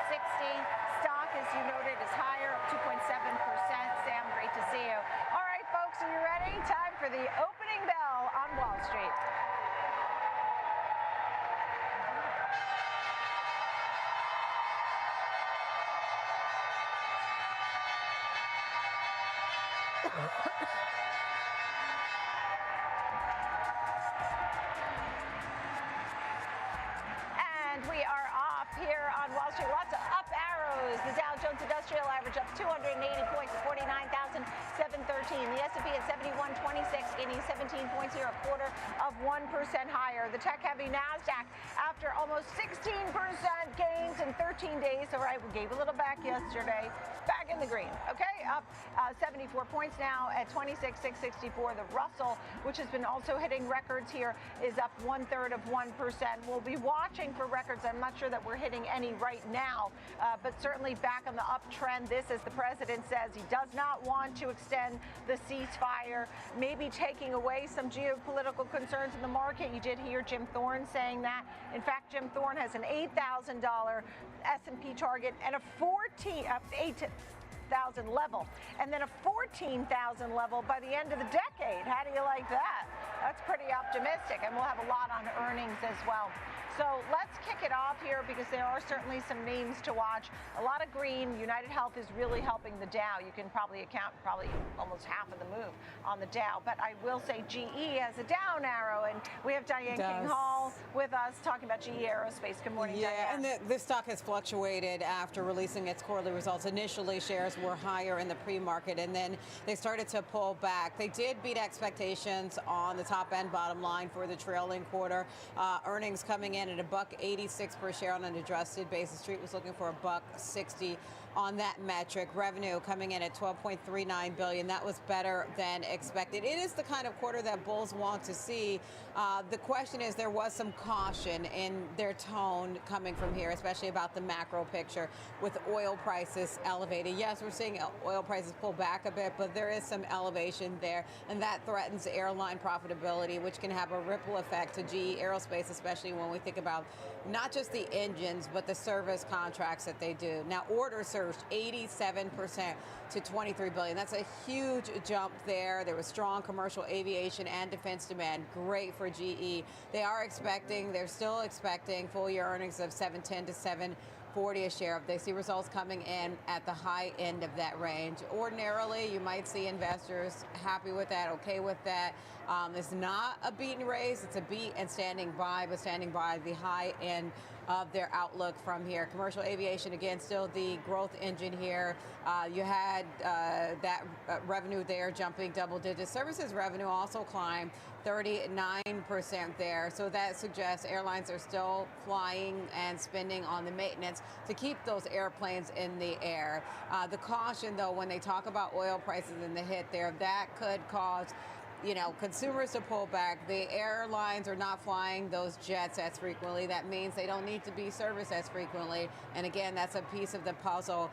Stock, as you noted, is higher, 2.7%. Sam, great to see you. All right, folks, are you ready? Time for the opening bell on Wall Street. And we are off here on Wall Street. Lots of up arrows. The Dow Jones Industrial Average up 280 points to 49,713. The S&P at 7126, gaining 17 points here, a quarter of 1% higher. The tech-heavy Nasdaq, after almost 16% gains in 13 days. All right, we gave a little back yesterday. Back in the green. Okay, up 74 points now at 26,664. The Russell, which has been also hitting records here, is up 1/3 of 1%. We'll be watching for records. I'm not sure that we're hitting any right now, but certainly back on the uptrend. This, as the president says, he does not want to extend the ceasefire, maybe taking away some geopolitical concerns in the market. You did hear Jim Thorne saying that. In fact, Jim Thorne has an $8,000 S&P target and a 8,000 level, and then a 14,000 level by the end of the decade. How do you like that? That's pretty optimistic, and we'll have a lot on earnings as well. So let's kick it off here because there are certainly some names to watch. A lot of green. United Health is really helping the Dow. You can probably account almost half of the move on the Dow. But I will say GE has a down arrow, and we have Diane King Hall with us talking about GE Aerospace. Good morning, Diane. And the stock has fluctuated after releasing its quarterly results. Initially, shares were higher in the pre-market, and then they started to pull back. They did beat expectations on the top and bottom line for the trailing quarter. Earnings coming in at $1.86 per share on an adjusted basis. Street was looking for $1.60 on that metric. Revenue coming in at $12.39 billion. That was better than expected. It is the kind of quarter that bulls want to see. The question is, there was some caution in their tone coming from here, especially about the macro picture with oil prices elevated. Yes, we're seeing oil prices pull back a bit, but there is some elevation there, and that threatens airline profitability, which can have a ripple effect to GE Aerospace, especially when we think about not just the engines, but the service contracts that they do. Now, orders surged 87% to $23 billion. That's a huge jump there. There was strong commercial aviation and defense demand. Great for GE. They're still expecting full-year earnings of $7.10 to $7.40 a share. They see results coming in at the high end of that range. Ordinarily, you might see investors happy with that, okay with that. It's not a beat and raise. It's a beat and standing by the high end of their outlook from here. Commercial aviation, again, still the growth engine here. You had that revenue there jumping double digits. Services revenue also climbed 39% there. So that suggests airlines are still flying and spending on the maintenance to keep those airplanes in the air. The caution, though, when they talk about oil prices and the hit there, that could cause consumers to pull back. The airlines are not flying those jets as frequently. That means they don't need to be serviced as frequently. And again, that's a piece of the puzzle.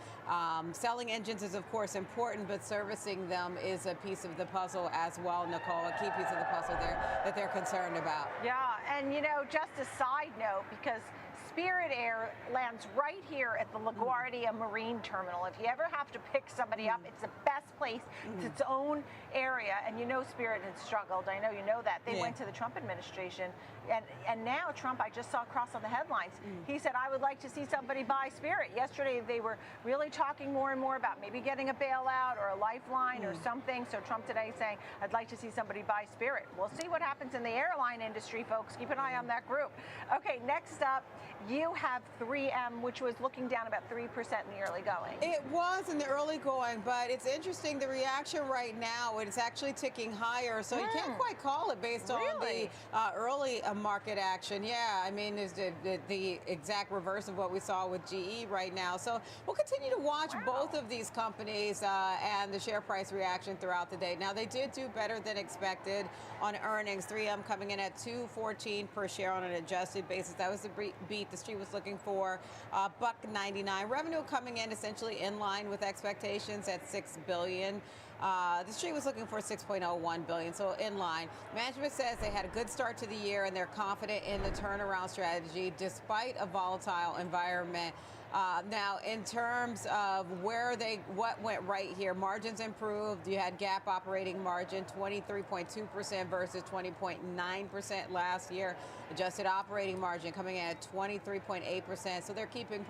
Selling engines is, of course, important, but servicing them is a piece of the puzzle as well, Nicole, a key piece of the puzzle there that they're concerned about. Yeah, and just a side note, because Spirit Air lands right here at the LaGuardia Marine Terminal. If you ever have to pick somebody up, it's the best place. It's its own area, and Spirit had struggled. I know you know that. They went to the Trump administration, and now Trump, I just saw across on the headlines, he said, I would like to see somebody buy Spirit. Yesterday, they were really talking more and more about maybe getting a bailout or a lifeline or something. So Trump today saying, I'd like to see somebody buy Spirit. We'll see what happens in the airline industry, folks. Keep an eye on that group. Okay, next up, you have 3M, which was looking down about 3% in the early going. It was in the early going, but it's interesting, the reaction right now, it's actually ticking higher, so you can't quite call it based on the early market action. Yeah, I mean, there's the exact reverse of what we saw with GE right now. So we'll continue to watch both of these companies and the share price reaction throughout the day. Now, they did do better than expected on earnings. 3M coming in at $2.14 per share on an adjusted basis. That was the beat the street was looking for. $1.99. Revenue coming in essentially in line with expectations at $6 billion. The street was looking for $6.01 billion, so in line. Management says they had a good start to the year and they're confident in the turnaround strategy despite a volatile environment. Now, in terms of what went right here, margins improved. You had GAAP operating margin 23.2% versus 20.9% last year. Adjusted operating margin coming in at 23.8%. So they're keeping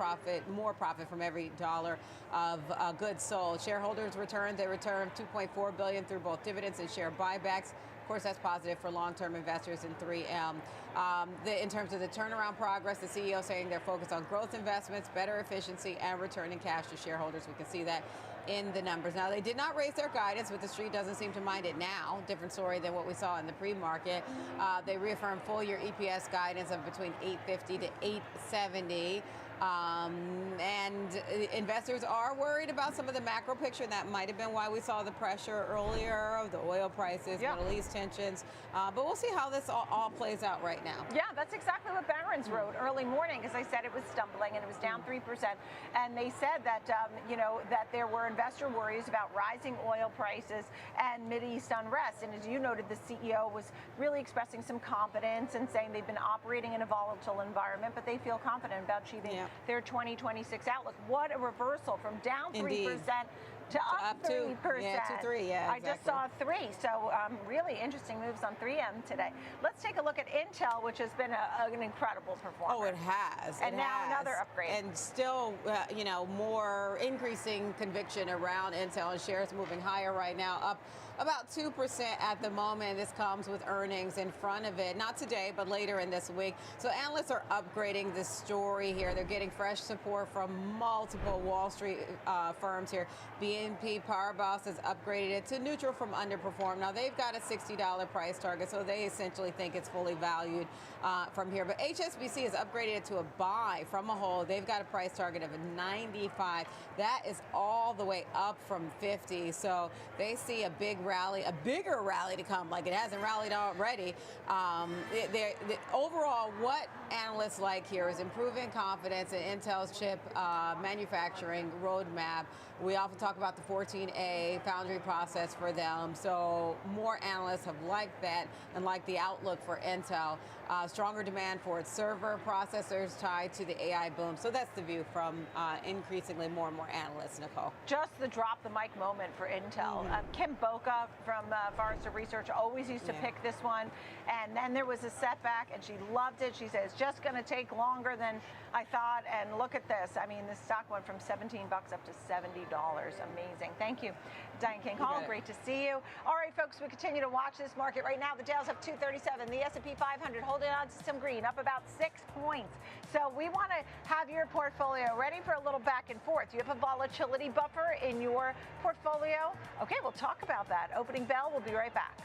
more profit from every dollar of goods sold. Shareholders returned. They returned $2.4 billion through both dividends and share buybacks. Of course, that's positive for long-term investors in 3M. In terms of the turnaround progress, the CEO saying they're focused on growth investments, better efficiency, and returning cash to shareholders. We can see that in the numbers. Now, they did not raise their guidance, but the street doesn't seem to mind it now. Different story than what we saw in the pre-market. They reaffirmed full-year EPS guidance of between $8.50 to $8.70. And investors are worried about some of the macro picture. That might have been why we saw the pressure earlier of the oil prices, Middle East tensions. But we'll see how this all plays out right now. Yeah, that's exactly what Barron's wrote early morning. As I said, it was stumbling and it was down 3%. And they said that, that there were investor worries about rising oil prices and Mideast unrest. And as you noted, the CEO was really expressing some confidence and saying they've been operating in a volatile environment, but they feel confident about achieving their 2026 outlook. What a reversal from down 3% to up 3%. Yeah, to 3, yeah, I just saw 3. So really interesting moves on 3M today. Let's take a look at Intel, which has been an incredible performer. Oh, it has. And now another upgrade. And still, more increasing conviction around Intel, and shares moving higher right now, up about 2% at the moment. This comes with earnings in front of it. Not today, but later in this week. So analysts are upgrading this story here. They're getting fresh support from multiple Wall Street firms here. BNP Paribas has upgraded it to neutral from underperform. Now, they've got a $60 price target, so they essentially think it's fully valued from here. But HSBC has upgraded it to a buy from a hold. They've got a price target of 95. That is all the way up from 50. So they see a bigger rally to come, like it hasn't rallied already. Overall, what analysts like here is improving confidence in Intel's chip manufacturing roadmap. We often talk about the 14A foundry process for them. So more analysts have liked that and like the outlook for Intel. Stronger demand for its server processors tied to the AI boom. So that's the view from increasingly more and more analysts, Nicole. Just the drop the mic moment for Intel. Kim Boca from Forrester Research always used to pick this one. And then there was a setback and she loved it. She said, it's just going to take longer than I thought. And look at this. I mean, the stock went from $17 up to $70. Amazing. Thank you, Diane King Hall. Great to see you. All right, folks, we continue to watch this market. Right now, the Dow's up 237. The S&P 500 holding on to some green, up about 6 points. So we want to have your portfolio ready for a little back and forth. You have a volatility buffer in your portfolio? Okay, we'll talk about that. Opening bell, we'll be right back.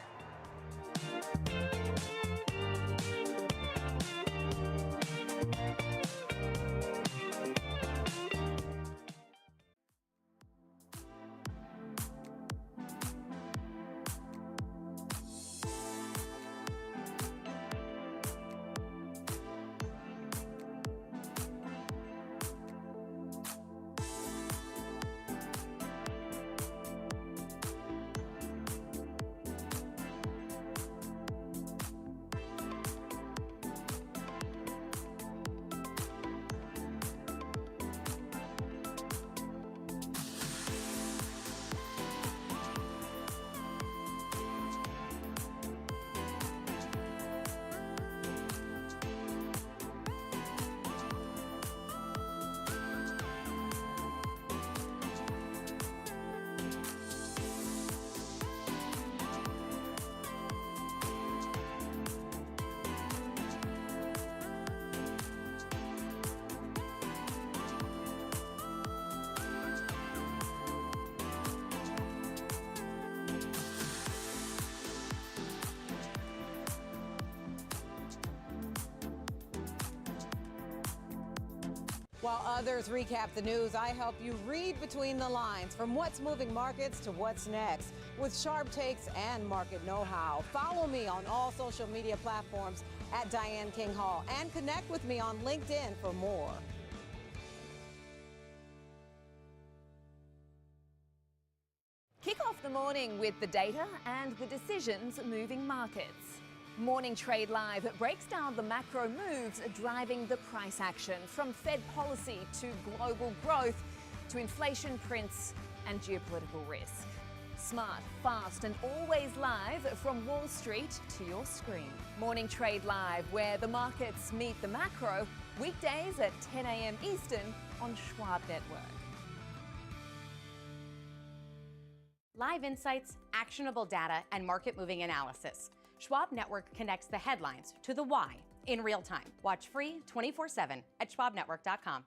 While others recap the news, I help you read between the lines from what's moving markets to what's next with sharp takes and market know-how. Follow me on all social media platforms at Diane King Hall and connect with me on LinkedIn for more. Kick off the morning with the data and the decisions moving markets. Morning Trade Live breaks down the macro moves driving the price action, from Fed policy to global growth to inflation prints and geopolitical risk. Smart, fast and always live from Wall Street to your screen. Morning Trade Live, where the markets meet the macro, weekdays at 10 a.m. Eastern on Schwab Network. Live insights, actionable data, and market-moving analysis. Schwab Network connects the headlines to the why in real time. Watch free 24/7 at schwabnetwork.com.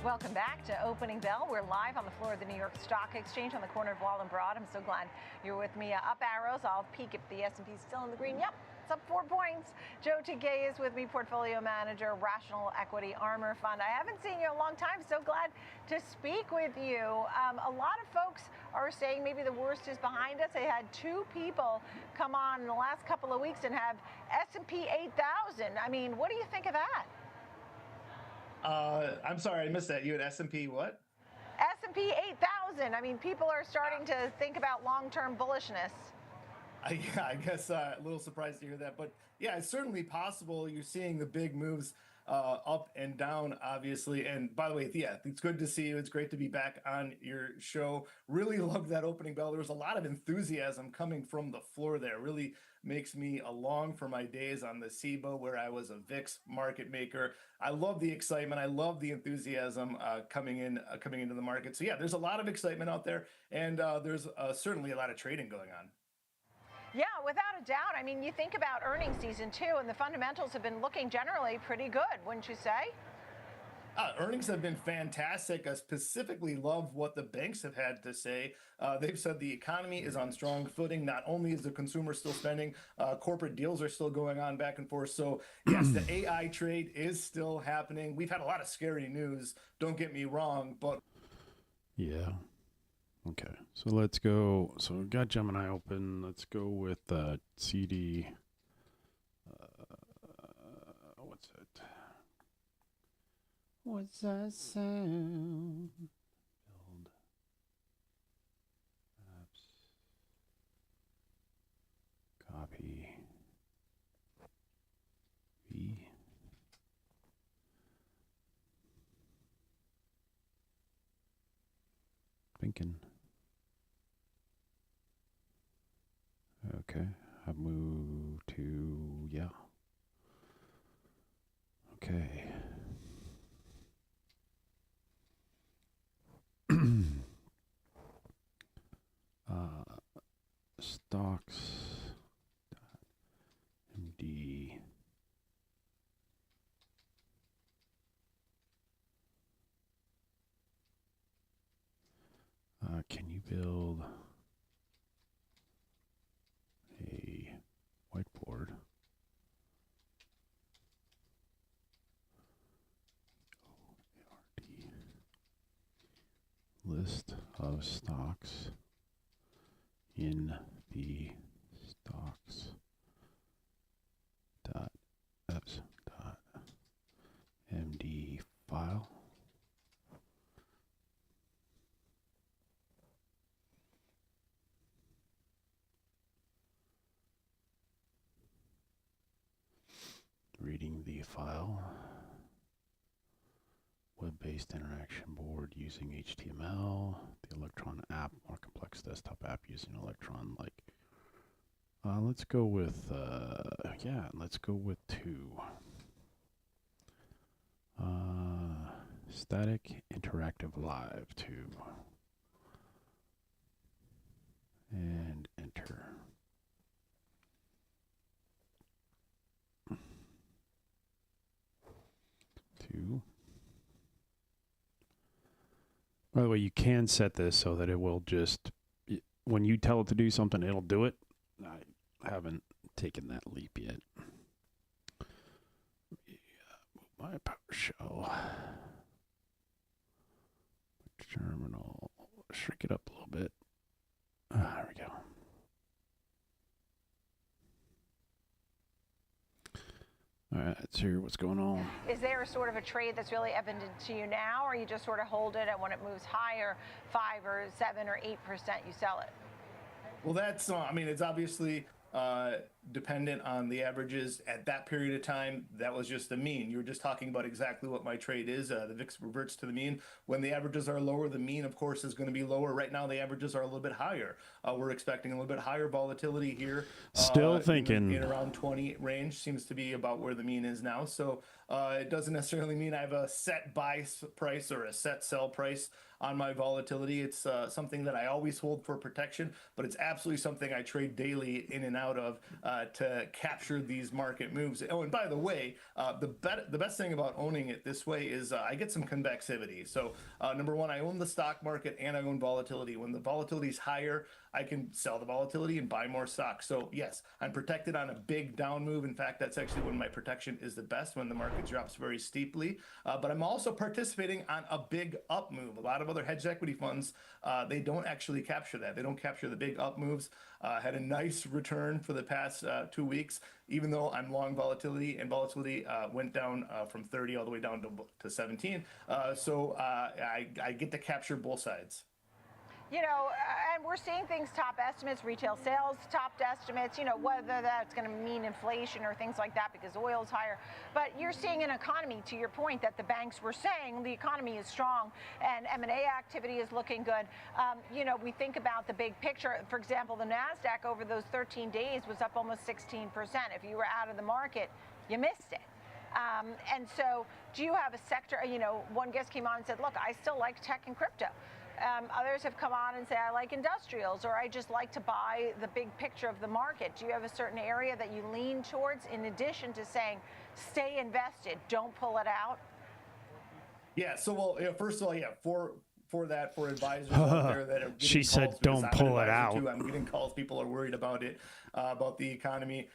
Welcome back to Opening Bell. We're live on the floor of the New York Stock Exchange on the corner of Wall and Broad. I'm so glad you're with me. Up arrows. I'll peek if the S&P is still in the green. Yep, it's up 4 points. Joe Tagay is with me, portfolio manager, Rational Equity Armor Fund. I haven't seen you in a long time. So glad to speak with you. A lot of folks are saying maybe the worst is behind us. They had 2 people come on in the last couple of weeks and have S&P 8,000. I mean, what do you think of that? I'm sorry, I missed that. You had S&P what? S&P 8,000. I mean, people are starting to think about long-term bullishness. Yeah, I guess a little surprised to hear that. But yeah, it's certainly possible. You're seeing the big moves up and down, obviously. And by the way, yeah, it's good to see you. It's great to be back on your show. Really loved that opening bell. There was a lot of enthusiasm coming from the floor there. Really makes me along for my days on the SIBA, where I was a VIX market maker. I love the excitement. I love the enthusiasm coming into the market. So yeah, there's a lot of excitement out there, and there's certainly a lot of trading going on. Yeah, without a doubt. I mean, you think about earnings season too, and the fundamentals have been looking generally pretty good, wouldn't you say? Earnings have been fantastic. I specifically love what the banks have had to say. They've said the economy is on strong footing. Not only is the consumer still spending, corporate deals are still going on back and forth. So yes, the AI trade is still happening. We've had a lot of scary news, don't get me wrong, but Yeah. Okay. So let's go. So we've got Gemini open. Let's go with CD. What's it? What's that sound? Build. Apps. Copy. V. Thinking. Okay. I move to, yeah. Okay. Stocks.md. Can you build a whiteboard? List of stocks in the stocks dot apps dot md file. Reading the file. Web-based interaction board using HTML. The Electron app, more complex desktop app using Electron. Like, let's go with, yeah, let's go with 2. Static interactive live 2. And enter. By the way, you can set this so that it will just, when you tell it to do something, it'll do it. I haven't taken that leap yet. My PowerShell terminal, shrink it up a little bit. There we go. All right, let's hear what's going on. Is there a sort of a trade that's really evident to you now, or you just sort of hold it and when it moves higher, 5 or 7 or 8%, you sell it? Well, that's, I mean, it's obviously dependent on the averages at that period of time. That was just the mean. You were just talking about exactly what my trade is. The VIX reverts to the mean. When the averages are lower, the mean, of course, is going to be lower. Right now, the averages are a little bit higher. We're expecting a little bit higher volatility here. Still thinking. In around 20 range seems to be about where the mean is now. So it doesn't necessarily mean I have a set buy price or a set sell price on my volatility. It's something that I always hold for protection, but it's absolutely something I trade daily in and out of to capture these market moves. Oh, and by the way, the best thing about owning it this way is I get some convexivity. So number one, I own the stock market and I own volatility. When the volatility is higher, I can sell the volatility and buy more stock. So yes, I'm protected on a big down move. In fact, that's actually when my protection is the best, when the market drops very steeply. But I'm also participating on a big up move. A lot of other hedge equity funds, they don't actually capture that. They don't capture the big up moves. Had a nice return for the past 2 weeks, even though I'm long volatility, and volatility went down from 30 all the way down to 17. So I get to capture both sides. You know, and we're seeing things, top estimates, retail sales, top estimates, you know, whether that's going to mean inflation or things like that because oil is higher. But you're seeing an economy, to your point, that the banks were saying the economy is strong and M&A activity is looking good. You know, we think about the big picture. For example, the NASDAQ over those 13 days was up almost 16%. If you were out of the market, you missed it. And so do you have a sector, you know, one guest came on and said, look, I still like tech and crypto. Others have come on and say, I like industrials, or I just like to buy the big picture of the market. Do you have a certain area that you lean towards in addition to saying, stay invested, don't pull it out? Yeah, so, well, first of all, yeah, for advisors out there that are getting she said, calls, don't pull it out. Too, I'm getting calls. People are worried about it, about the economy.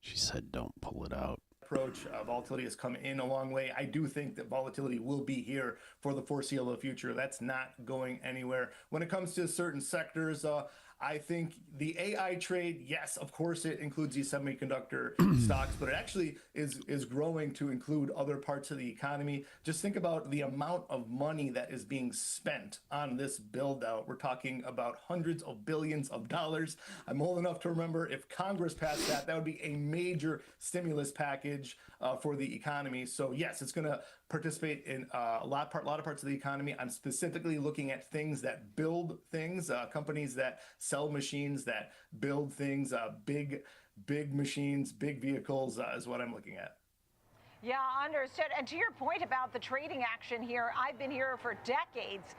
She said, don't pull it out. Approach. Volatility has come in a long way. I do think that volatility will be here for the foreseeable future. That's not going anywhere. When it comes to certain sectors, I think the AI trade, yes, of course, it includes these semiconductor stocks, but it actually is growing to include other parts of the economy. Just think about the amount of money that is being spent on this build out. We're talking about hundreds of billions of dollars. I'm old enough to remember if Congress passed that, that would be a major stimulus package for the economy. So yes, it's going to participate in a lot of parts of the economy. I'm specifically looking at things that build things, companies that sell machines that build things, big machines, big vehicles is what I'm looking at. Yeah, understood. And to your point about the trading action here, I've been here for decades,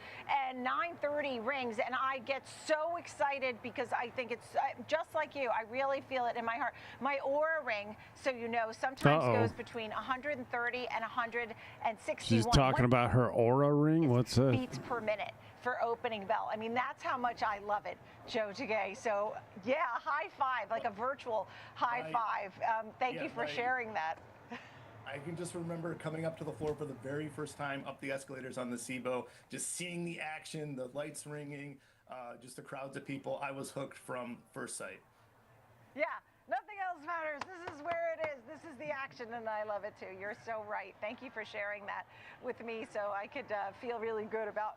and 9:30 rings, and I get so excited because I think it's just like you. I really feel it in my heart. My aura ring, so you know, sometimes goes between 130 and 161. She's talking about her aura ring? What's that? Beats per minute for opening bell. I mean, that's how much I love it, Joe Tagay. So, yeah, high five, like a virtual high five. Thank you for sharing that. I can just remember coming up to the floor for the very first time up the escalators on the SIBO, just seeing the action, the lights ringing, just the crowds of people. I was hooked from first sight. Yeah, nothing else matters. This is where it is. This is the action, and I love it too. You're so right. Thank you for sharing that with me so I could feel really good about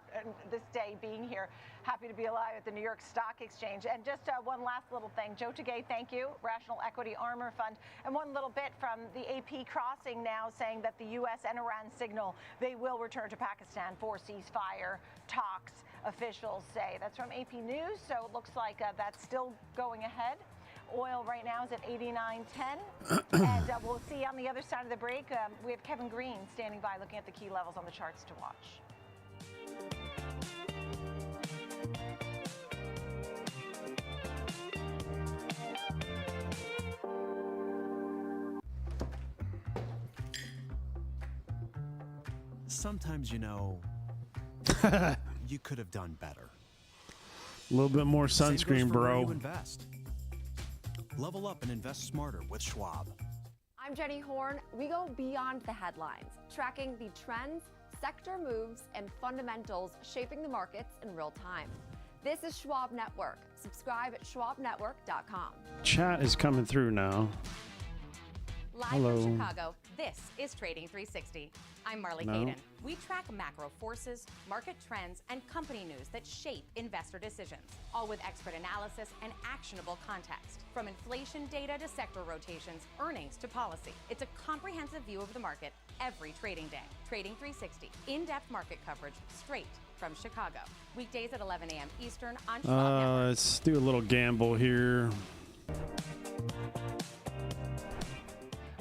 this day being here. Happy to be alive at the New York Stock Exchange. And just one last little thing. Joe Tagay, thank you. Rational Equity Armor Fund. And one little bit from the AP Crossing now saying that the U.S. and Iran signal they will return to Pakistan for ceasefire talks, officials say. That's from AP News, so it looks like that's still going ahead. Oil right now is at 89.10. And we'll see on the other side of the break, we have Kevin Green standing by looking at the key levels on the charts to watch. Sometimes, you know, you could have done better. A little bit more sunscreen, bro. Invest. Level up and invest smarter with Schwab. I'm Jenny Horn. We go beyond the headlines, tracking the trends, sector moves, and fundamentals shaping the markets in real time. This is Schwab Network. Subscribe at schwabnetwork.com. Chat is coming through now. Live Hello. from Chicago, This is Trading 360. I'm Marley No. Caden. We track macro forces, market trends, and company news that shape investor decisions, all with expert analysis and actionable context. From inflation data to sector rotations, earnings to policy, it's a comprehensive view of the market every trading day. Trading 360, in-depth market coverage straight from Chicago. Weekdays at 11 a.m. Eastern on Schwab Network. Let's do a little gamble here.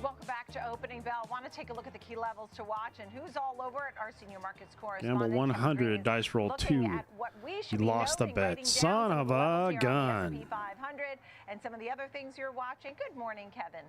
Welcome back to Opening Bell. Want to take a look at the key levels to watch and who's all over it. Our senior markets correspondent. Gamble 100, dice roll 2. You lost the bet. Son of a gun. S&P 500 and some of the other things you're watching. Good morning, Kevin.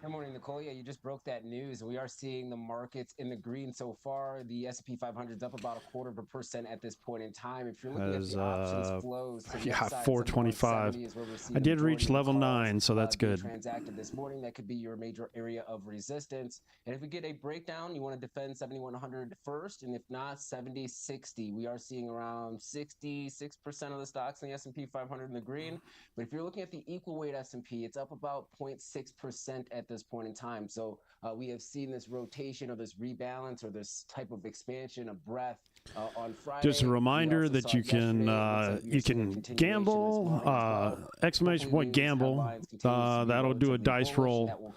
Good morning, Nicole. Yeah, you just broke that news. We are seeing the markets in the green so far. The S&P 500 is up about 0.25% at this point in time. If you're looking at the options flows, to the upside, 425. is where we're seeing I did the reach majority level of calls, 9, so that's being good. Transacted this morning. That could be your major area of resistance. And if we get a breakdown, you want to defend 7,100 first, and if not, 70-60. We are seeing around 66% of the stocks in the S&P 500 in the green. But if you're looking at the equal weight S&P, it's up about 0.6% at this point in time. So we have seen this rotation or this rebalance or this type of expansion of breadth on Friday. Just a reminder that you can gamble, exclamation point gamble, that'll do a dice roll.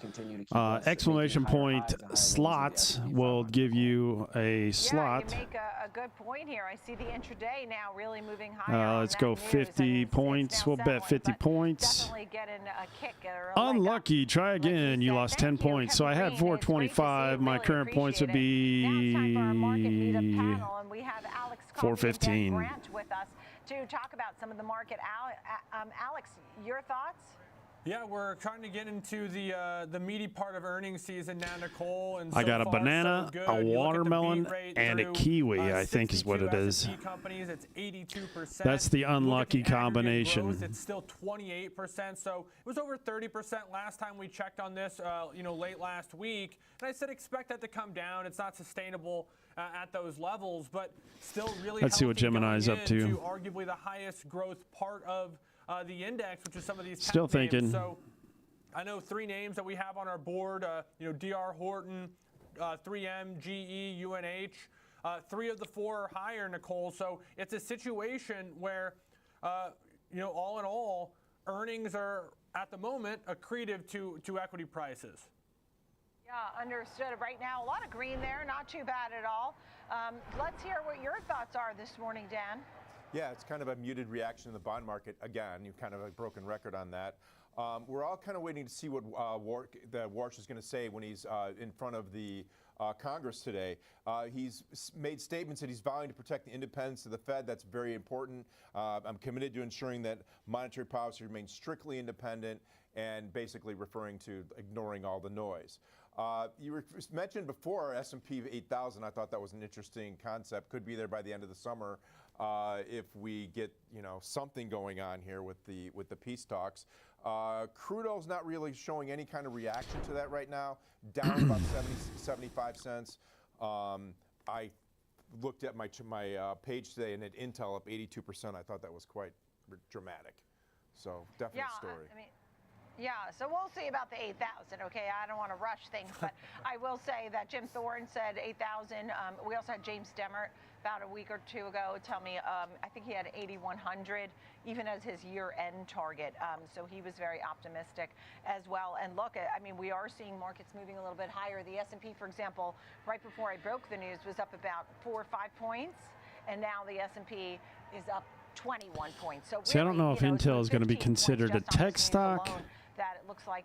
Exclamation point slots will give you a slot. You make a good point here. I see the intraday now really moving higher. Let's go 50 points. We'll bet 50 points. Definitely getting a kick or Unlucky. Try again. You lost 10 points. So I had 425. My current points would be 415. With us to talk about some of the market. Alex, your thoughts? Yeah, we're trying to get into the meaty part of earnings season now, Nicole. And I got a banana, a watermelon, and a kiwi, I think is what it is. Companies, it's 82%. That's the unlucky combination. Growth, it's still 28%. So it was over 30% last time we checked on this, late last week. And I said expect that to come down. It's not sustainable at those levels, but still really. Let's see what Gemini's up to. Arguably the highest growth part of the index, which is some of these still tech names. thinking. So I know 3 names that we have on our board, DR Horton, 3M, GE, UNH. 3 of the 4 are higher, Nicole. So it's a situation where, all in all, earnings are at the moment accretive to equity prices. Yeah, understood. Right now, a lot of green there, not too bad at all. Let's hear what your thoughts are this morning, Dan. Yeah, it's kind of a muted reaction in the bond market. Again, you've kind of a broken record on that. We're all kind of waiting to see what Warsh is going to say when he's in front of the Congress today. He's made statements that he's vowing to protect the independence of the Fed. That's very important. I'm committed to ensuring that monetary policy remains strictly independent and basically referring to ignoring all the noise. You mentioned before S&P 8,000. I thought that was an interesting concept. Could be there by the end of the summer if we get something going on here with the peace talks. Crude oil's not really showing any kind of reaction to that right now. Down about 75 cents. I looked at my page today and at Intel up 82%. I thought that was quite dramatic. So definite story. Yeah, so we'll see about the 8,000, okay? I don't want to rush things, but I will say that Jim Thorne said 8,000. We also had James Demmert about a week or two ago tell me, I think he had 8,100 even as his year-end target. So he was very optimistic as well. And look, we are seeing markets moving a little bit higher. The S&P, for example, right before I broke the news, was up about 4 or 5 points, and now the S&P is up 21 points. So See, I don't know if Intel is going to be considered a tech stock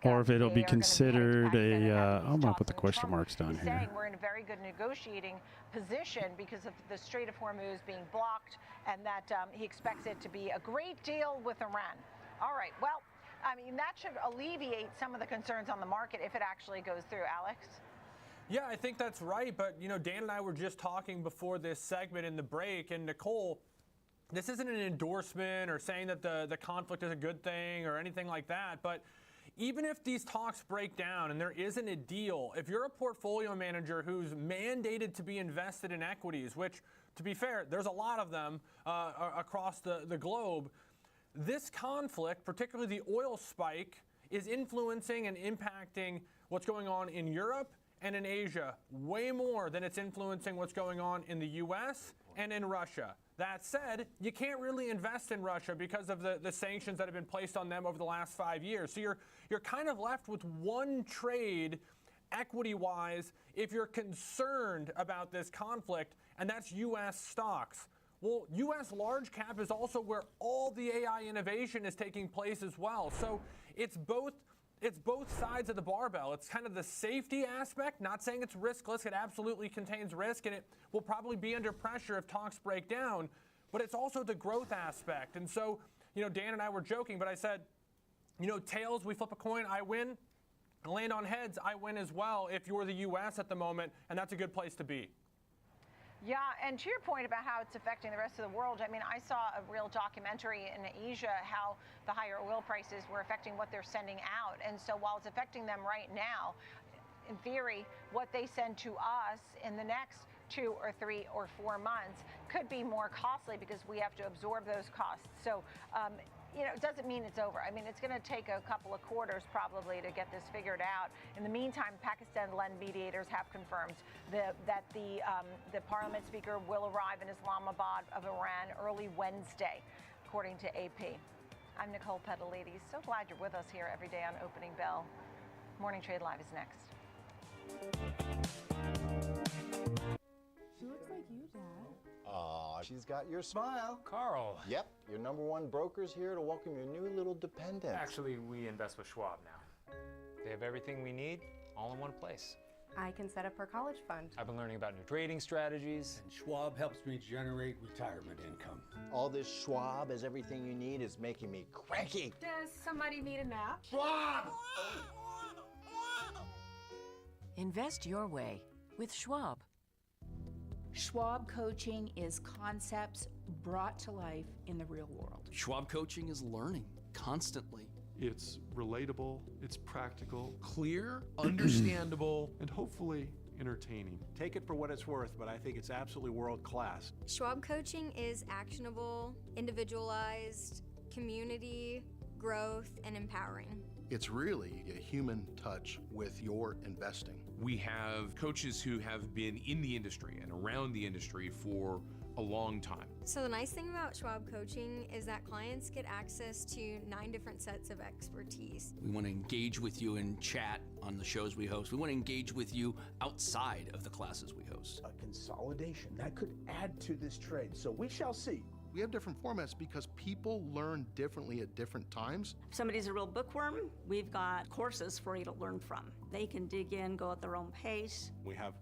or if it'll be considered a, I'm going to put the question marks down here. Saying we're in a very good negotiating position because of the Strait of Hormuz being blocked, and that he expects it to be a great deal with Iran. All right, well, that should alleviate some of the concerns on the market if it actually goes through. Alex? Yeah, I think that's right. But, Dan and I were just talking before this segment in the break, and Nicole, this isn't an endorsement or saying that the conflict is a good thing or anything like that, but even if these talks break down and there isn't a deal, if you're a portfolio manager who's mandated to be invested in equities, which, to be fair, there's a lot of them across the globe, this conflict, particularly the oil spike, is influencing and impacting what's going on in Europe and in Asia way more than it's influencing what's going on in the US and in Russia. That said, you can't really invest in Russia because of the sanctions that have been placed on them over the last 5 years. So you're kind of left with one trade equity-wise if you're concerned about this conflict, and that's US stocks. Well, US large cap is also where all the AI innovation is taking place as well. So it's both sides of the barbell. It's kind of the safety aspect, not saying it's riskless. It absolutely contains risk, and it will probably be under pressure if talks break down, but it's also the growth aspect. And so, Dan and I were joking, but I said, tails, we flip a coin, I win. Land on heads, I win as well if you're the US at the moment, and that's a good place to be. Yeah, and to your point about how it's affecting the rest of the world, I mean, I saw a real documentary in Asia how the higher oil prices were affecting what they're sending out. And so while it's affecting them right now, in theory, what they send to us in the next 2 or 3 or 4 months could be more costly because we have to absorb those costs. So, it doesn't mean it's over. I mean, it's going to take a couple of quarters probably to get this figured out. In the meantime, Pakistan-led mediators have confirmed that the parliament speaker will arrive in Islamabad of Iran early Wednesday, according to AP. I'm Nicole Petalides. So glad you're with us here every day on Opening Bell. Morning Trade Live is next. She looks like you, Dad. Aw, she's got your smile. Carl. Yep, your #1 broker's here to welcome your new little dependent. Actually, we invest with Schwab now. They have everything we need all in one place. I can set up her college fund. I've been learning about new trading strategies. And Schwab helps me generate retirement income. All this Schwab as everything you need is making me cranky. Does somebody need a nap? Schwab! Invest your way with Schwab. Schwab Coaching is concepts brought to life in the real world. Schwab Coaching is learning constantly. It's relatable, it's practical, clear, understandable, and hopefully entertaining. Take it for what it's worth, but I think it's absolutely world class. Schwab Coaching is actionable, individualized, community, growth, and empowering. It's really a human touch with your investing. We have coaches who have been in the industry and around the industry for a long time. So the nice thing about Schwab Coaching is that clients get access to 9 different sets of expertise. We want to engage with you and chat on the shows we host. We want to engage with you outside of the classes we host. A consolidation that could add to this trade. So we shall see. We have different formats because people learn differently at different times. If somebody's a real bookworm, we've got courses for you to learn from. They can dig in, go at their own pace. We have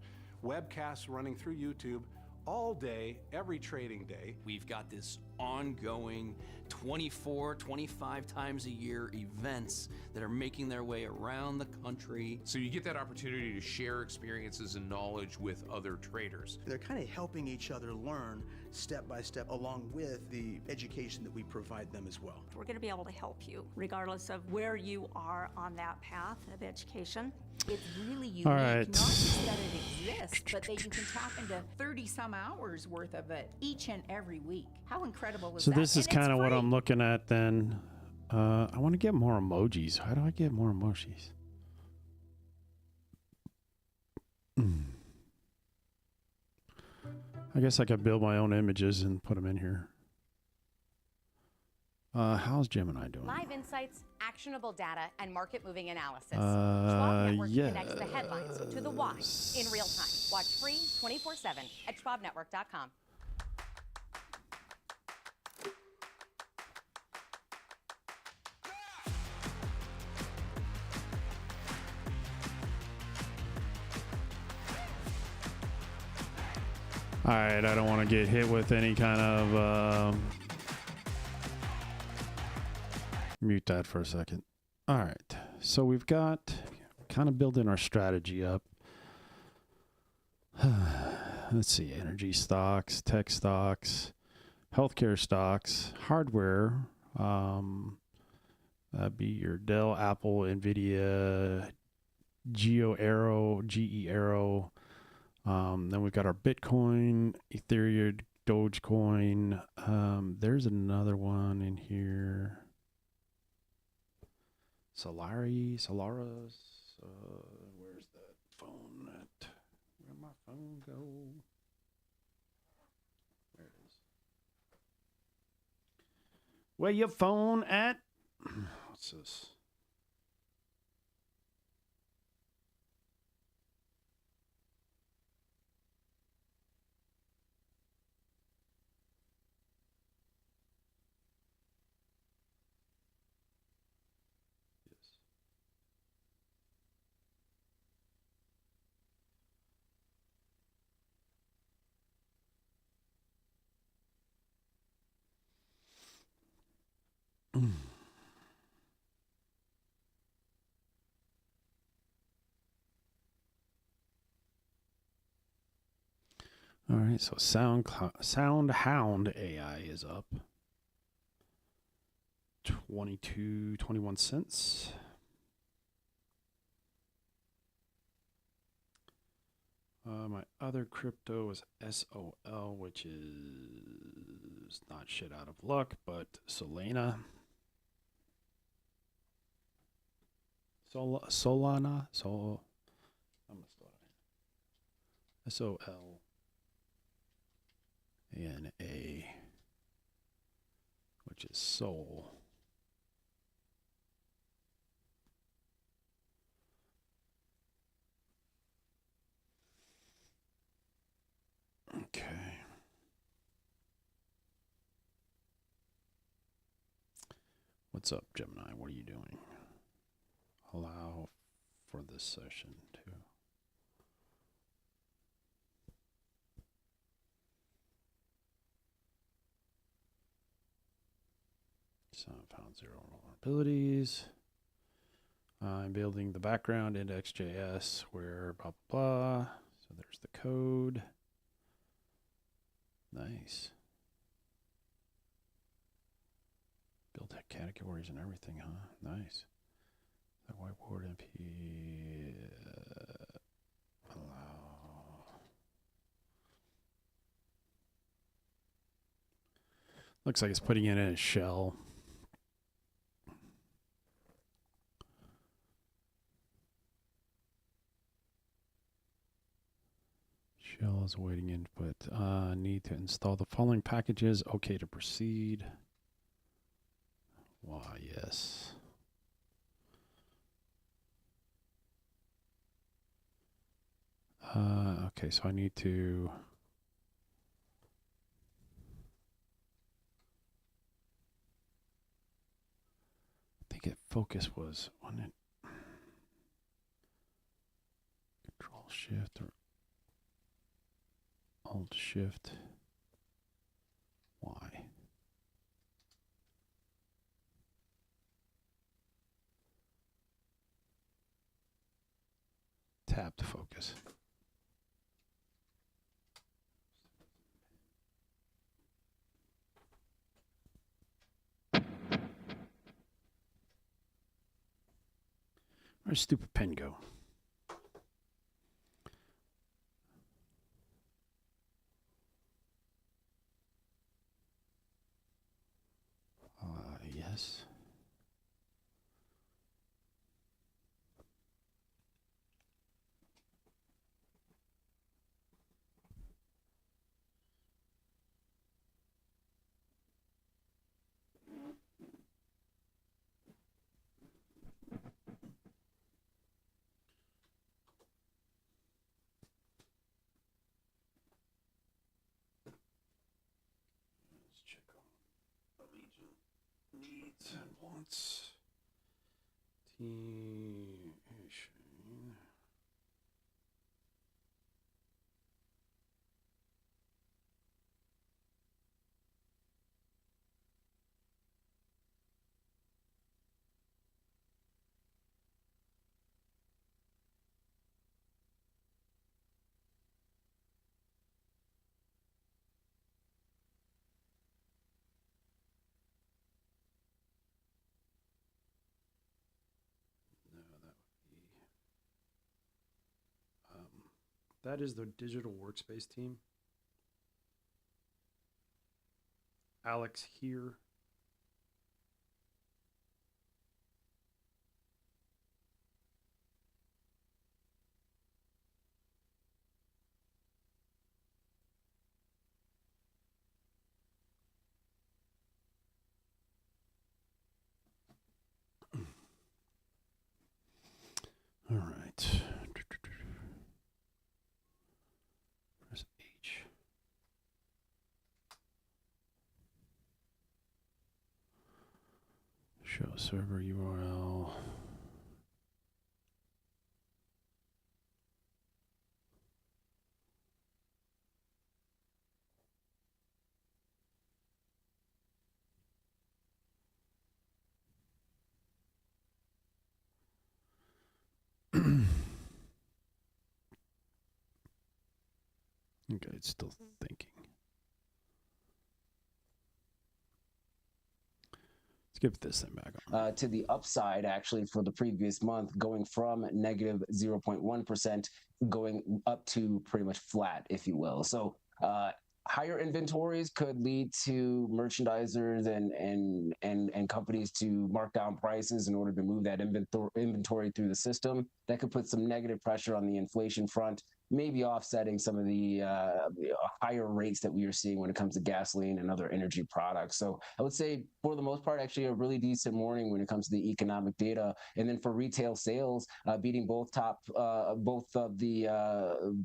webcasts running through YouTube all day, every trading day. We've got this ongoing 24, 25 times a year events that are making their way around the country. So you get that opportunity to share experiences and knowledge with other traders. They're kind of helping each other learn step by step along with the education that we provide them as well. We're going to be able to help you regardless of where you are on that path of education. It's really unique, All right. not just that it exists, but that you can tap into 30-some hours worth of it each and every week. How incredible is So that? this is kind of what I'm looking at then. I want to get more emojis. How do I get more emojis? I guess I could build my own images and put them in here. How's Gemini doing? Live insights, actionable data, and market-moving analysis. Schwab Network connects the headlines to the why in real time. Watch free 24/7 at schwabnetwork.com. All right, I don't want to get hit with any kind of... mute that for a second. All right, so we've got kind of building our strategy up. Let's see, energy stocks, tech stocks, healthcare stocks, hardware. That'd be your Dell, Apple, NVIDIA, GE Aero. Then we've got our Bitcoin, Ethereum, Dogecoin. There's another one in here. Solaris. Where's that phone at? Where'd my phone go? There it is. Where your phone at? What's this? All right, so SoundHound AI is up 21 cents. My other crypto is SOL, which is not shit out of luck, but Solana. Solana. I'm gonna start it. SOLANA, which is Sol. Okay. What's up, Gemini? What are you doing? Allow for this session too. So I found 0 vulnerabilities. I'm building the background index.js where blah, blah, blah. So there's the code. Nice. Built categories and everything, huh? Nice. The whiteboard MP allow. Looks like it's putting it in a shell. Shell is awaiting input. Need to install the following packages. Okay to proceed. Why, yes. Okay, so I need to... I think focus was on it. Control Shift or Alt Shift Y. Tap to focus. Where's stupid pen go? Yes. Let's check on Allegiant needs and wants. Team. That is the digital workspace team. Alex here. All right. Press H. Show server URL. Okay, it's still thinking. Let's give this thing back on. To the upside, actually, for the previous month, going from negative 0.1% going up to pretty much flat, if you will. So higher inventories could lead to merchandisers and companies to mark down prices in order to move that inventory through the system. That could put some negative pressure on the inflation front, maybe offsetting some of the higher rates that we are seeing when it comes to gasoline and other energy products. So I would say, for the most part, actually a really decent morning when it comes to the economic data. And then for retail sales, beating both of the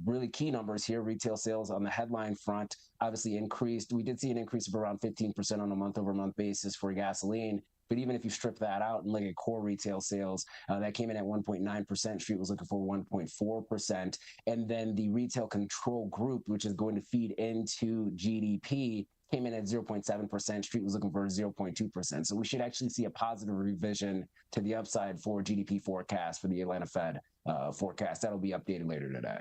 really key numbers here. Retail sales on the headline front obviously increased. We did see an increase of around 15% on a month-over-month basis for gasoline. But even if you strip that out and look at core retail sales, that came in at 1.9%. Street was looking for 1.4%. And then the retail control group, which is going to feed into GDP, came in at 0.7%. Street was looking for 0.2%. So we should actually see a positive revision to the upside for GDP forecast for the Atlanta Fed forecast. That'll be updated later today.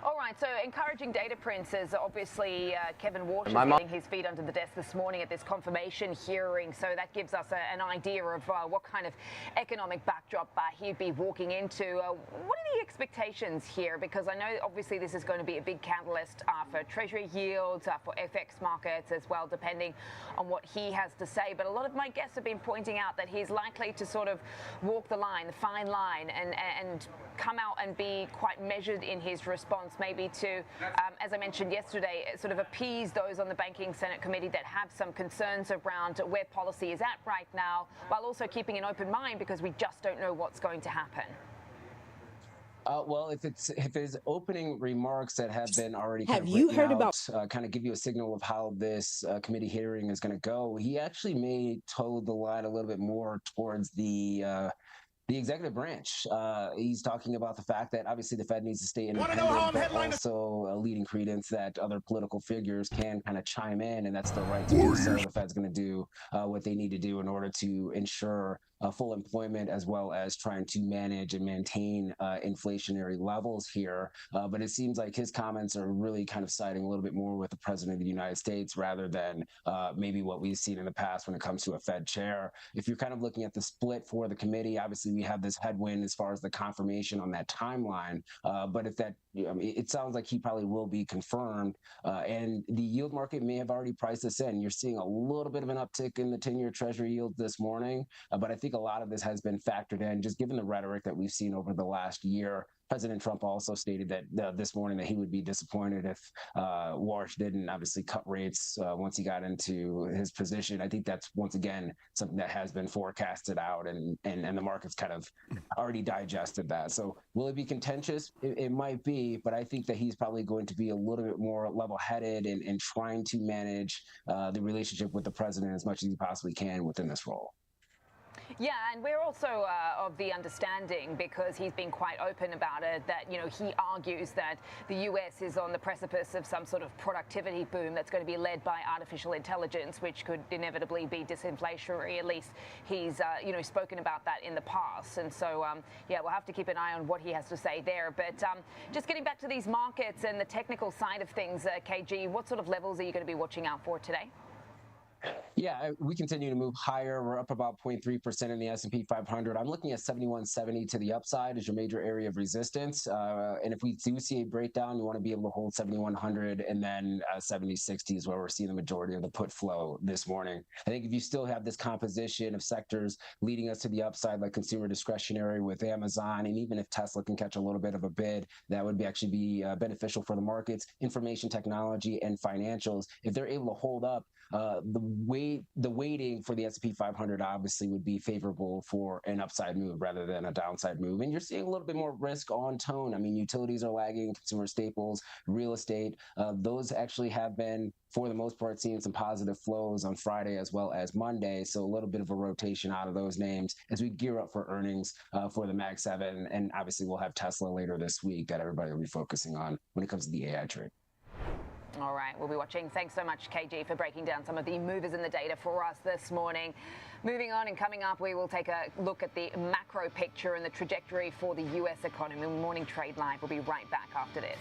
All right, so encouraging data prints is obviously Kevin Walsh is getting his feet under the desk this morning at this confirmation hearing. So that gives us an idea of what kind of economic backdrop he'd be walking into. What are the expectations here? Because I know obviously this is going to be a big catalyst for Treasury yields, for FX markets as well, depending on what he has to say. But a lot of my guests have been pointing out that he's likely to sort of walk the line, the fine line, and come out and be quite measured in his response, maybe to, as I mentioned yesterday, sort of appease those on the Banking Senate Committee that have some concerns around where policy is at right now, while also keeping an open mind because we just don't know what's going to happen. Well, if his opening remarks that have been already have you heard about kind of give you a signal of how this committee hearing is going to go, he actually may toe the line a little bit more towards the executive branch. He's talking about the fact that obviously the Fed needs to stay independent, but also leading credence that other political figures can kind of chime in, and that's the right to do so. The Fed's going to do what they need to do in order to ensure full employment, as well as trying to manage and maintain inflationary levels here. But it seems like his comments are really kind of siding a little bit more with the President of the United States rather than maybe what we've seen in the past when it comes to a Fed chair. If you're kind of looking at the split for the committee, obviously we have this headwind as far as the confirmation on that timeline. But if that, it sounds like he probably will be confirmed. And the yield market may have already priced this in. You're seeing a little bit of an uptick in the 10-year Treasury yield this morning, but I think a lot of this has been factored in, just given the rhetoric that we've seen over the last year. President Trump also stated that this morning that he would be disappointed if Walsh didn't obviously cut rates once he got into his position. I think that's, once again, something that has been forecasted out, and the market's kind of already digested that. So will it be contentious? It might be, but I think that he's probably going to be a little bit more level-headed and trying to manage the relationship with the president as much as he possibly can within this role. Yeah, and we're also of the understanding, because he's been quite open about it, that, you know, he argues that the US is on the precipice of some sort of productivity boom that's going to be led by artificial intelligence, which could inevitably be disinflationary. At least he's, you know, spoken about that in the past. And so, yeah, we'll have to keep an eye on what he has to say there. But just getting back to these markets and the technical side of things, KG, what sort of levels are you going to be watching out for today? Yeah, we continue to move higher. We're up about 0.3% in the S&P 500. I'm looking at 7170 to the upside as your major area of resistance. And if we do see a breakdown, we want to be able to hold 7100, and then 7060 is where we're seeing the majority of the put flow this morning. I think if you still have this composition of sectors leading us to the upside, like consumer discretionary with Amazon, and even if Tesla can catch a little bit of a bid, that would actually be beneficial for the markets. Information technology and financials, if they're able to hold up, the the weighting for the S&P 500 obviously would be favorable for an upside move rather than a downside move. And you're seeing a little bit more risk on tone. I mean, utilities are lagging, consumer staples, real estate. Those actually have been, for the most part, seeing some positive flows on Friday as well as Monday. So a little bit of a rotation out of those names as we gear up for earnings for the Mag 7. And obviously we'll have Tesla later this week that everybody will be focusing on when it comes to the AI trade. All right, we'll be watching. Thanks so much, KG, for breaking down some of the movers in the data for us this morning. Moving on and coming up, we will take a look at the macro picture and the trajectory for the U.S. economy. Morning Trade Live will be right back after this.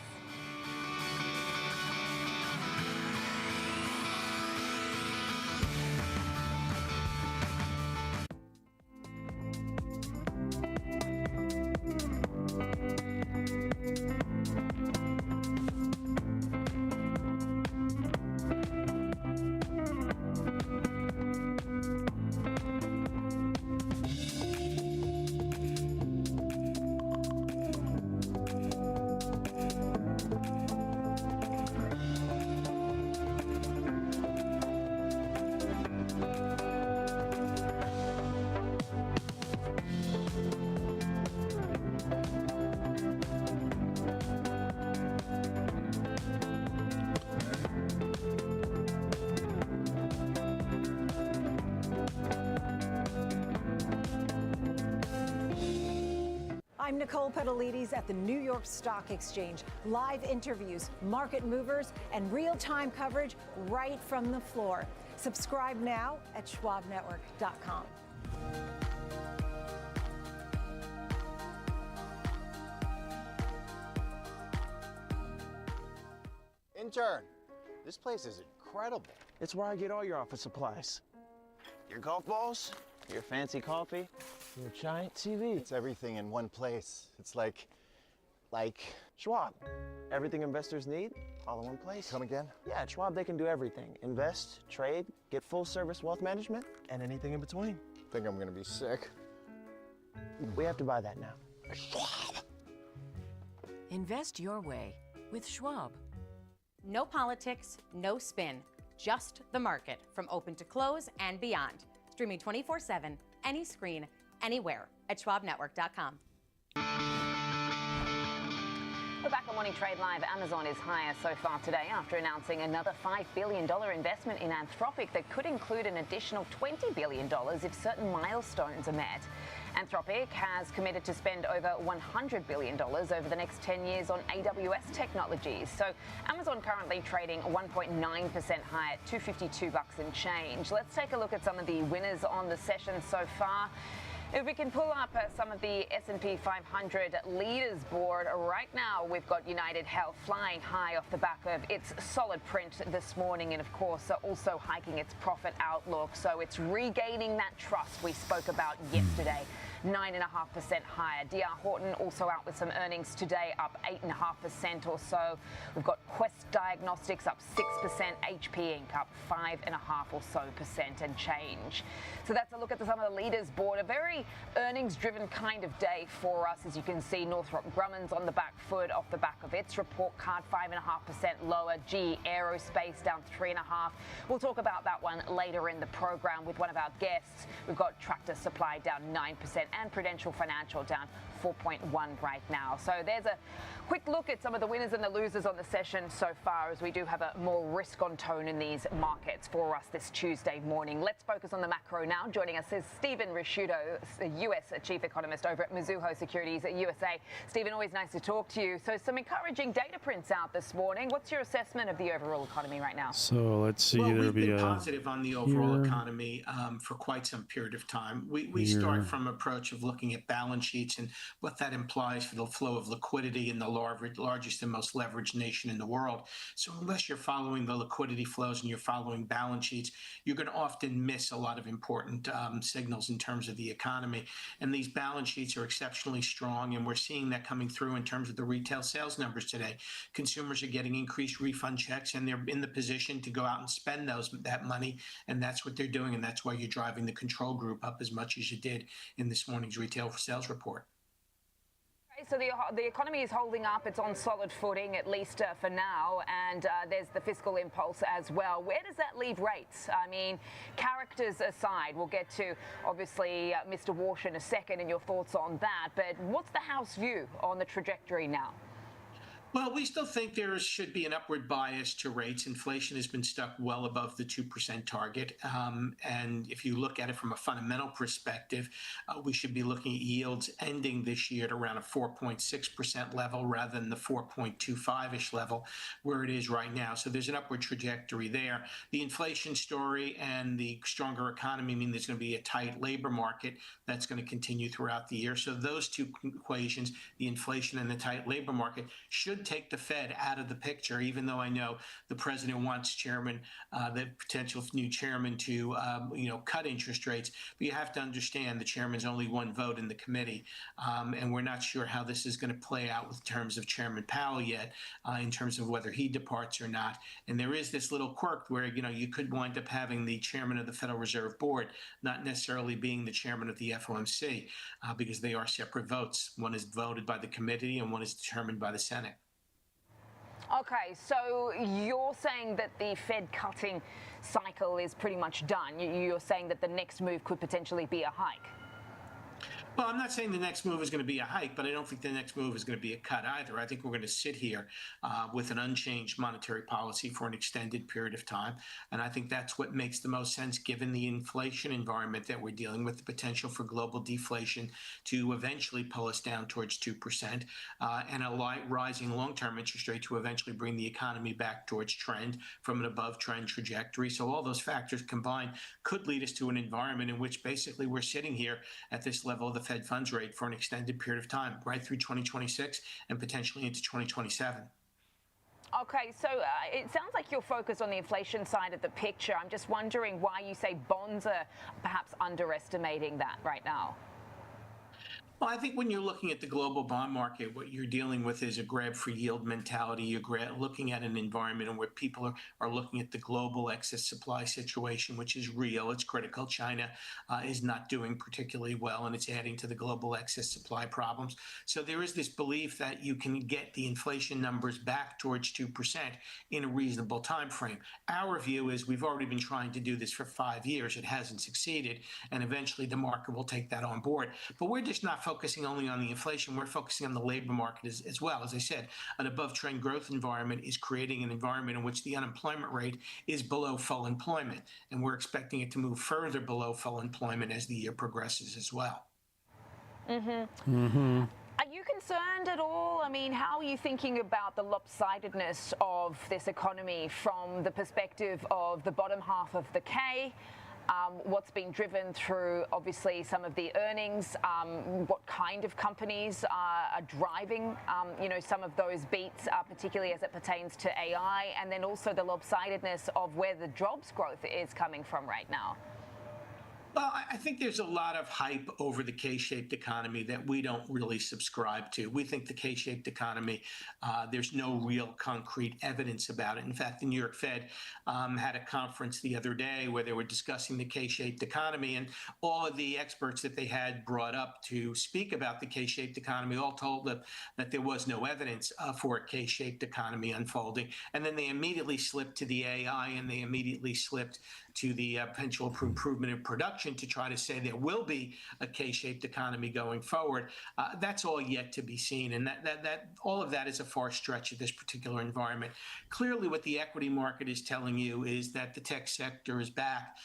I'm Nicole Pedalides at the New York Stock Exchange. Live interviews, market movers, and real-time coverage right from the floor. Subscribe now at schwabnetwork.com. Intern, this place is incredible. It's where I get all your office supplies. Your golf balls, Your fancy coffee, your giant TV. it's everything in one place. It's like Schwab. Everything investors need, all in one place. Come again? Yeah, at Schwab they can do everything. Invest, trade, get full service wealth management, and anything in between. Think I'm gonna be sick. We have to buy that now. Schwab. Invest your way with Schwab. No politics, no spin, just the market from open to close and beyond. Streaming 24/7, any screen, anywhere at schwabnetwork.com. We're back on Morning Trade Live. Amazon is higher so far today after announcing another $5 billion investment in Anthropic that could include an additional $20 billion if certain milestones are met. Anthropic has committed to spend over $100 billion over the next 10 years on AWS technologies. So Amazon currently trading 1.9% higher at $252 and change. Let's take a look at some of the winners on the session so far. If we can pull up some of the S&P 500 leaders board right now, we've got United Health flying high off the back of its solid print this morning and, of course, also hiking its profit outlook. So it's regaining that trust we spoke about yesterday. 9.5% higher. DR Horton also out with some earnings today, up 8.5% or so. We've got Quest Diagnostics up 6%, HP Inc. up 5.5% or so and change. So that's a look at some of the leaders board. A very earnings-driven kind of day for us. As you can see, Northrop Grumman's on the back foot off the back of its report card, 5.5% lower. GE Aerospace down 3.5%. We'll talk about that one later in the program with one of our guests. We've got Tractor Supply down 9%. And Prudential Financial down 4.1 right now. So there's a quick look at some of the winners and the losers on the session so far, as we do have a more risk on tone in these markets for us this Tuesday morning. Let's focus on the macro now. Joining us is Stephen Risciuto, U.S. Chief Economist over at Mizuho Securities USA. Stephen, always nice to talk to you. So some encouraging data prints out this morning. What's your assessment of the overall economy right now? So let's see. Well, there'll we've be been positive on the overall economy for quite some period of time. We start from an approach of looking at balance sheets and what that implies for the flow of liquidity in the largest and most leveraged nation in the world. So unless you're following the liquidity flows and you're following balance sheets, you're going to often miss a lot of important signals in terms of the economy. And these balance sheets are exceptionally strong, and we're seeing that coming through in terms of the retail sales numbers today. Consumers are getting increased refund checks, and they're in the position to go out and spend that money, and that's what they're doing, and that's why you're driving the control group up as much as you did in this morning's retail sales report. So the economy is holding up. It's on solid footing, at least for now. And there's the fiscal impulse as well. Where does that leave rates? I mean, characters aside, we'll get to, obviously, Mr. Warsh in a second and your thoughts on that. But what's the House view on the trajectory now? Well, we still think there should be an upward bias to rates. Inflation has been stuck well above the 2% target. And if you look at it from a fundamental perspective, we should be looking at yields ending this year at around a 4.6% level rather than the 4.25-ish level where it is right now. So there's an upward trajectory there. The inflation story and the stronger economy mean there's going to be a tight labor market that's going to continue throughout the year. So those two equations, the inflation and the tight labor market, should take the Fed out of the picture, even though I know the president wants the potential new chairman to, cut interest rates. But you have to understand the chairman's only one vote in the committee. And we're not sure how this is going to play out with terms of Chairman Powell yet, in terms of whether he departs or not. And there is this little quirk where, you could wind up having the chairman of the Federal Reserve Board not necessarily being the chairman of the FOMC, because they are separate votes. One is voted by the committee and one is determined by the Senate. Okay, so you're saying that the Fed cutting cycle is pretty much done. You're saying that the next move could potentially be a hike. Well, I'm not saying the next move is going to be a hike, but I don't think the next move is going to be a cut either. I think we're going to sit here with an unchanged monetary policy for an extended period of time. And I think that's what makes the most sense given the inflation environment that we're dealing with, the potential for global deflation to eventually pull us down towards 2%, and a rising long-term interest rate to eventually bring the economy back towards trend from an above-trend trajectory. So all those factors combined could lead us to an environment in which basically we're sitting here at this level of the Fed funds rate for an extended period of time, right through 2026 and potentially into 2027. Okay, so it sounds like you're focused on the inflation side of the picture. I'm just wondering why you say bonds are perhaps underestimating that right now. Well, I think when you're looking at the global bond market, what you're dealing with is a grab for yield mentality. You're looking at an environment in where people are looking at the global excess supply situation, which is real. It's critical. China is not doing particularly well, and it's adding to the global excess supply problems. So there is this belief that you can get the inflation numbers back towards 2% in a reasonable time frame. Our view is we've already been trying to do this for 5 years. It hasn't succeeded, and eventually the market will take that on board. But we're just not focusing only on the inflation. We're focusing on the labor market as well. As I said, an above-trend growth environment is creating an environment in which the unemployment rate is below full employment, and we're expecting it to move further below full employment as the year progresses as well. Mm-hmm. Mm-hmm. Are you concerned at all? I mean, how are you thinking about the lopsidedness of this economy from the perspective of the bottom half of the K? What's being driven through, obviously, some of the earnings, what kind of companies are driving, some of those beats, particularly as it pertains to AI, and then also the lopsidedness of where the jobs growth is coming from right now? Well, I think there's a lot of hype over the K-shaped economy that we don't really subscribe to. We think the K-shaped economy, there's no real concrete evidence about it. In fact, the New York Fed had a conference the other day where they were discussing the K-shaped economy, and all of the experts that they had brought up to speak about the K-shaped economy all told them that there was no evidence for a K-shaped economy unfolding. And then they immediately slipped to the AI, and they immediately slipped to the potential improvement in production to try to say there will be a K-shaped economy going forward. That's all yet to be seen, and that all of that is a far stretch of this particular environment. Clearly, what the equity market is telling you is that the tech sector is back.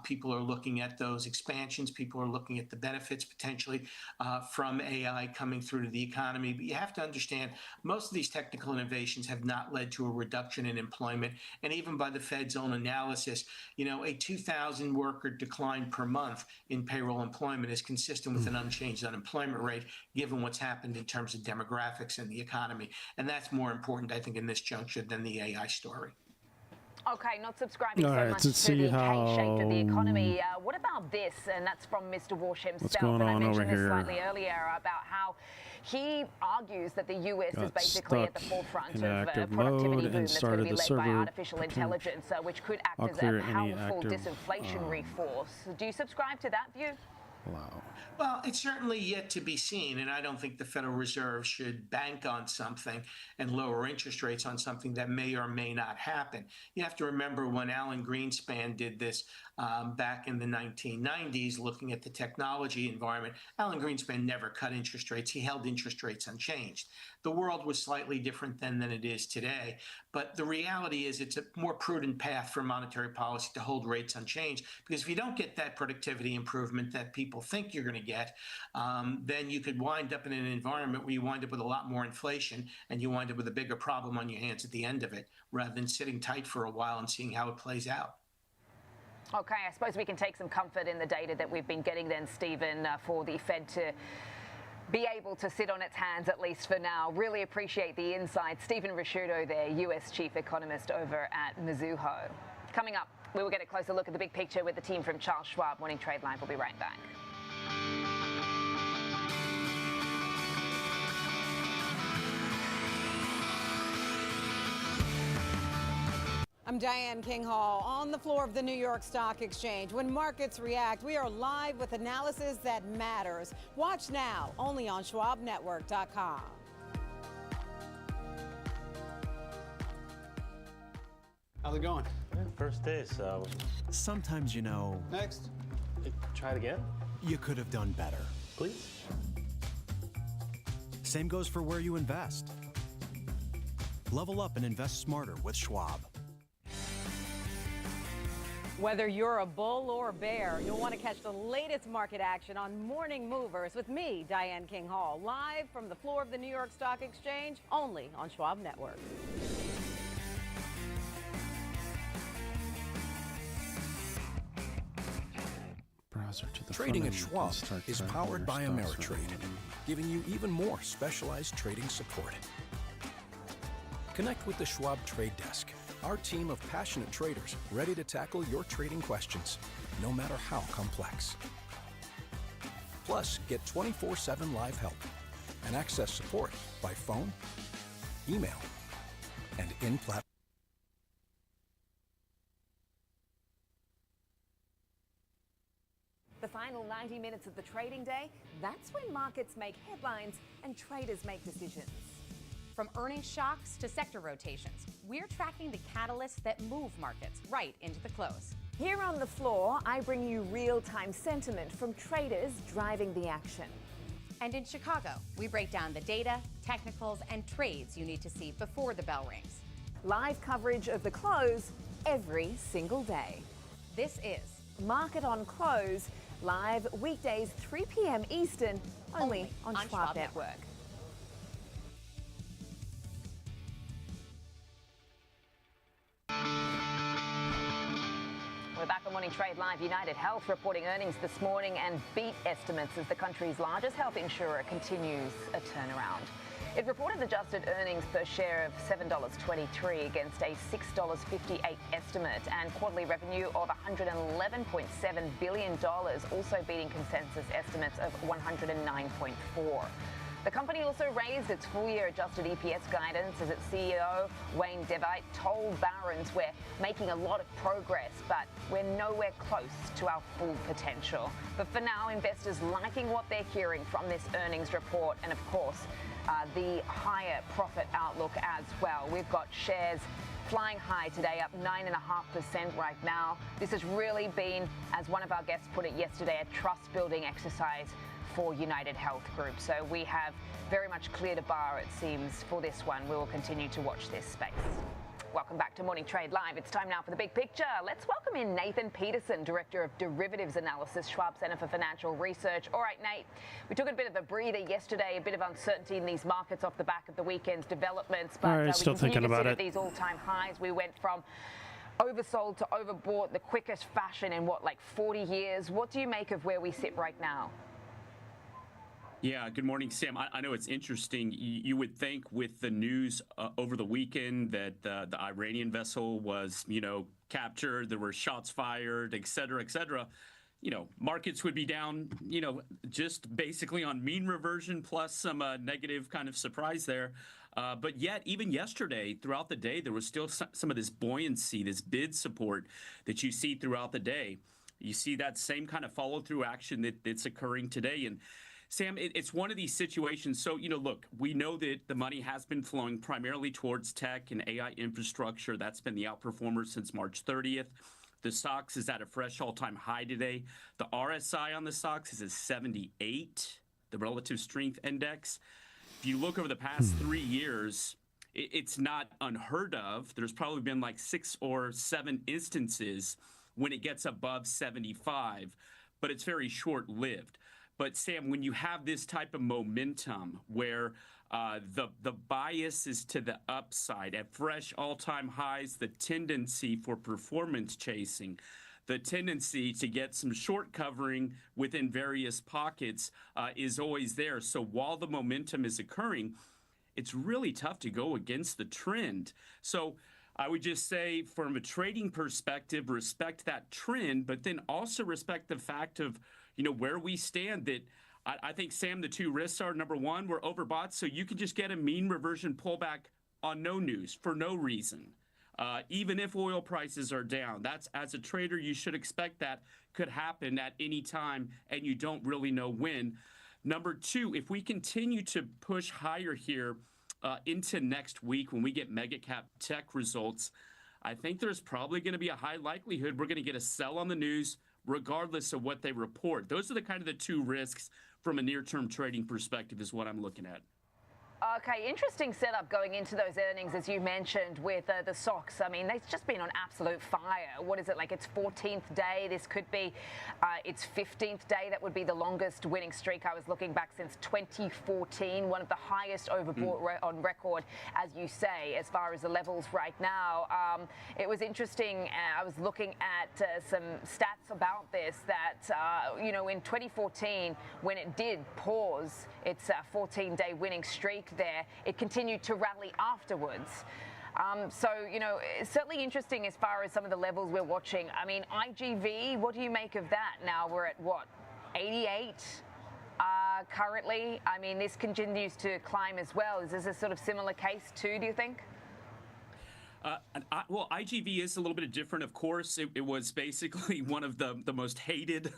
People are looking at those expansions. People are looking at the benefits potentially from AI coming through to the economy. But you have to understand, most of these technical innovations have not led to a reduction in employment. And even by the Fed's own analysis, a 2,000 worker decline per month in payroll employment is consistent with an unchanged unemployment rate, given what's happened in terms of demographics and the economy. And that's more important, I think, in this juncture than the AI story. Okay, not subscribing so much to the K-shaped of the economy. What about this? And that's from Mr. Warsh himself. What's going on and I over mentioned here? this slightly earlier about how he argues that the U.S. is basically at the forefront of a productivity boom that's going to be led by artificial intelligence, which could act as a powerful disinflationary force. Do you subscribe to that view? Wow. Well, it's certainly yet to be seen, and I don't think the Federal Reserve should bank on something and lower interest rates on something that may or may not happen. You have to remember when Alan Greenspan did this back in the 1990s, looking at the technology environment, Alan Greenspan never cut interest rates. He held interest rates unchanged. The world was slightly different then than it is today, but the reality is it's a more prudent path for monetary policy to hold rates unchanged, because if you don't get that productivity improvement that people think you're going to get, then you could wind up in an environment where you wind up with a lot more inflation and you wind up with a bigger problem on your hands at the end of it, rather than sitting tight for a while and seeing how it plays out. Okay, I suppose we can take some comfort in the data that we've been getting then, Stephen, for the Fed to be able to sit on its hands, at least for now. Really appreciate the insight. Stephen Risciuto there, US Chief Economist over at Mizuho. Coming up, we will get a closer look at the big picture with the team from Charles Schwab. Morning Trade Live. We'll be right back. I'm Diane King Hall on the floor of the New York Stock Exchange. When markets react, we are live with analysis that matters. Watch now, only on SchwabNetwork.com. How's it going? First day, so. Sometimes, you know. Next. Try it again. You could have done better. Please. Same goes for where you invest. Level up and invest smarter with Schwab. Whether you're a bull or a bear, you'll want to catch the latest market action on Morning Movers with me, Diane King Hall, live from the floor of the New York Stock Exchange, only on Schwab Network. Browser to the Trading at front end, Schwab is powered by Ameritrade, giving you even more specialized trading support. Connect with the Schwab Trade Desk, our team of passionate traders ready to tackle your trading questions, no matter how complex. Plus, get 24/7 live help and access support by phone, email, and in-platform. The final 90 minutes of the trading day, that's when markets make headlines and traders make decisions. From earnings shocks to sector rotations, we're tracking the catalysts that move markets right into the close. Here on the floor, I bring you real-time sentiment from traders driving the action. And in Chicago, we break down the data, technicals, and trades you need to see before the bell rings. Live coverage of the close every single day. This is Market on Close, live weekdays 3 p.m. Eastern, only on Schwab Network. We're back on Morning Trade Live. United Health reporting earnings this morning and beat estimates as the country's largest health insurer continues a turnaround. It reported adjusted earnings per share of $7.23 against a $6.58 estimate, and quarterly revenue of $111.7 billion, also beating consensus estimates of $109.4. The company also raised its full-year adjusted EPS guidance as its CEO, Wayne DeVite, told Barron's, "We're making a lot of progress, but we're nowhere close to our full potential." But for now, investors liking what they're hearing from this earnings report, and of course, the higher profit outlook as well. We've got shares flying high today, up 9.5% right now. This has really been, as one of our guests put it yesterday, a trust-building exercise for United Health Group. So we have very much cleared a bar, it seems, for this one. We will continue to watch this space. Welcome back to Morning Trade Live. It's time now for the big picture. Let's welcome in Nathan Peterson, Director of Derivatives Analysis, Schwab Center for Financial Research. All right, Nate, we took a bit of a breather yesterday, a bit of uncertainty in these markets off the back of the weekend's developments, but we still continue thinking to about sit it. at these all-time highs. We went from oversold to overbought, the quickest fashion in what, like 40 years? What do you make of where we sit right now? Yeah, good morning, Sam. I know it's interesting. You would think with the news over the weekend that the Iranian vessel was, captured, there were shots fired, et cetera, markets would be down, just basically on mean reversion plus some negative kind of surprise there. But yet, even yesterday, throughout the day, there was still some of this buoyancy, this bid support that you see throughout the day. You see that same kind of follow-through action that's occurring today. And Sam, it's one of these situations. So, look, we know that the money has been flowing primarily towards tech and AI infrastructure. That's been the outperformer since March 30th. The SOX is at a fresh all-time high today. The RSI on the SOX is at 78, the relative strength index. If you look over the past 3 years, it's not unheard of. There's probably been like 6 or 7 instances when it gets above 75, but it's very short-lived. But Sam, when you have this type of momentum where the bias is to the upside at fresh all-time highs, the tendency for performance chasing, the tendency to get some short covering within various pockets is always there. So while the momentum is occurring, it's really tough to go against the trend. So I would just say from a trading perspective, respect that trend, but then also respect the fact of, where we stand. That I think, Sam, the 2 risks are, number one, we're overbought, so you can just get a mean reversion pullback on no news for no reason. Even if oil prices are down, that's, as a trader, you should expect that could happen at any time, and you don't really know when. Number 2, if we continue to push higher here into next week when we get mega cap tech results, I think there's probably going to be a high likelihood we're going to get a sell on the news regardless of what they report. Those are the 2 risks from a near-term trading perspective is what I'm looking at. Okay, interesting setup going into those earnings, as you mentioned, with the SOX. I mean, they've just been on absolute fire. What is it, like its 14th day? This could be its 15th day. That would be the longest winning streak. I was looking back since 2014, one of the highest overbought on record, as you say, as far as the levels right now. It was interesting. I was looking at some stats about this that, in 2014, when it did pause its 14-day winning streak there, it continued to rally afterwards. So, it's certainly interesting as far as some of the levels we're watching. I mean, IGV, what do you make of that? Now we're at, 88 currently? I mean, this continues to climb as well. Is this a sort of similar case too, do you think? Well, IGV is a little bit different, of course. It was basically one of the most hated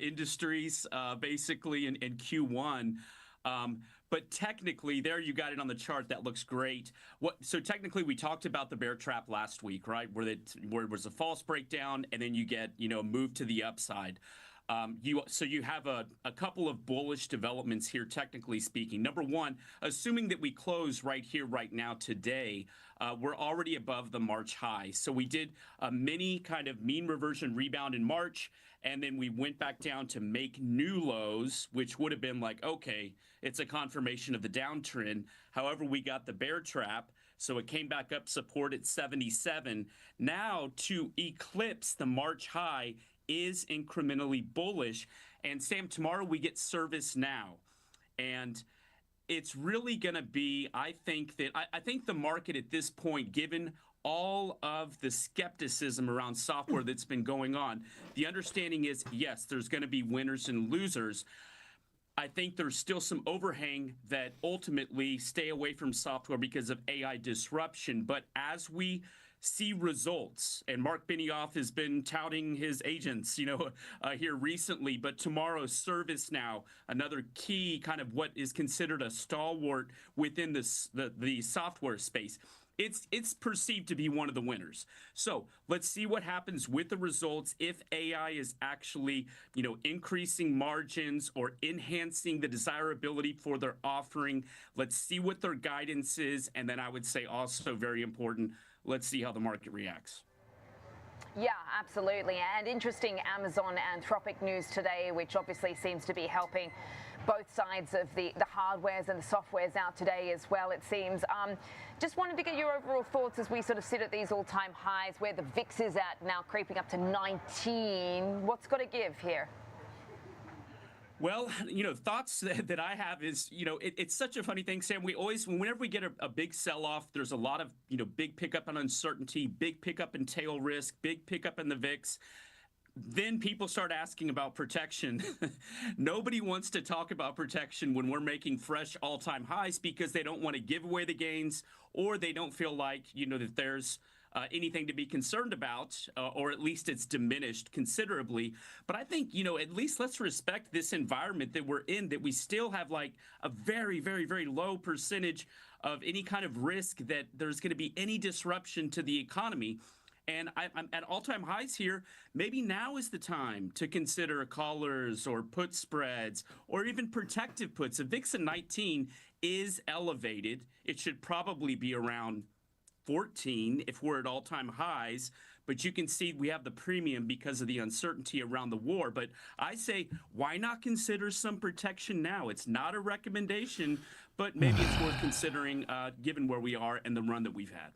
industries, basically, in Q1. But technically, there you got it on the chart. That looks great. So technically, we talked about the bear trap last week, right? Where it was a false breakdown, and then you get, move to the upside. So you have a couple of bullish developments here, technically speaking. Number one, assuming that we close right here, right now, today, we're already above the March high. So we did a mini kind of mean reversion rebound in March, and then we went back down to make new lows, which would have been like, okay, it's a confirmation of the downtrend. However, we got the bear trap, so it came back up support at 77. Now, to eclipse the March high is incrementally bullish. And Sam, tomorrow we get ServiceNow. And it's really going to be, I think the market at this point, given all of the skepticism around software that's been going on, the understanding is, yes, there's going to be winners and losers. I think there's still some overhang that ultimately stay away from software because of AI disruption. But as we see results, and Mark Benioff has been touting his agents, here recently, but tomorrow, ServiceNow, another key kind of what is considered a stalwart within the software space. It's perceived to be one of the winners. So let's see what happens with the results if AI is actually, increasing margins or enhancing the desirability for their offering. Let's see what their guidance is. And then I would say also very important, let's see how the market reacts. Yeah, absolutely. And interesting Amazon Anthropic news today, which obviously seems to be helping both sides of the hardwares and the softwares out today as well, it seems. Just wanted to get your overall thoughts as we sort of sit at these all-time highs, where the VIX is at now, creeping up to 19. What's got to give here? Well, thoughts that I have is, it's such a funny thing, Sam. Whenever we get a big sell-off, there's a lot of, big pickup in uncertainty, big pickup in tail risk, big pickup in the VIX. Then people start asking about protection. Nobody wants to talk about protection when we're making fresh all-time highs because they don't want to give away the gains, or they don't feel like, that there's anything to be concerned about, or at least it's diminished considerably. But I think, at least let's respect this environment that we're in, that we still have like a very, very, very low percentage of any kind of risk that there's going to be any disruption to the economy. And I'm at all-time highs here. Maybe now is the time to consider callers or put spreads or even protective puts. If VIX at 19 is elevated, it should probably be around 14 if we're at all-time highs. But you can see we have the premium because of the uncertainty around the war. But I say, why not consider some protection now? It's not a recommendation, but maybe it's worth considering given where we are and the run that we've had.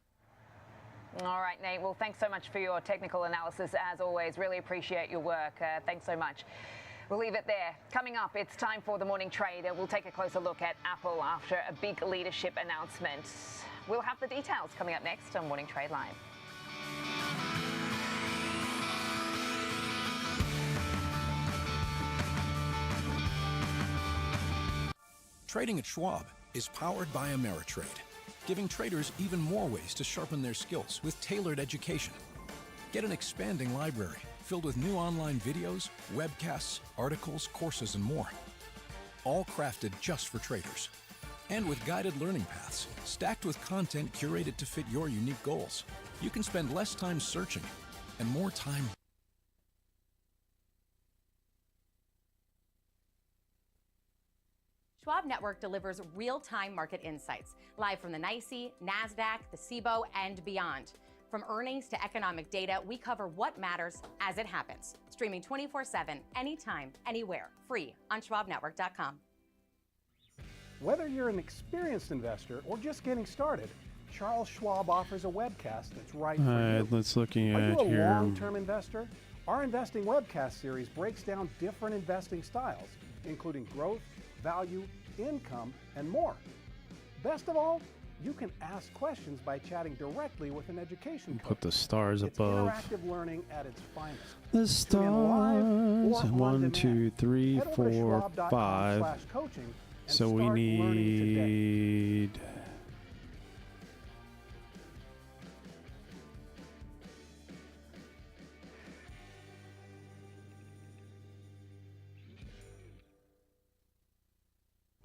All right, Nate. Well, thanks so much for your technical analysis, as always. Really appreciate your work. Thanks so much. We'll leave it there. Coming up, it's time for the morning trade. We'll take a closer look at Apple after a big leadership announcement. We'll have the details coming up next on Morning Trade Live. Trading at Schwab is powered by Ameritrade, giving traders even more ways to sharpen their skills with tailored education. Get an expanding library filled with new online videos, webcasts, articles, courses, and more. All crafted just for traders. And with guided learning paths, stacked with content curated to fit your unique goals, you can spend less time searching and more time. Schwab Network delivers real-time market insights, live from the NYSE, NASDAQ, the CBOE, and beyond. From earnings to economic data, we cover what matters as it happens. Streaming 24/7, anytime, anywhere, free on schwabnetwork.com. Whether you're an experienced investor or just getting started, Charles Schwab offers a webcast that's right for you. Let's looking Are at you a here. long-term investor? Our investing webcast series breaks down different investing styles, including growth, value, income, and more. Best of all, you can ask questions by chatting directly with an education coach. Put the stars It's above. interactive learning at its finest. The Tune in live or stars. on 1, demand. 2, 3, Head over to 4, schwab.com 5. /coaching and So we start learning today. need.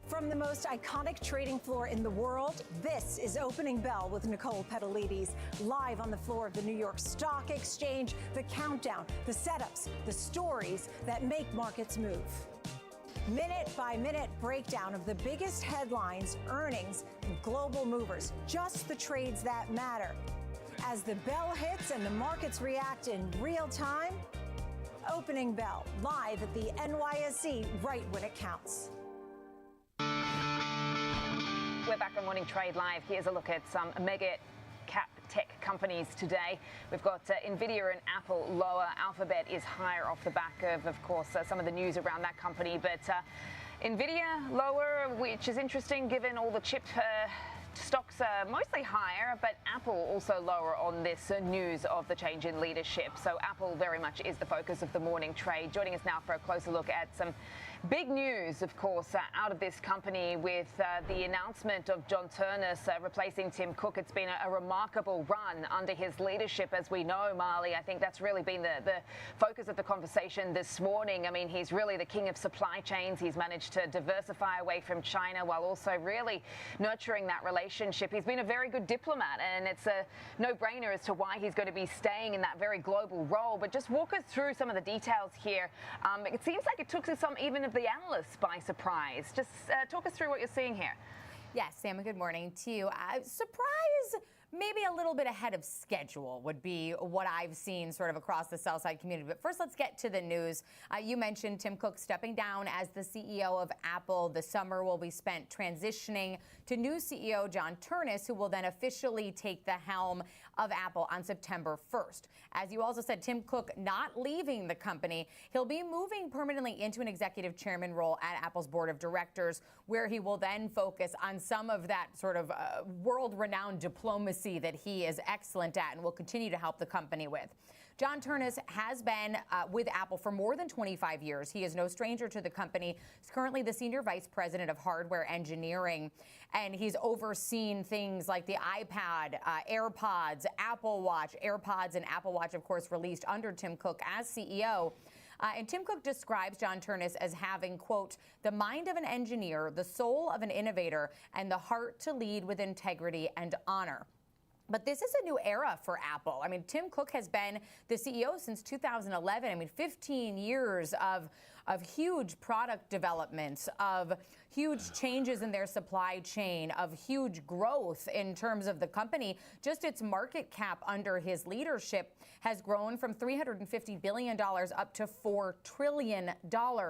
From the most iconic trading floor in the world, this is Opening Bell with Nicole Petalides, live on the floor of the New York Stock Exchange, the countdown, the setups, the stories that make markets move. Minute-by-minute breakdown of the biggest headlines, earnings, and global movers, just the trades that matter. As the bell hits and the markets react in real time, Opening Bell, live at the NYSE, right when it counts. We're back on Morning Trade Live. Here's a look at some mega cap tech companies today. We've got Nvidia and Apple lower. Alphabet is higher off the back of course, some of the news around that company. But Nvidia lower, which is interesting given all the chip stocks are mostly higher, but Apple also lower on this news of the change in leadership. So Apple very much is the focus of the morning trade. Joining us now for a closer look at some big news, of course, out of this company with the announcement of John Ternus replacing Tim Cook. It's been a remarkable run under his leadership, as we know, Marley. I think that's really been the focus of the conversation this morning. I mean, he's really the king of supply chains. He's managed to diversify away from China while also really nurturing that relationship. He's been a very good diplomat, and it's a no-brainer as to why he's going to be staying in that very global role. But just walk us through some of the details here. It seems like it took some even of the analysts by surprise. Just talk us through what you're seeing here. Yes, Sam, good morning to you. Surprise, maybe a little bit ahead of schedule would be what I've seen sort of across the sell-side community. But first, let's get to the news. You mentioned Tim Cook stepping down as the CEO of Apple. The summer will be spent transitioning to new CEO John Ternus, who will then officially take the helm of Apple on September 1st. As you also said, Tim Cook not leaving the company. He'll be moving permanently into an executive chairman role at Apple's board of directors, where he will then focus on some of that sort of world-renowned diplomacy that he is excellent at and will continue to help the company with. John Ternus has been with Apple for more than 25 years. He is no stranger to the company. He's currently the Senior Vice President of Hardware Engineering, and he's overseen things like the iPad, AirPods, Apple Watch. AirPods and Apple Watch, of course, released under Tim Cook as CEO. And Tim Cook describes John Ternus as having, quote, the mind of an engineer, the soul of an innovator, and the heart to lead with integrity and honor. But this is a new era for Apple. I mean, Tim Cook has been the CEO since 2011. I mean, 15 years of huge product developments, of huge changes in their supply chain, of huge growth in terms of the company. Just its market cap under his leadership has grown from $350 billion up to $4 trillion.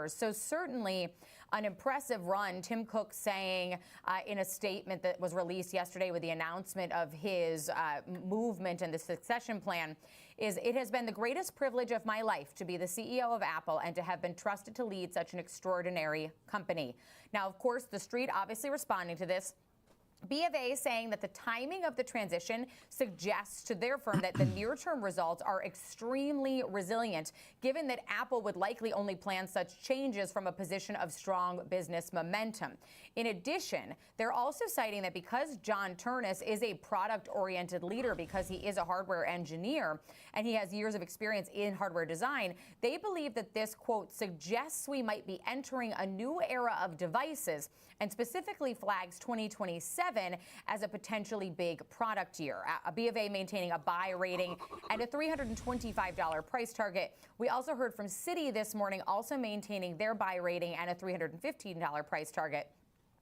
So certainly an impressive run. Tim Cook saying in a statement that was released yesterday with the announcement of his movement and the succession plan, it has been the greatest privilege of my life to be the CEO of Apple and to have been trusted to lead such an extraordinary company. Now, of course, the street obviously responding to this. B of A saying that the timing of the transition suggests to their firm that the near-term results are extremely resilient, given that Apple would likely only plan such changes from a position of strong business momentum. In addition, they're also citing that because John Ternus is a product-oriented leader, because he is a hardware engineer, and he has years of experience in hardware design, they believe that this, quote, suggests we might be entering a new era of devices, and specifically flags 2027 as a potentially big product year. A B of A maintaining a buy rating and a $325 price target. We also heard from Citi this morning, also maintaining their buy rating and a $315 price target,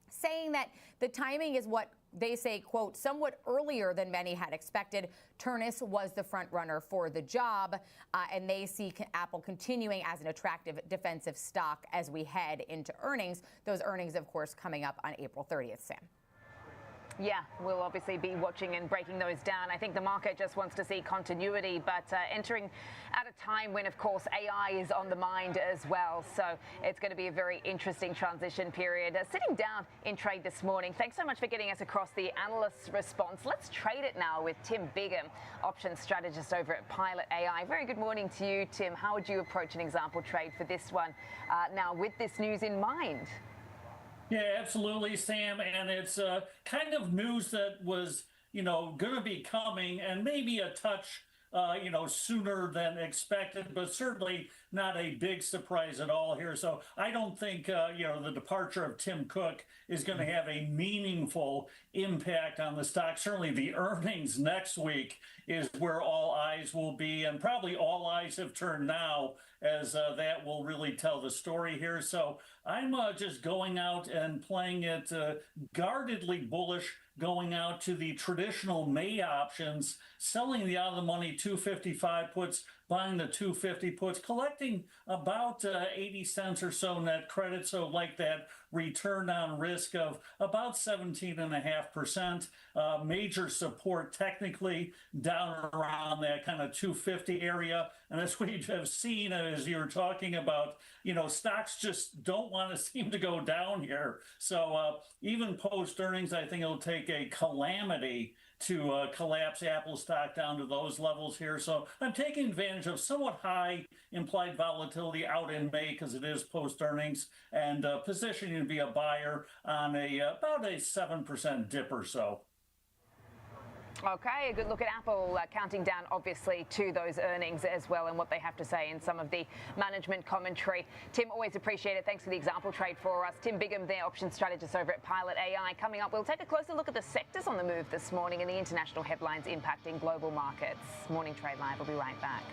saying that the timing is what they say, quote, somewhat earlier than many had expected. Ternus was the front runner for the job, and they see Apple continuing as an attractive defensive stock as we head into earnings. Those earnings, of course, coming up on April 30th, Sam. Yeah, we'll obviously be watching and breaking those down. I think the market just wants to see continuity, but entering at a time when, of course, AI is on the mind as well. So it's going to be a very interesting transition period. Sitting down in trade this morning, thanks so much for getting us across the analyst's response. Let's trade it now with Tim Bigham, options strategist over at Pilot AI. Very good morning to you, Tim. How would you approach an example trade for this one now with this news in mind? Yeah, absolutely, Sam. And it's kind of news that was, going to be coming and maybe a touch, sooner than expected, but certainly not a big surprise at all here. So I don't think, the departure of Tim Cook is going to have a meaningful impact on the stock. Certainly the earnings next week is where all eyes will be, and probably all eyes have turned now, as that will really tell the story here. So I'm just going out and playing it guardedly bullish, going out to the traditional May options, selling the out-of-the-money 255 puts, buying the 250 puts, collecting about 80 cents or so net credit. So like that return on risk of about 17.5%. Major support technically down around that kind of 250 area. And as we have seen, as you were talking about, stocks just don't want to seem to go down here. So even post earnings, I think it'll take a calamity to collapse Apple stock down to those levels here. So I'm taking advantage of somewhat high implied volatility out in May because it is post earnings, and positioning to be a buyer on about a 7% dip or so. Okay, a good look at Apple counting down, obviously, to those earnings as well and what they have to say in some of the management commentary. Tim, always appreciate it. Thanks for the example trade for us. Tim Bigham, their options strategist over at Pilot AI. Coming up, we'll take a closer look at the sectors on the move this morning and the international headlines impacting global markets. Morning Trade Live. We'll be right back.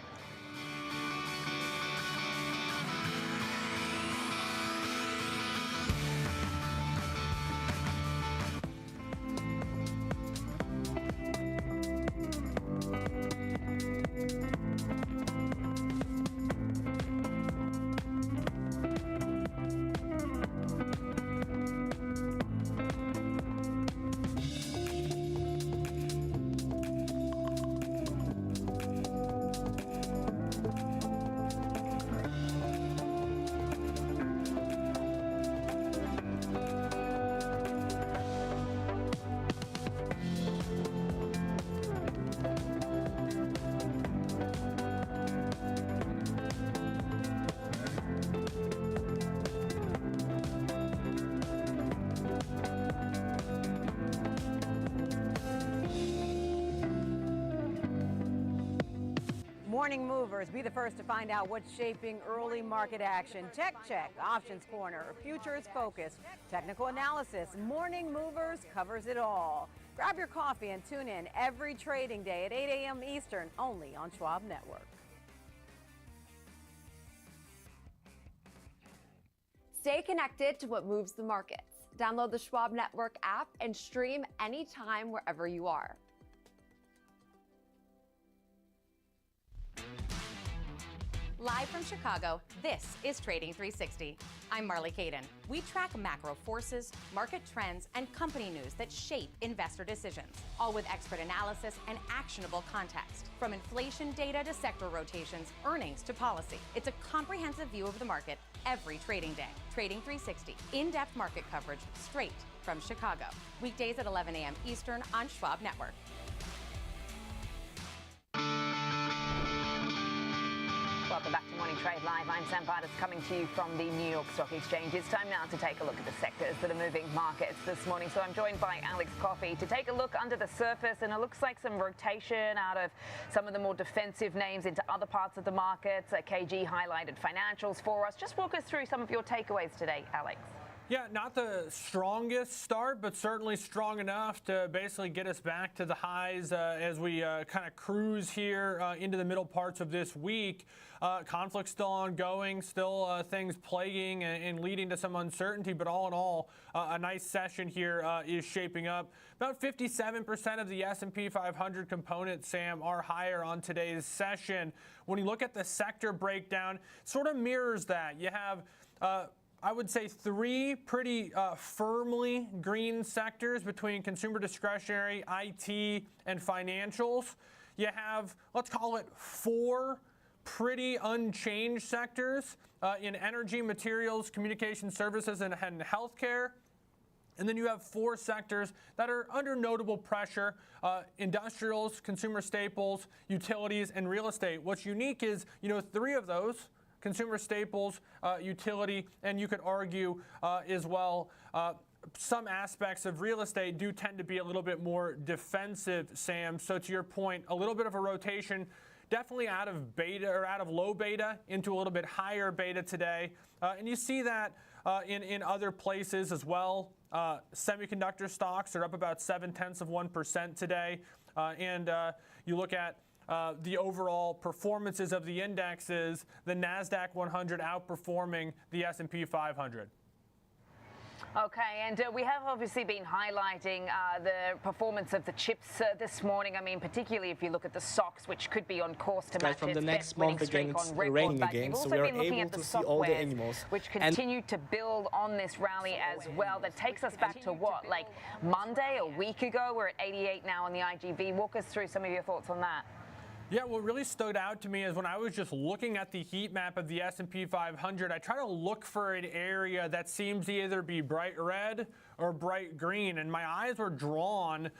viewers. Be the first to find out what's shaping early market action. Tech Check, Options Corner, Futures Focus, Technical Analysis, Morning Movers covers it all. Grab your coffee and tune in every trading day at 8 a.m. Eastern, only on Schwab Network. Stay connected to what moves the markets. Download the Schwab Network app and stream anytime wherever you are. Live from Chicago, this is Trading 360. I'm Marley Caden. We track macro forces, market trends, and company news that shape investor decisions, all with expert analysis and actionable context. From inflation data to sector rotations, earnings to policy, it's a comprehensive view of the market every trading day. Trading 360, in-depth market coverage straight from Chicago. Weekdays at 11 a.m. Eastern on Schwab Network. Welcome back to Morning Trade Live. I'm Sam Vardas coming to you from the New York Stock Exchange. It's time now to take a look at the sectors that are moving markets this morning. So I'm joined by Alex Coffey to take a look under the surface, and it looks like some rotation out of some of the more defensive names into other parts of the markets. KG highlighted financials for us. Just walk us through some of your takeaways today, Alex. Yeah, not the strongest start, but certainly strong enough to basically get us back to the highs as we kind of cruise here into the middle parts of this week. Conflict still ongoing, still things plaguing and leading to some uncertainty, but all in all, a nice session here is shaping up. About 57% of the S&P 500 components, Sam, are higher on today's session. When you look at the sector breakdown, it sort of mirrors that. You have I would say three pretty firmly green sectors between consumer discretionary, IT, and financials. You have, let's call it, four pretty unchanged sectors in energy, materials, communication services, and healthcare. And then you have four sectors that are under notable pressure: industrials, consumer staples, utilities, and real estate. What's unique is, three of those, consumer staples, utility, and you could argue as well, some aspects of real estate do tend to be a little bit more defensive, Sam. So to your point, a little bit of a rotation, definitely out of beta or out of low beta into a little bit higher beta today. And you see that in other places as well. Semiconductor stocks are up about 0.7% today. And you look at the overall performances of the indexes, the NASDAQ 100 outperforming the S&P 500. Okay, and we have obviously been highlighting the performance of the chips this morning. I mean, particularly if you look at the SOX, which could be on course to match its best winning streak on record. But you've also been looking at the softwares, which continue to build on this rally as well. That takes us back to what, like Monday, a week ago? We're at 88 now on the IGV. Walk us through some of your thoughts on that. Yeah, what really stood out to me is when I was just looking at the heat map of the S&P 500, I try to look for an area that seems to either be bright red or bright green, and my eyes were drawn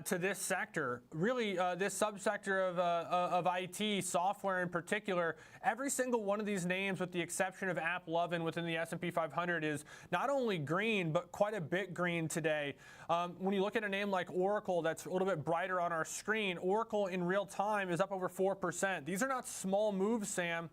to this sector, really this subsector of IT, software in particular. Every single one of these names, with the exception of AppLovin within the S&P 500, is not only green, but quite a bit green today. When you look at a name like Oracle, that's a little bit brighter on our screen, Oracle in real time is up over 4%. These are not small moves, Sam.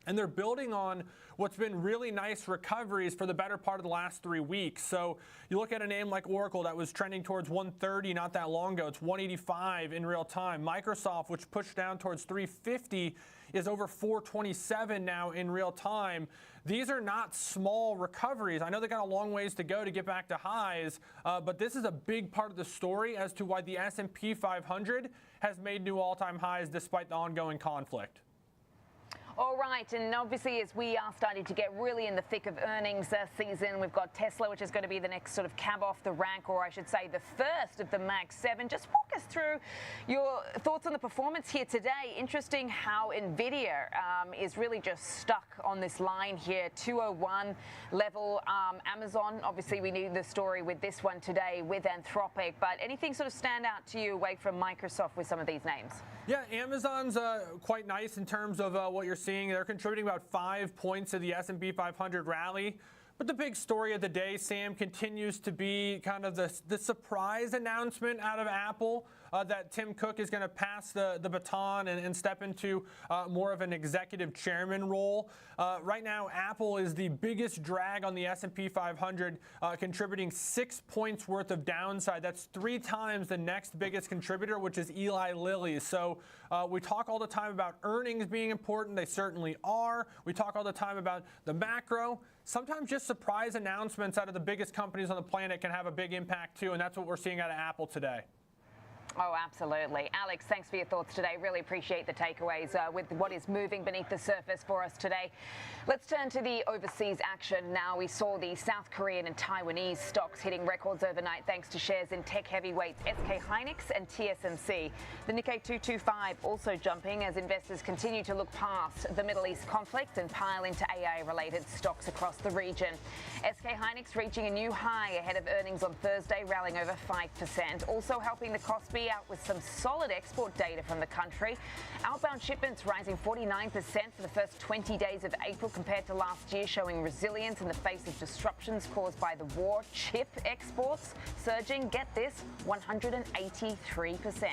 And they're building on what's been really nice recoveries for the better part of the last 3 weeks. So you look at a name like Oracle that was trending towards 130 not that long ago. It's 185 in real time. Microsoft, which pushed down towards 350, is over 427 now in real time. These are not small recoveries. I know they got a long ways to go to get back to highs, but this is a big part of the story as to why the S&P 500 has made new all-time highs despite the ongoing conflict. All right, and obviously as we are starting to get really in the thick of earnings season, we've got Tesla, which is going to be the next sort of cab off the rank, or I should say the first of the Mag 7. Just walk us through your thoughts on the performance here today. Interesting how NVIDIA is really just stuck on this line here, 201 level. Amazon, obviously we knew the story with this one today with Anthropic, but anything sort of stand out to you away from Microsoft with some of these names? Yeah, Amazon's quite nice in terms of what you're seeing. They're contributing about 5 points to the S&P 500 rally. But the big story of the day, Sam, continues to be kind of the surprise announcement out of Apple that Tim Cook is going to pass the baton and step into more of an executive chairman role. Right now, Apple is the biggest drag on the S&P 500, contributing 6 points worth of downside. That's 3 times the next biggest contributor, which is Eli Lilly. So we talk all the time about earnings being important. They certainly are. We talk all the time about the macro. Sometimes just surprise announcements out of the biggest companies on the planet can have a big impact too, and that's what we're seeing out of Apple today. Oh, absolutely. Alex, thanks for your thoughts today. Really appreciate the takeaways with what is moving beneath the surface for us today. Let's turn to the overseas action now. We saw the South Korean and Taiwanese stocks hitting records overnight thanks to shares in tech heavyweights SK Hynix and TSMC. The Nikkei 225 also jumping as investors continue to look past the Middle East conflict and pile into AI-related stocks across the region. SK Hynix reaching a new high ahead of earnings on Thursday, rallying over 5%. Also helping the Kospi out with some solid export data from the country. Outbound shipments rising 49% for the first 20 days of April compared to last year, showing resilience in the face of disruptions caused by the war. Chip exports surging, get this, 183%.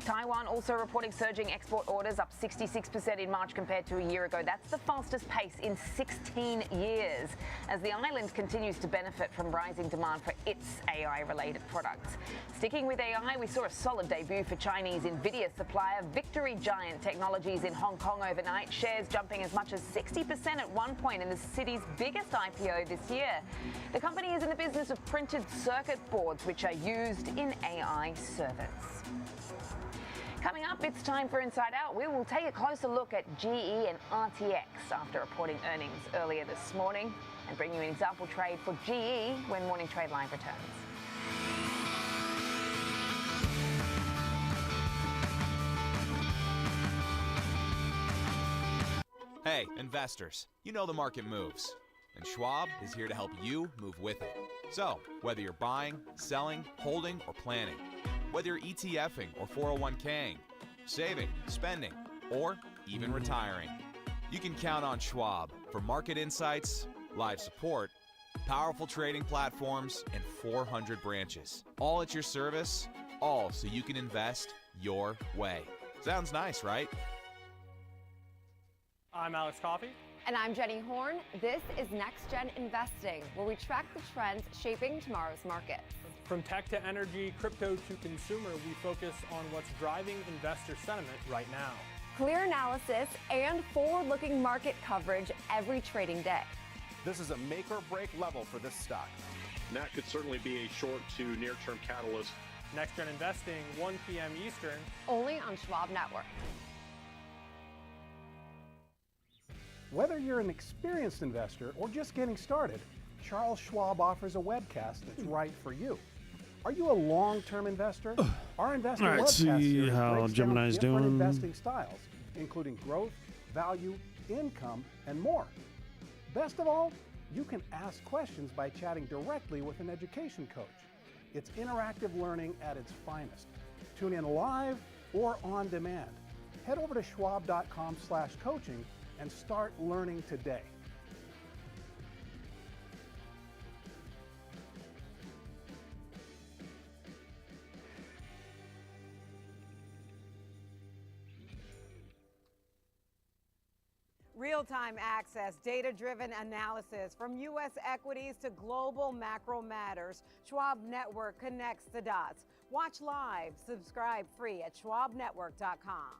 Taiwan also reporting surging export orders, up 66% in March compared to a year ago. That's the fastest pace in 16 years, as the island continues to benefit from rising demand for its AI-related products. Sticking with AI, we saw a solid debut for Chinese Nvidia supplier Victory Giant Technologies in Hong Kong overnight. Shares jumping as much as 60% at one point in the city's biggest IPO this year. The company is in the business of printed circuit boards, which are used in AI servers. Coming up, it's time for Inside Out. We will take a closer look at GE and RTX after reporting earnings earlier this morning and bring you an example trade for GE when Morning Trade Live returns. Hey, investors, you know the market moves, and Schwab is here to help you move with it. So, whether you're buying, selling, holding, or planning, whether you're ETFing or 401k'ing, saving, spending, or even retiring, you can count on Schwab for market insights, live support, powerful trading platforms, and 400 branches. All at your service, all so you can invest your way. Sounds nice, right? I'm Alex Coffey. And I'm Jenny Horn. This is Next Gen Investing, where we track the trends shaping tomorrow's markets. From tech to energy, crypto to consumer, we focus on what's driving investor sentiment right now. Clear analysis and forward-looking market coverage every trading day. This is a make or break level for this stock. And that could certainly be a short to near-term catalyst. Next Gen Investing, 1 p.m. Eastern. Only on Schwab Network. Whether you're an experienced investor or just getting started, Charles Schwab offers a webcast that's right for you. Are you a long-term investor? Our investing All right, webcast see series how breaks Gemini's down different doing. investing styles, including growth, value, income, and more. Best of all, you can ask questions by chatting directly with an education coach. It's interactive learning at its finest. Tune in live or on demand. Head over to schwab.com/coaching and start learning today. Real-time access, data-driven analysis from U.S. equities to global macro matters. Schwab Network connects the dots. Watch live, subscribe free at schwabnetwork.com.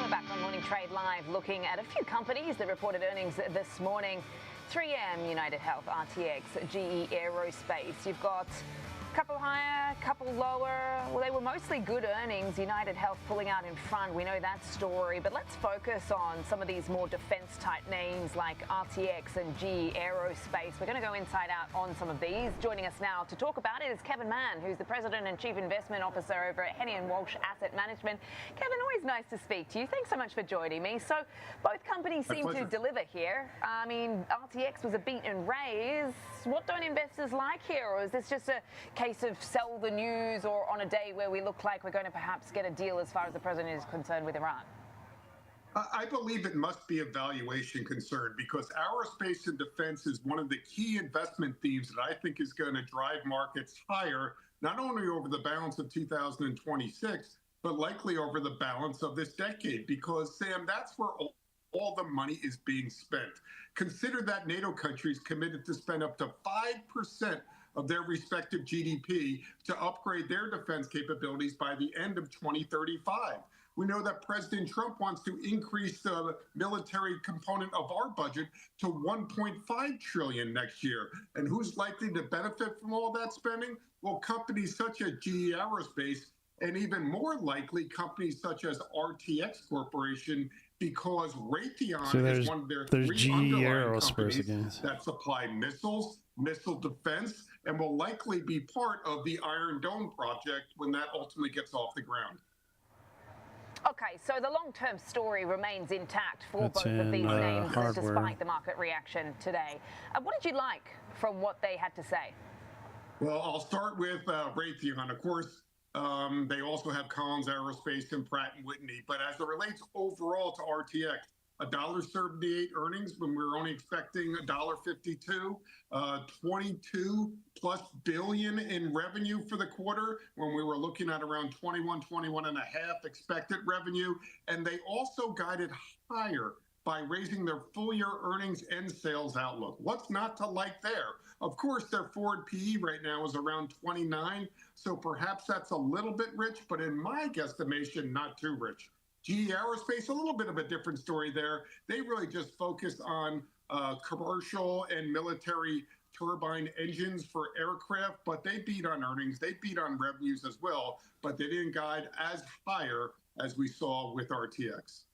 We're back on Morning Trade Live looking at a few companies that reported earnings this morning. 3M, United Health, RTX, GE Aerospace. You've got a couple higher, couple lower. Well, they were mostly good earnings. United Health pulling out in front. We know that story. But let's focus on some of these more defense-type names like RTX and GE Aerospace. We're going to go inside out on some of these. Joining us now to talk about it is Kevin Mann, who's the President and Chief Investment Officer over at Henny & Walsh Asset Management. Kevin, always nice to speak to you. Thanks so much for joining me. So both companies seem to deliver here. I mean, RTX was a beat and raise. What don't investors like here? Or is this just a case of sell the news, or on a day where we look like we're going to perhaps get a deal as far as the president is concerned with Iran? I believe it must be a valuation concern because aerospace and defense is one of the key investment themes that I think is going to drive markets higher, not only over the balance of 2026, but likely over the balance of this decade, because, Sam, that's where all the money is being spent. Consider that NATO countries committed to spend up to 5% of their respective GDP to upgrade their defense capabilities by the end of 2035. We know that President Trump wants to increase the military component of our budget to $1.5 trillion next year. And who's likely to benefit from all that spending? Well, companies such as GE Aerospace, and even more likely companies such as RTX Corporation, because Raytheon is one of their three underlying companies that supply missiles, missile defense, and will likely be part of the Iron Dome project when that ultimately gets off the ground. Okay, so the long-term story remains intact for both of these names, despite the market reaction today. What did you like from what they had to say? Well, I'll start with Raytheon. Of course, they also have Collins Aerospace and Pratt & Whitney. But as it relates overall to RTX, $1.78 earnings when we were only expecting $1.52, 22+ billion in revenue for the quarter when we were looking at around 21.5 expected revenue. And they also guided higher by raising their full-year earnings and sales outlook. What's not to like there? Of course, their forward PE right now is around 29, so perhaps that's a little bit rich, but in my guesstimation, not too rich. GE Aerospace, a little bit of a different story there. They really just focus on commercial and military turbine engines for aircraft, but they beat on earnings. They beat on revenues as well, but they didn't guide as higher as we saw with RTX.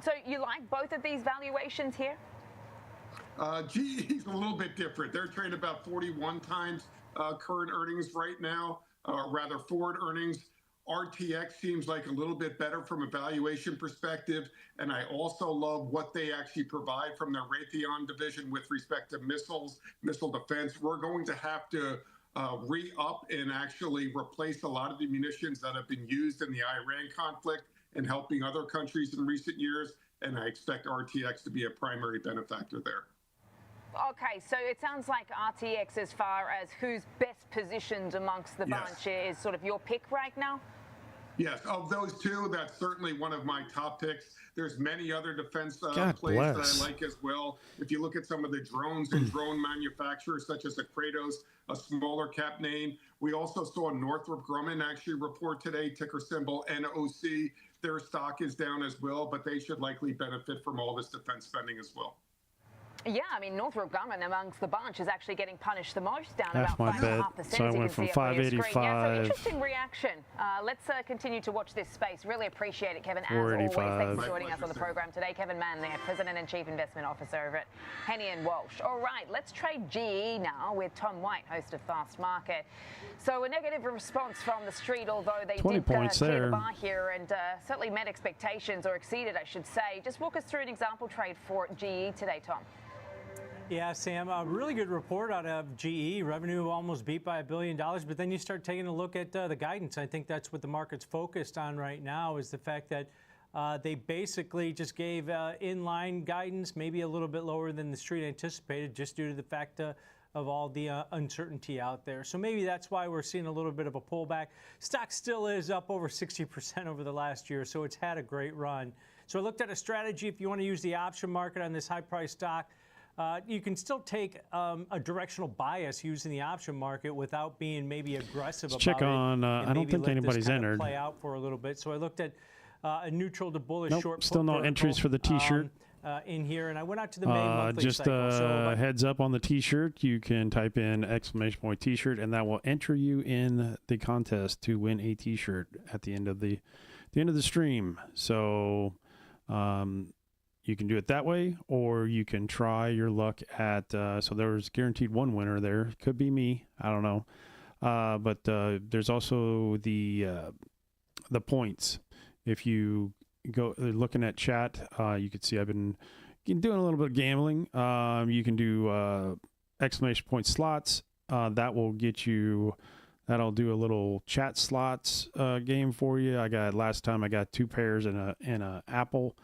So you like both of these valuations here? GE is a little bit different. They're trading about 41 times current earnings right now, rather forward earnings. RTX seems like a little bit better from a valuation perspective. And I also love what they actually provide from their Raytheon division with respect to missiles, missile defense. We're going to have to re-up and actually replace a lot of the munitions that have been used in the Iran conflict and helping other countries in recent years. And I expect RTX to be a primary benefactor there. Okay, so it sounds like RTX, as far as who's best positioned amongst the bunch, is sort of your pick right now? Yes, of those two, that's certainly one of my top picks. There's many other defense plays that I like as well. If you look at some of the drones and drone manufacturers, such as Kratos, a smaller cap name. We also saw Northrop Grumman actually report today, ticker symbol NOC. Their stock is down as well, but they should likely benefit from all this defense spending as well. Yeah, I mean, Northrop Grumman amongst the bunch is actually getting punished the most, down That's about my bet. 5.5%. So I went from 585. Yeah, so interesting reaction. Let's continue to watch this space. Really appreciate it, Kevin. As always, thanks for joining us on the program today. Kevin Mann there, President and Chief Investment Officer over at Henny & Walsh. All right, let's trade GE now with Tom White, host of Fast Market. So a negative response from the street, although they did clear the bar here and certainly met expectations, or exceeded, I should say. Just walk us through an example trade for GE today, Tom. Yeah, Sam, a really good report out of GE. Revenue almost beat by $1 billion, but then you start taking a look at the guidance. I think that's what the market's focused on right now, is the fact that they basically just gave inline guidance, maybe a little bit lower than the street anticipated, just due to the fact of all the uncertainty out there. So maybe that's why we're seeing a little bit of a pullback. Stock still is up over 60% over the last year, so it's had a great run. So I looked at a strategy. If you want to use the option market on this high-priced stock, you can still take a directional bias using the option market without being maybe aggressive about it. Check on, I don't think anybody's entered. Play out for a little bit. So I looked at a neutral to bullish short. Still no entries for the T-shirt. In here, and I went out to the main monthly just cycle. So, heads up on the T-shirt. You can type in ! T-shirt, and that will enter you in the contest to win a T-shirt at the end of the stream. So. You can do it that way, or you can try your luck at, so there's guaranteed one winner there. Could be me. I don't know. But there's also the points. If you go looking at chat, you can see I've been doing a little bit of gambling. You can do ! Slots. That will get you, that'll do a little chat slots game for you. Last time I got 2 pairs and a Apple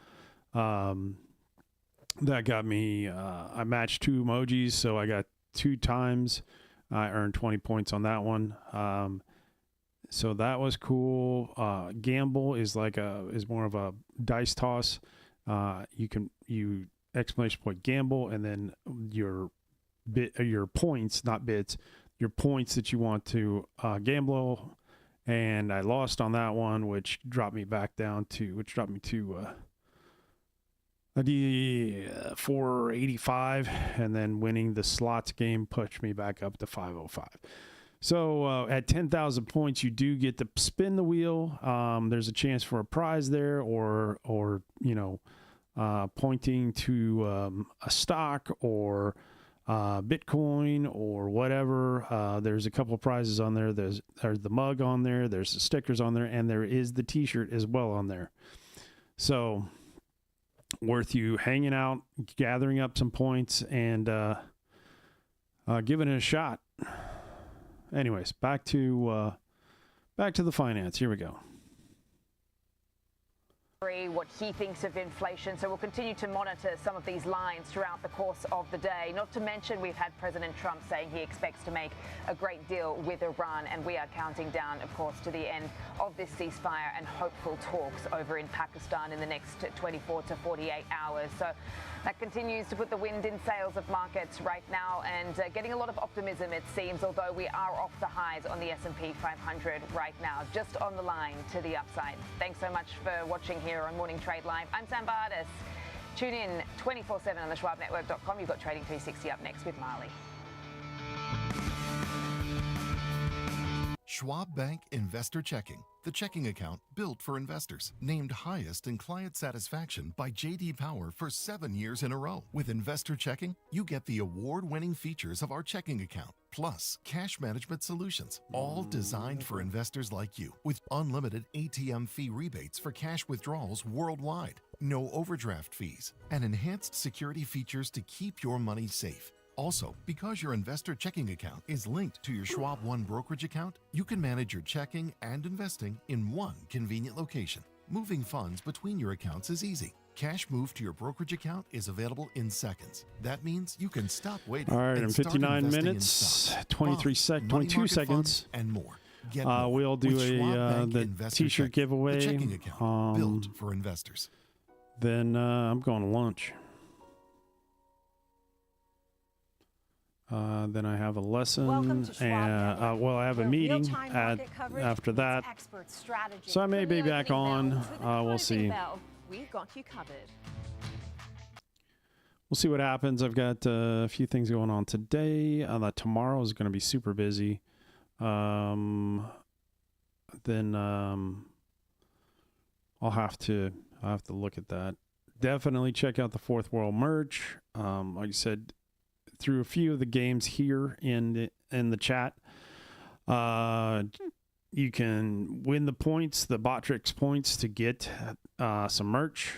That got me, I matched 2 emojis, so I got 2 times. I earned 20 points on that one. So that was cool. Gamble is more of a dice toss. You exclamation point gamble, and then your points, not bits, your points that you want to gamble. And I lost on that one, which dropped me to 485, and then winning the slots game pushed me back up to 505. So at 10,000 points, you do get to spin the wheel. There's a chance for a prize there, or pointing to a stock or Bitcoin or whatever. There's a couple of prizes on there. There's the mug on there. There's the stickers on there, and there is the T-shirt as well on there. So worth you hanging out, gathering up some points, and giving it a shot. Anyways, back to the finance. Here we go. What he thinks of inflation. So we'll continue to monitor some of these lines throughout the course of the day. Not to mention, we've had President Trump saying he expects to make a great deal with Iran, and we are counting down, of course, to the end of this ceasefire and hopeful talks over in Pakistan in the next 24 to 48 hours. So that continues to put the wind in sails of markets right now, and getting a lot of optimism, it seems, although we are off the highs on the S&P 500 right now, just on the line to the upside. Thanks so much for watching here on Morning Trade Live. I'm Sam Bardis. Tune in 24/7 on the SchwabNetwork.com. You've got Trading 360 up next with Marley. Schwab Bank Investor Checking, the checking account built for investors. Named highest in client satisfaction by J.D. Power for 7 years in a row. With Investor Checking, you get the award-winning features of our checking account, plus cash management solutions, all designed for investors like you, with unlimited ATM fee rebates for cash withdrawals worldwide, no overdraft fees, and enhanced security features to keep your money safe. Also, because your investor checking account is linked to your Schwab One brokerage account, you can manage your checking and investing in one convenient location. Moving funds between your accounts is easy. Cash moved to your brokerage account is available in seconds. That means you can stop waiting. All right, in and start 59 investing in minutes, stocks, 22 money seconds, market funds, and more. Get more we'll do with Schwab Bank the Investor T-shirt Checking, giveaway. the checking account built for investors. Then I'm going to lunch. Then I have a lesson, and I have a meeting after that. So I may be back on. We'll see. We've got you covered. We'll see what happens. I've got a few things going on today. Tomorrow is going to be super busy. Then I'll have to look at that. Definitely check out the Fourth World merch. Like I said, through a few of the games here in the chat, you can win the points, the Botrix points, to get some merch.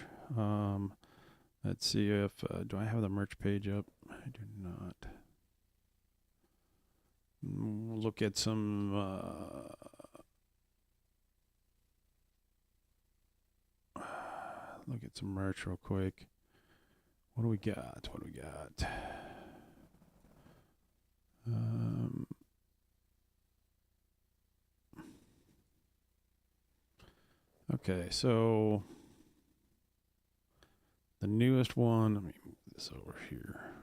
Let's see if do I have the merch page up? I do not. We'll look at some merch real quick. What do we got? Okay, so the newest one, let me move this over here.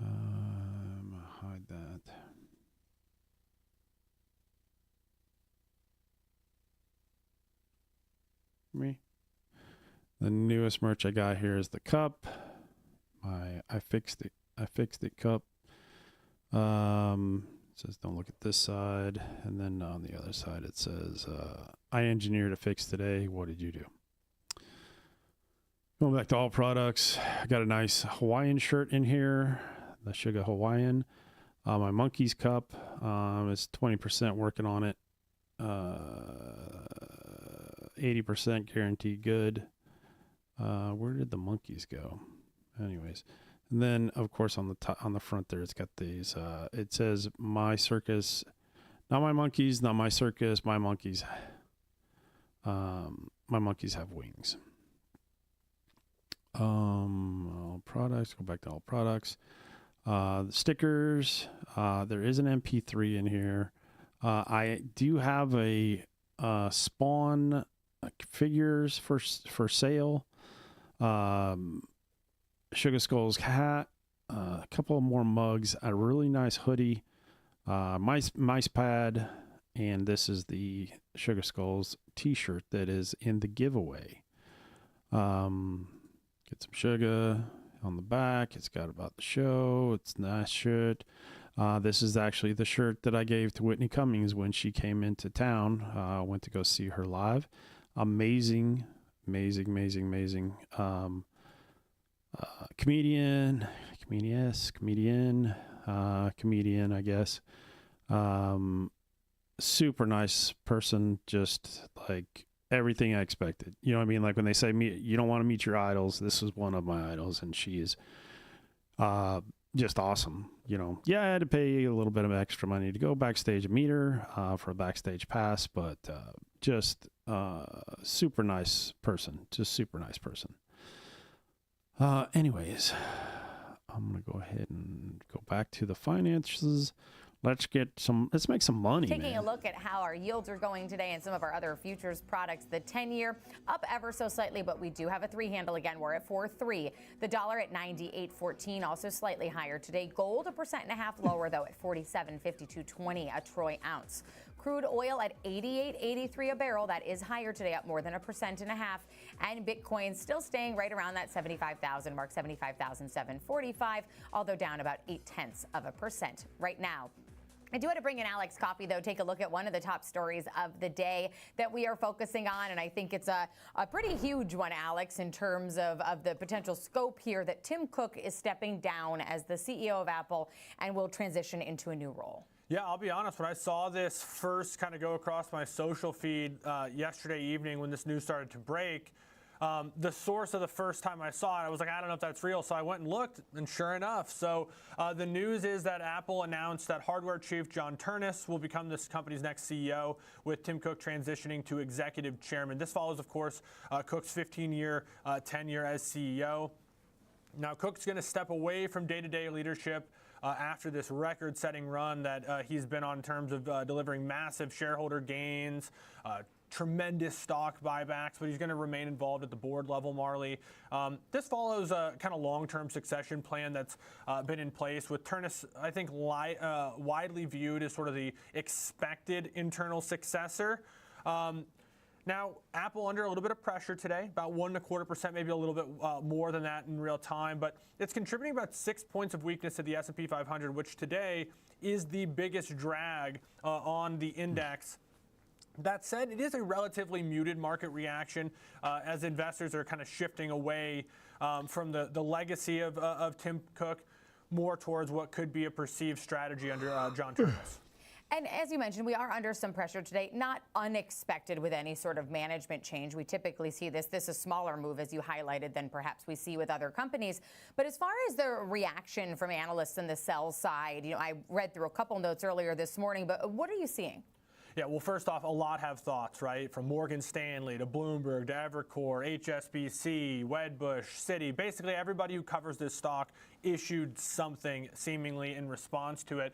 I'm gonna hide that. The newest merch I got here is the cup. I fixed it cup. It says don't look at this side, and then on the other side it says I engineered a fix today. What did you do? Going back to all products, I got a nice Hawaiian shirt in here, the Sugar Hawaiian. My Monkeys cup is 20% working on it. 80% guaranteed good. Where did the monkeys go? Anyways, and then of course on the front there, it's got these. It says my circus, not my monkeys, not my circus, my monkeys. My monkeys have wings. All products. Go back to all products. The stickers. There is an MP3 in here. I do have a Spawn figures for sale. Sugar Skull's hat. A couple more mugs. A really nice hoodie. Mice pad. And this is the Sugar Skulls t-shirt that is in the giveaway. Get some sugar on the back. It's got about the show. It's a nice shirt. This is actually the shirt that I gave to Whitney Cummings when she came into town. I went to go see her live. Amazing. Comedian, I guess. Super nice person, just like everything I expected. You know what I mean? Like when they say you don't want to meet your idols, this is one of my idols, and she is just awesome. You know, yeah, I had to pay a little bit of extra money to go backstage and meet her for a backstage pass, but just super nice person. Anyways, I'm going to go ahead and go back to the finances. Let's make some money. Taking a look at how our yields are going today and some of our other futures products. The 10-year up ever so slightly, but we do have a 3-handle again. We're at 4.3. The dollar at 98.14, also slightly higher today. Gold 1.5% lower though at 47.5220 a troy ounce. Crude oil at 88.83 a barrel. That is higher today, up more than 1.5%. And Bitcoin still staying right around that 75,000 mark, 75,745, although down about 0.8% right now. I do want to bring in Alex Coffey, though, take a look at one of the top stories of the day that we are focusing on. And I think it's a pretty huge one, Alex, in terms of the potential scope here that Tim Cook is stepping down as the CEO of Apple and will transition into a new role. Yeah, I'll be honest. When I saw this first kind of go across my social feed yesterday evening when this news started to break, the source of the first time I saw it, I was like, I don't know if that's real. So I went and looked, and sure enough. So the news is that Apple announced that hardware chief John Ternus will become this company's next CEO, with Tim Cook transitioning to executive chairman. This follows, of course, Cook's 15-year tenure as CEO. Now, Cook's going to step away from day-to-day leadership after this record-setting run that he's been on in terms of delivering massive shareholder gains, tremendous stock buybacks, but he's going to remain involved at the board level, Marley. This follows a kind of long-term succession plan that's been in place, with Ternus, I think, widely viewed as sort of the expected internal successor. Now, Apple under a little bit of pressure today, about 1.25%, maybe a little bit more than that in real time, but it's contributing about 6 points of weakness to the S&P 500, which today is the biggest drag on the index. That said, it is a relatively muted market reaction as investors are kind of shifting away from the legacy of Tim Cook more towards what could be a perceived strategy under John Ternus. And as you mentioned, we are under some pressure today, not unexpected with any sort of management change. We typically see this is a smaller move, as you highlighted, than perhaps we see with other companies. But as far as the reaction from analysts on the sell side, I read through a couple notes earlier this morning, but what are you seeing? Yeah, well, first off, a lot have thoughts, right? From Morgan Stanley to Bloomberg to Evercore, HSBC, Wedbush, Citi. Basically, everybody who covers this stock issued something seemingly in response to it.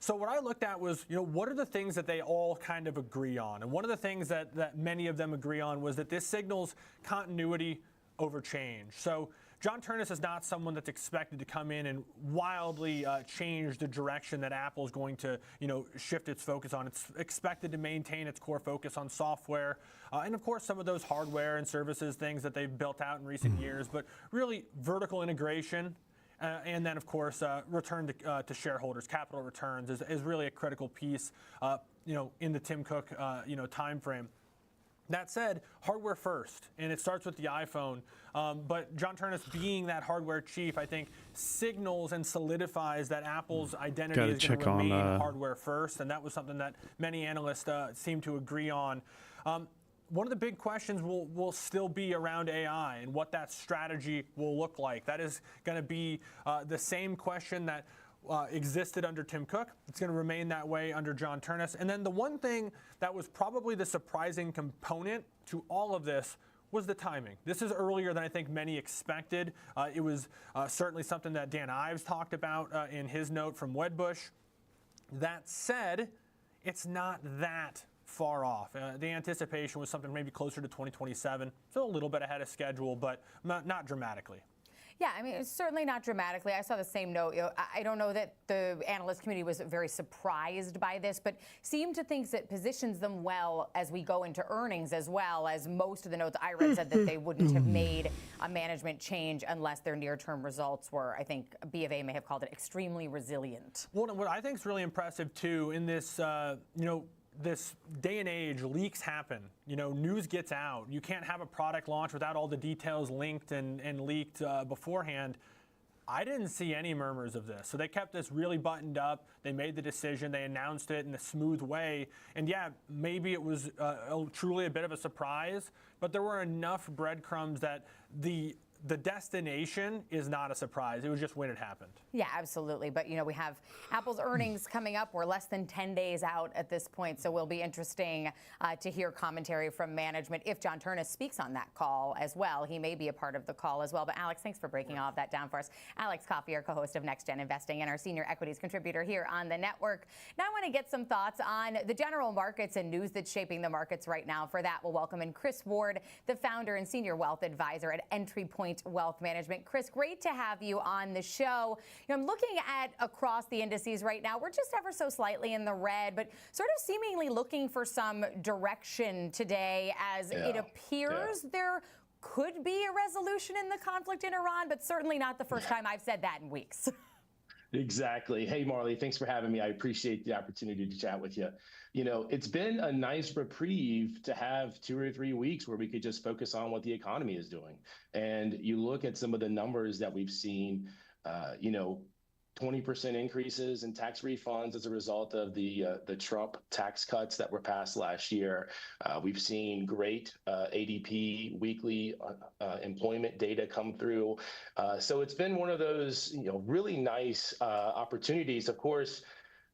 So what I looked at was, what are the things that they all kind of agree on? And one of the things that many of them agree on was that this signals continuity over change. So John Ternus is not someone that's expected to come in and wildly change the direction that Apple is going to, shift its focus on. It's expected to maintain its core focus on software and, of course, some of those hardware and services things that they've built out in recent years, but really vertical integration. And then, of course, return to shareholders, capital returns is really a critical piece, in the Tim Cook, time frame. That said, hardware first, and it starts with the iPhone. But John Ternus being that hardware chief, I think, signals and solidifies that Apple's identity is going to remain hardware first, and that was something that many analysts seem to agree on. One of the big questions will still be around AI and what that strategy will look like. That is going to be the same question that existed under Tim Cook. It's going to remain that way under John Ternus. And then the one thing that was probably the surprising component to all of this was the timing. This is earlier than I think many expected. It was certainly something that Dan Ives talked about in his note from Wedbush. That said, it's not that far off. The anticipation was something maybe closer to 2027, so a little bit ahead of schedule, but not dramatically. Yeah, I mean, it's certainly not dramatically. I saw the same note. I don't know that the analyst community was very surprised by this, but seemed to think that positions them well as we go into earnings, as well as most of the notes I read said that they wouldn't have made a management change unless their near-term results were, I think B of A may have called it, extremely resilient. Well, what I think is really impressive, too, in this, this day and age, leaks happen. News gets out. You can't have a product launch without all the details linked and leaked beforehand. I didn't see any murmurs of this. So they kept this really buttoned up. They made the decision. They announced it in a smooth way. And yeah, maybe it was truly a bit of a surprise, but there were enough breadcrumbs that the destination is not a surprise. It was just when it happened. Yeah, absolutely. But, we have Apple's earnings coming up. We're less than 10 days out at this point, so will be interesting to hear commentary from management. If John Ternus speaks on that call as well, he may be a part of the call as well. But Alex, thanks for breaking all of that down for us. Alex Coffey, our co-host of Next Gen Investing and our senior equities contributor here on the network. Now I want to get some thoughts on the general markets and news that's shaping the markets right now. For that, we'll welcome in Chris Ward, the founder and senior wealth advisor at Entry Point Wealth Management. Chris, great to have you on the show. I'm looking at across the indices right now. We're just ever so slightly in the red, but sort of seemingly looking for some direction today as it appears there could be a resolution in the conflict in Iran, but certainly not the first time I've said that in weeks. Exactly. Hey, Marley, thanks for having me. I appreciate the opportunity to chat with you. It's been a nice reprieve to have 2 or 3 weeks where we could just focus on what the economy is doing. And you look at some of the numbers that we've seen, 20% increases in tax refunds as a result of the Trump tax cuts that were passed last year. We've seen great ADP weekly employment data come through. So it's been one of those, really nice opportunities. Of course,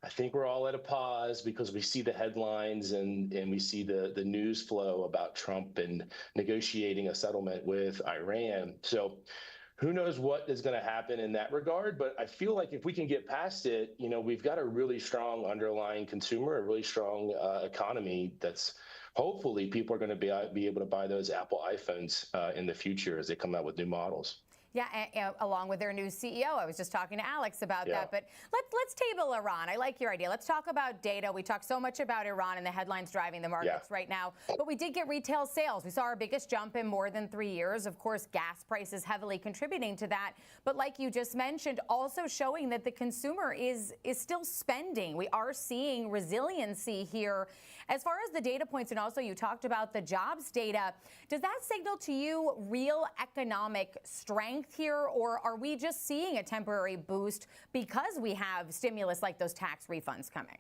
I think we're all at a pause because we see the headlines and we see the news flow about Trump and negotiating a settlement with Iran. So who knows what is going to happen in that regard, but I feel like if we can get past it, we've got a really strong underlying consumer, a really strong economy that's hopefully people are going to be able to buy those Apple iPhones in the future as they come out with new models. Yeah, along with their new CEO. I was just talking to Alex about that. But let's table Iran. I like your idea. Let's talk about data. We talk so much about Iran and the headlines driving the markets right now. But we did get retail sales. We saw our biggest jump in more than 3 years. Of course, gas prices heavily contributing to that. But like you just mentioned, also showing that the consumer is still spending. We are seeing resiliency here. As far as the data points, and also you talked about the jobs data, does that signal to you real economic strength here, or are we just seeing a temporary boost because we have stimulus like those tax refunds coming?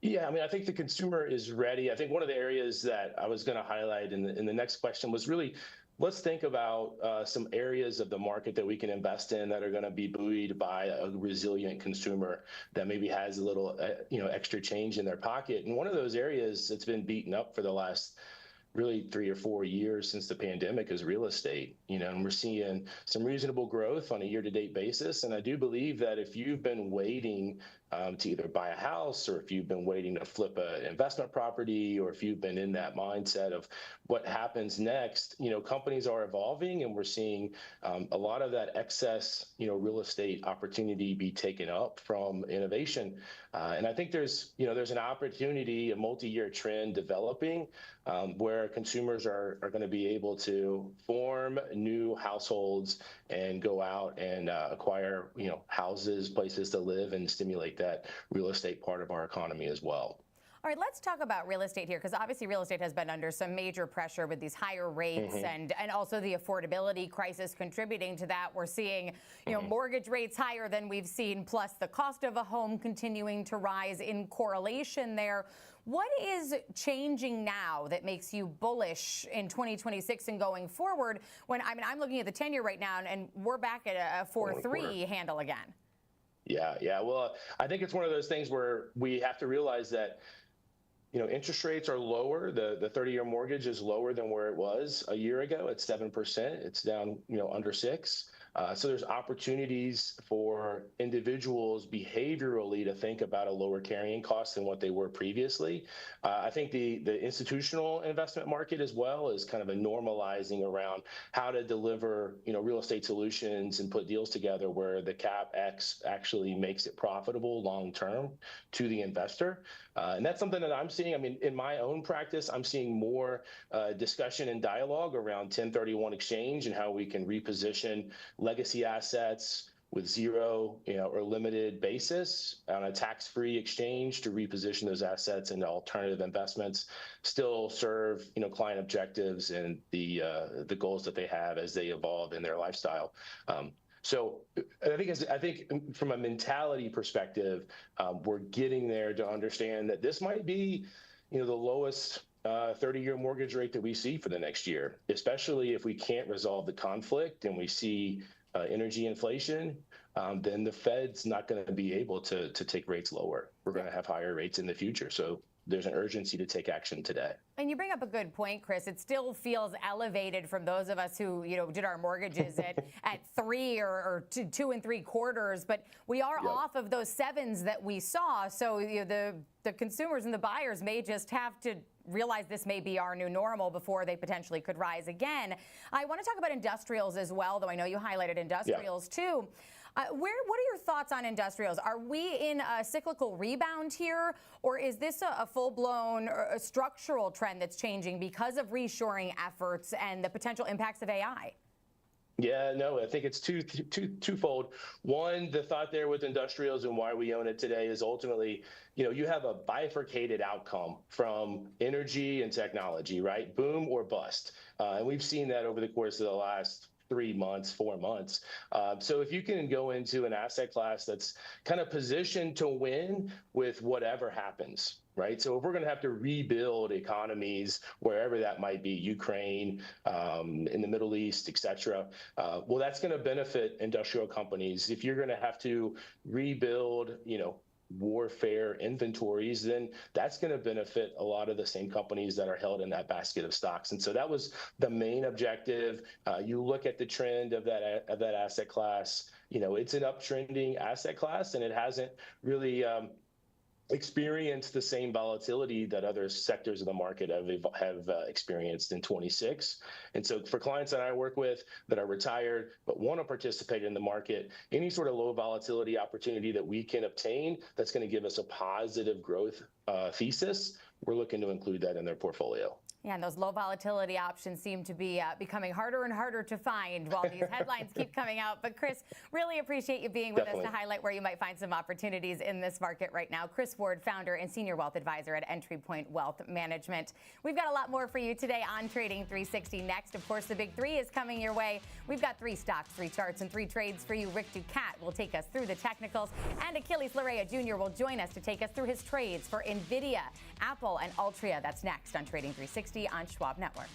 Yeah, I think the consumer is ready. I think one of the areas that I was going to highlight in the next question was really, let's think about some areas of the market that we can invest in that are going to be buoyed by a resilient consumer that maybe has a little, extra change in their pocket. And one of those areas that's been beaten up for the last really 3 or 4 years since the pandemic is real estate, and we're seeing some reasonable growth on a year-to-date basis. And I do believe that if you've been waiting to either buy a house, or if you've been waiting to flip an investment property, or if you've been in that mindset of what happens next, companies are evolving, and we're seeing a lot of that excess, real estate opportunity be taken up from innovation. And I think there's an opportunity, a multi-year trend developing where consumers are going to be able to form new households and go out and acquire, houses, places to live, and stimulate that real estate part of our economy as well. All right, let's talk about real estate here, because obviously real estate has been under some major pressure with these higher rates and also the affordability crisis contributing to that. We're seeing, mortgage rates higher than we've seen, plus the cost of a home continuing to rise in correlation there. What is changing now that makes you bullish in 2026 and going forward when, I'm looking at the 10-year right now and we're back at a 4.3 handle again? Yeah. Well, I think it's one of those things where we have to realize that, interest rates are lower. The 30-year mortgage is lower than where it was a year ago at 7%. It's down, under 6%. So there's opportunities for individuals behaviorally to think about a lower carrying cost than what they were previously. I think the institutional investment market as well is kind of a normalizing around how to deliver, real estate solutions and put deals together where the CapEx actually makes it profitable long term to the investor. And that's something that I'm seeing. I mean, in my own practice, I'm seeing more discussion and dialogue around 1031 exchange and how we can reposition legacy assets with zero, or limited basis on a tax-free exchange to reposition those assets into alternative investments, still serve, client objectives and the goals that they have as they evolve in their lifestyle. So I think from a mentality perspective, we're getting there to understand that this might be, the lowest 30-year mortgage rate that we see for the next year, especially if we can't resolve the conflict and we see energy inflation, then the Fed's not going to be able to take rates lower. We're going to have higher rates in the future. So there's an urgency to take action today. And you bring up a good point, Chris. It still feels elevated from those of us who, did our mortgages at 3 or 2 3/4, but we are off of those 7s that we saw. So the consumers and the buyers may just have to realize this may be our new normal before they potentially could rise again. I want to talk about industrials as well, though I know you highlighted industrials too. What are your thoughts on industrials? Are we in a cyclical rebound here, or is this a full-blown structural trend that's changing because of reshoring efforts and the potential impacts of AI? Yeah, no, I think it's twofold. One, the thought there with industrials and why we own it today is ultimately, you have a bifurcated outcome from energy and technology, right? Boom or bust. And we've seen that over the course of the last 3 months, 4 months. So if you can go into an asset class that's kind of positioned to win with whatever happens, right? So if we're going to have to rebuild economies, wherever that might be, Ukraine, in the Middle East, et cetera, well, that's going to benefit industrial companies. If you're going to have to rebuild, warfare inventories, then that's going to benefit a lot of the same companies that are held in that basket of stocks. And so that was the main objective. You look at the trend of that asset class, it's an uptrending asset class, and it hasn't really experienced the same volatility that other sectors of the market have experienced in 26. And so for clients that I work with that are retired but want to participate in the market, any sort of low volatility opportunity that we can obtain that's going to give us a positive growth thesis, we're looking to include that in their portfolio. Yeah, and those low volatility options seem to be becoming harder and harder to find while these headlines keep coming out. But Chris, really appreciate you being with us to highlight where you might find some opportunities in this market right now. Chris Ward, founder and senior wealth advisor at Entry Point Wealth Management. We've got a lot more for you today on Trading 360. Next, of course, the big 3 is coming your way. We've got 3 stocks, 3 charts, and 3 trades for you. Rick Ducat will take us through the technicals, and Achilles Larea Jr. will join us to take us through his trades for NVIDIA, Apple, and Altria. That's next on Trading 360 on Schwab Network.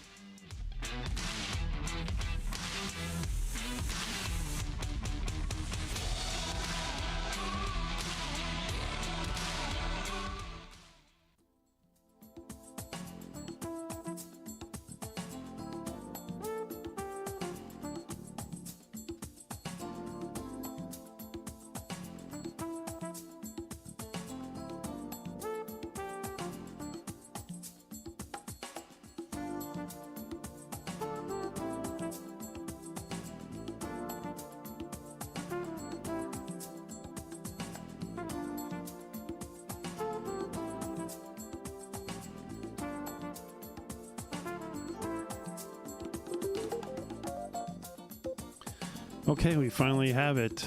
Okay, we finally have it.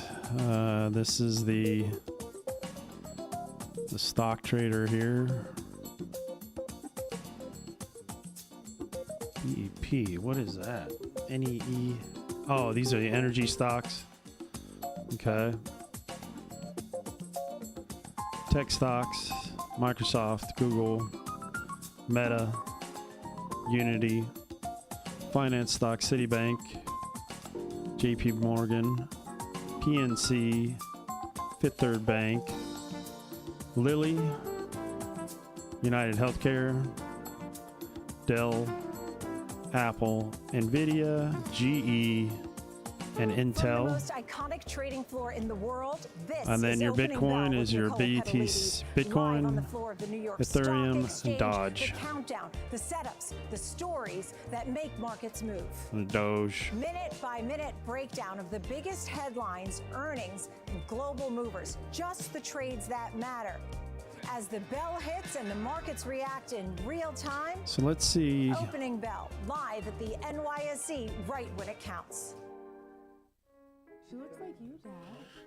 This is the stock trader here. BEP, what is that? NEE. Oh, these are the energy stocks. Okay. Tech stocks, Microsoft, Google, Meta, Unity, finance stocks, Citibank, JP Morgan, PNC, Fifth Third Bank, Lilly, United Healthcare, Dell, Apple, Nvidia, GE, and From the Intel. most iconic trading floor in the world, this And then is your Opening Bitcoin Bell is with your Nicole BTC, Petalidi. Live on the Bitcoin, floor of the New York Ethereum, Stock Exchange, Dodge. The countdown, the setups, the stories that make markets move. Doge. Minute by minute breakdown of the biggest headlines, earnings, and global movers. Just the trades that matter. As the bell hits and the markets react in real time. So let's see. Opening Bell, live at the NYSE, right when it counts. She looks like you, Dad.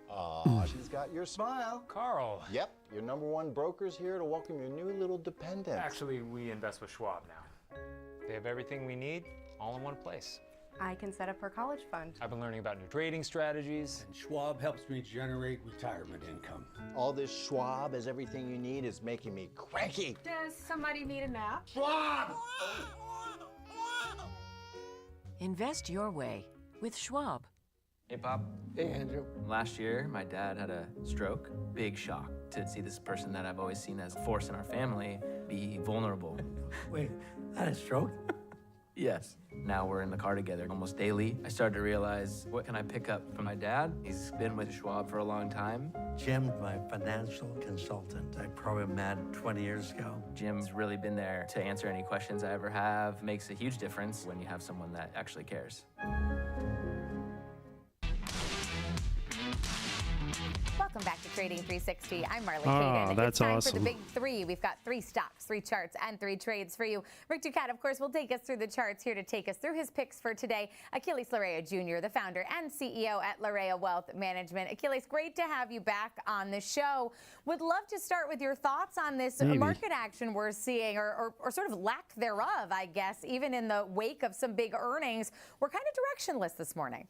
Aw, she's got your smile. Carl. Yep, your #1 broker's here to welcome your new little dependent. Actually, we invest with Schwab now. They have everything we need all in one place. I can set up her college fund. I've been learning about new trading strategies. And Schwab helps me generate retirement income. All this Schwab is everything you need is making me cranky. Does somebody need a nap? Schwab! Invest your way with Schwab. Hey, Pop. Hey, Andrew. Last year, my dad had a stroke. Big shock to see this person that I've always seen as a force in our family be vulnerable. Wait, had a stroke? Yes. Now we're in the car together almost daily. I started to realize, what can I pick up from my dad? He's been with Schwab for a long time. Jim's my financial consultant. I probably met 20 years ago. Jim's really been there to answer any questions I ever have. Makes a huge difference when you have someone that actually cares. Welcome back to Trading 360. I'm Marley Oh, Caden. that's it's time awesome. for the big three. We've got 3 stocks, 3 charts, and 3 trades for you. Rick Ducat, of course, will take us through the charts, here to take us through his picks for today. Achilles Larea Jr., the founder and CEO at Larea Wealth Management. Achilles, great to have you back on the show. Would love to start with your thoughts on this market action we're seeing, or sort of lack thereof, I guess, even in the wake of some big earnings. We're kind of directionless this morning.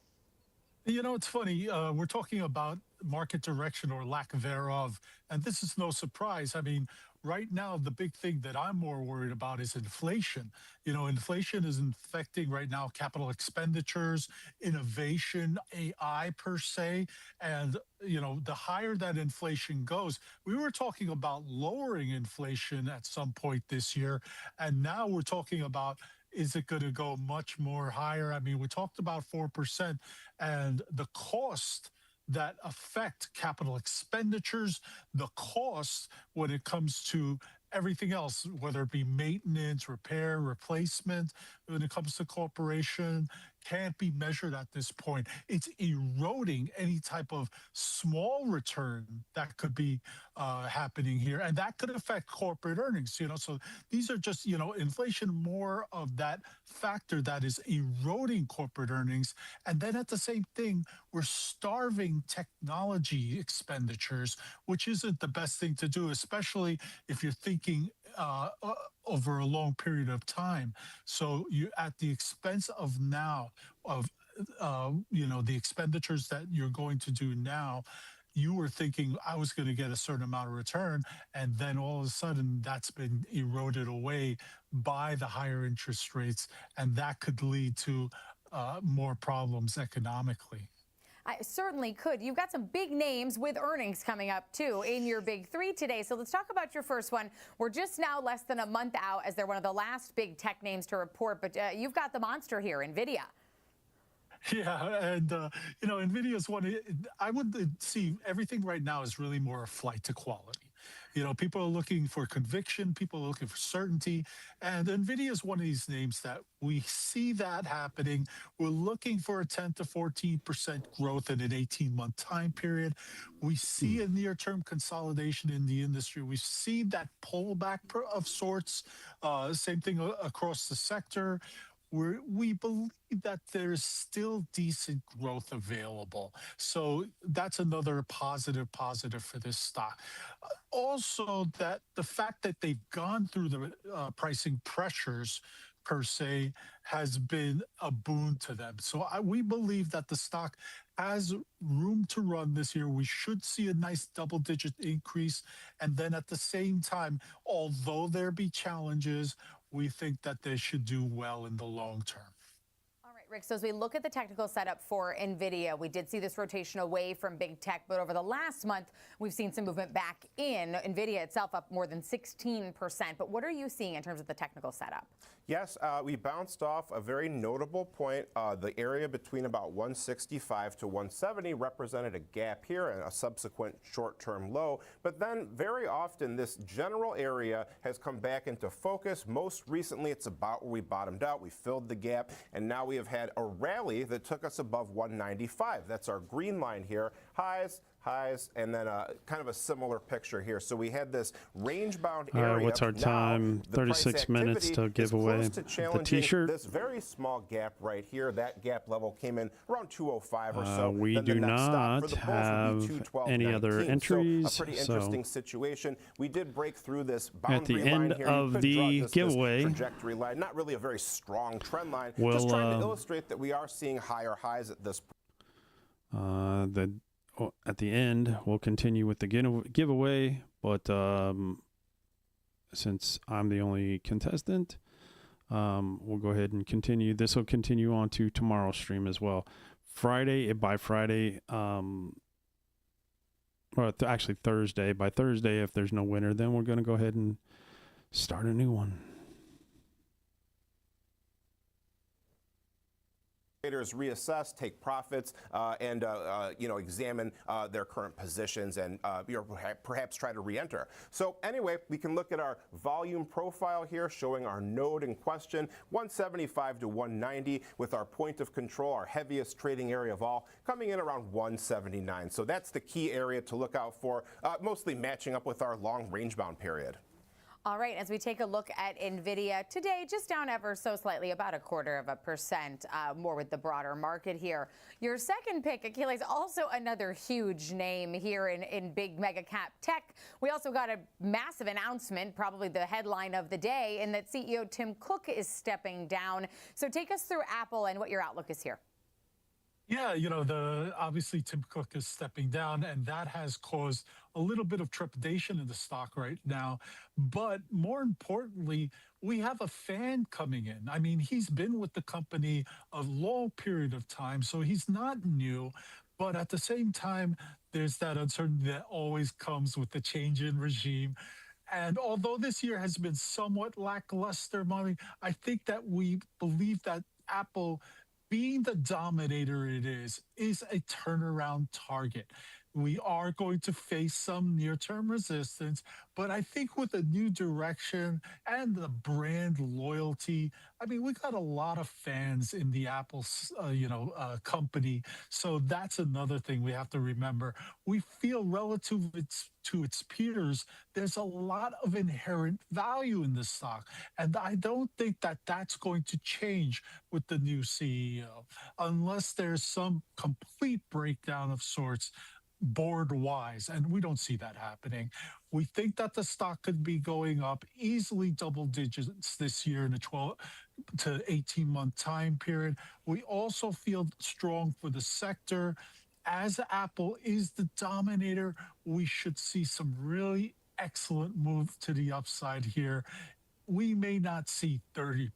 You know, it's funny. We're talking about market direction or lack thereof, and this is no surprise. I mean, right now, the big thing that I'm more worried about is inflation. You know, inflation is affecting right now capital expenditures, innovation, AI per se. And, you know, the higher that inflation goes, we were talking about lowering inflation at some point this year, and now we're talking about, is it going to go much more higher? I mean, we talked about 4%, and the cost that affect capital expenditures, the cost when it comes to everything else, whether it be maintenance, repair, replacement, when it comes to corporation, can't be measured at this point. It's eroding any type of small return that could be happening here, and that could affect corporate earnings. You know, so these are just, you know, inflation, more of that factor that is eroding corporate earnings. And then at the same thing, we're starving technology expenditures, which isn't the best thing to do, especially if you're thinking over a long period of time. So you, at the expense of now, of you know, the expenditures that you're going to do now, you were thinking I was going to get a certain amount of return, and then all of a sudden that's been eroded away by the higher interest rates, and that could lead to more problems economically. I certainly could. You've got some big names with earnings coming up, too, in your big three today. So let's talk about your first one. We're just now less than a month out, as they're one of the last big tech names to report. But you've got the monster here, NVIDIA. Yeah, and, you know, NVIDIA is one. I would see everything right now is really more a flight to quality. You know, people are looking for conviction, people are looking for certainty, and NVIDIA is one of these names that we see that happening. We're looking for a 10 to 14% growth in an 18-month time period. We see a near-term consolidation in the industry. We've seen that pullback of sorts, same thing across the sector. We believe that there's still decent growth available. So that's another positive for this stock. Also, that the fact that they've gone through the pricing pressures per se has been a boon to them. So we believe that the stock has room to run this year. We should see a nice double-digit increase. And then at the same time, although there be challenges, we think that they should do well in the long term. Rick, so as we look at the technical setup for NVIDIA, we did see this rotation away from big tech, but over the last month, we've seen some movement back in. NVIDIA itself up more than 16%. But what are you seeing in terms of the technical setup? Yes, we bounced off a very notable point. The area between about 165 to 170 represented a gap here and a subsequent short-term low. But then very often this general area has come back into focus. Most recently, it's about where we bottomed out. We filled the gap, and now we have had a rally that took us above 195. That's our green line here. Highs, and then kind of a similar picture here. So we had this range-bound area. What's our time? 36 minutes to give away the T-shirt. This very small gap right here. That gap level came in around 205 or so. We then do not have any other entries. So a pretty interesting situation. We did break through this boundary at the line end here. of the giveaway. Trajectory line, not really a very strong trend line. We'll, just trying to illustrate that we are seeing higher highs at this point. At the end, we'll continue with the giveaway, but since I'm the only contestant, we'll go ahead and continue. This will continue on to tomorrow's stream as well. By Friday, actually Thursday. By Thursday, if there's no winner, then we're going to go ahead and start a new one. Traders reassess, take profits, and examine their current positions and perhaps try to re-enter. So anyway, we can look at our volume profile here, showing our node in question, 175 to 190, with our point of control, our heaviest trading area of all, coming in around 179. So that's the key area to look out for, mostly matching up with our long range-bound period. All right, as we take a look at NVIDIA today, just down ever so slightly, about 0.25%, more with the broader market here. Your second pick, Achilles, also another huge name here in big mega cap tech. We also got a massive announcement, probably the headline of the day, in that CEO Tim Cook is stepping down. So take us through Apple and what your outlook is here. Yeah, obviously Tim Cook is stepping down, and that has caused a little bit of trepidation in the stock right now. But more importantly, we have a fan coming in. I mean, he's been with the company a long period of time, so he's not new. But at the same time, there's that uncertainty that always comes with the change in regime. And although this year has been somewhat lackluster, Molly, I think that we believe that Apple, being the dominator it is a turnaround target. We are going to face some near-term resistance, but I think with a new direction and the brand loyalty, I mean, we got a lot of fans in the Apple, company. So that's another thing we have to remember. We feel relative to its peers, there's a lot of inherent value in the stock. And I don't think that that's going to change with the new CEO, unless there's some complete breakdown of sorts, board-wise, and we don't see that happening. We think that the stock could be going up easily double digits this year in a 12 to 18-month time period. We also feel strong for the sector. As Apple is the dominator, we should see some really excellent move to the upside here. We may not see 30%,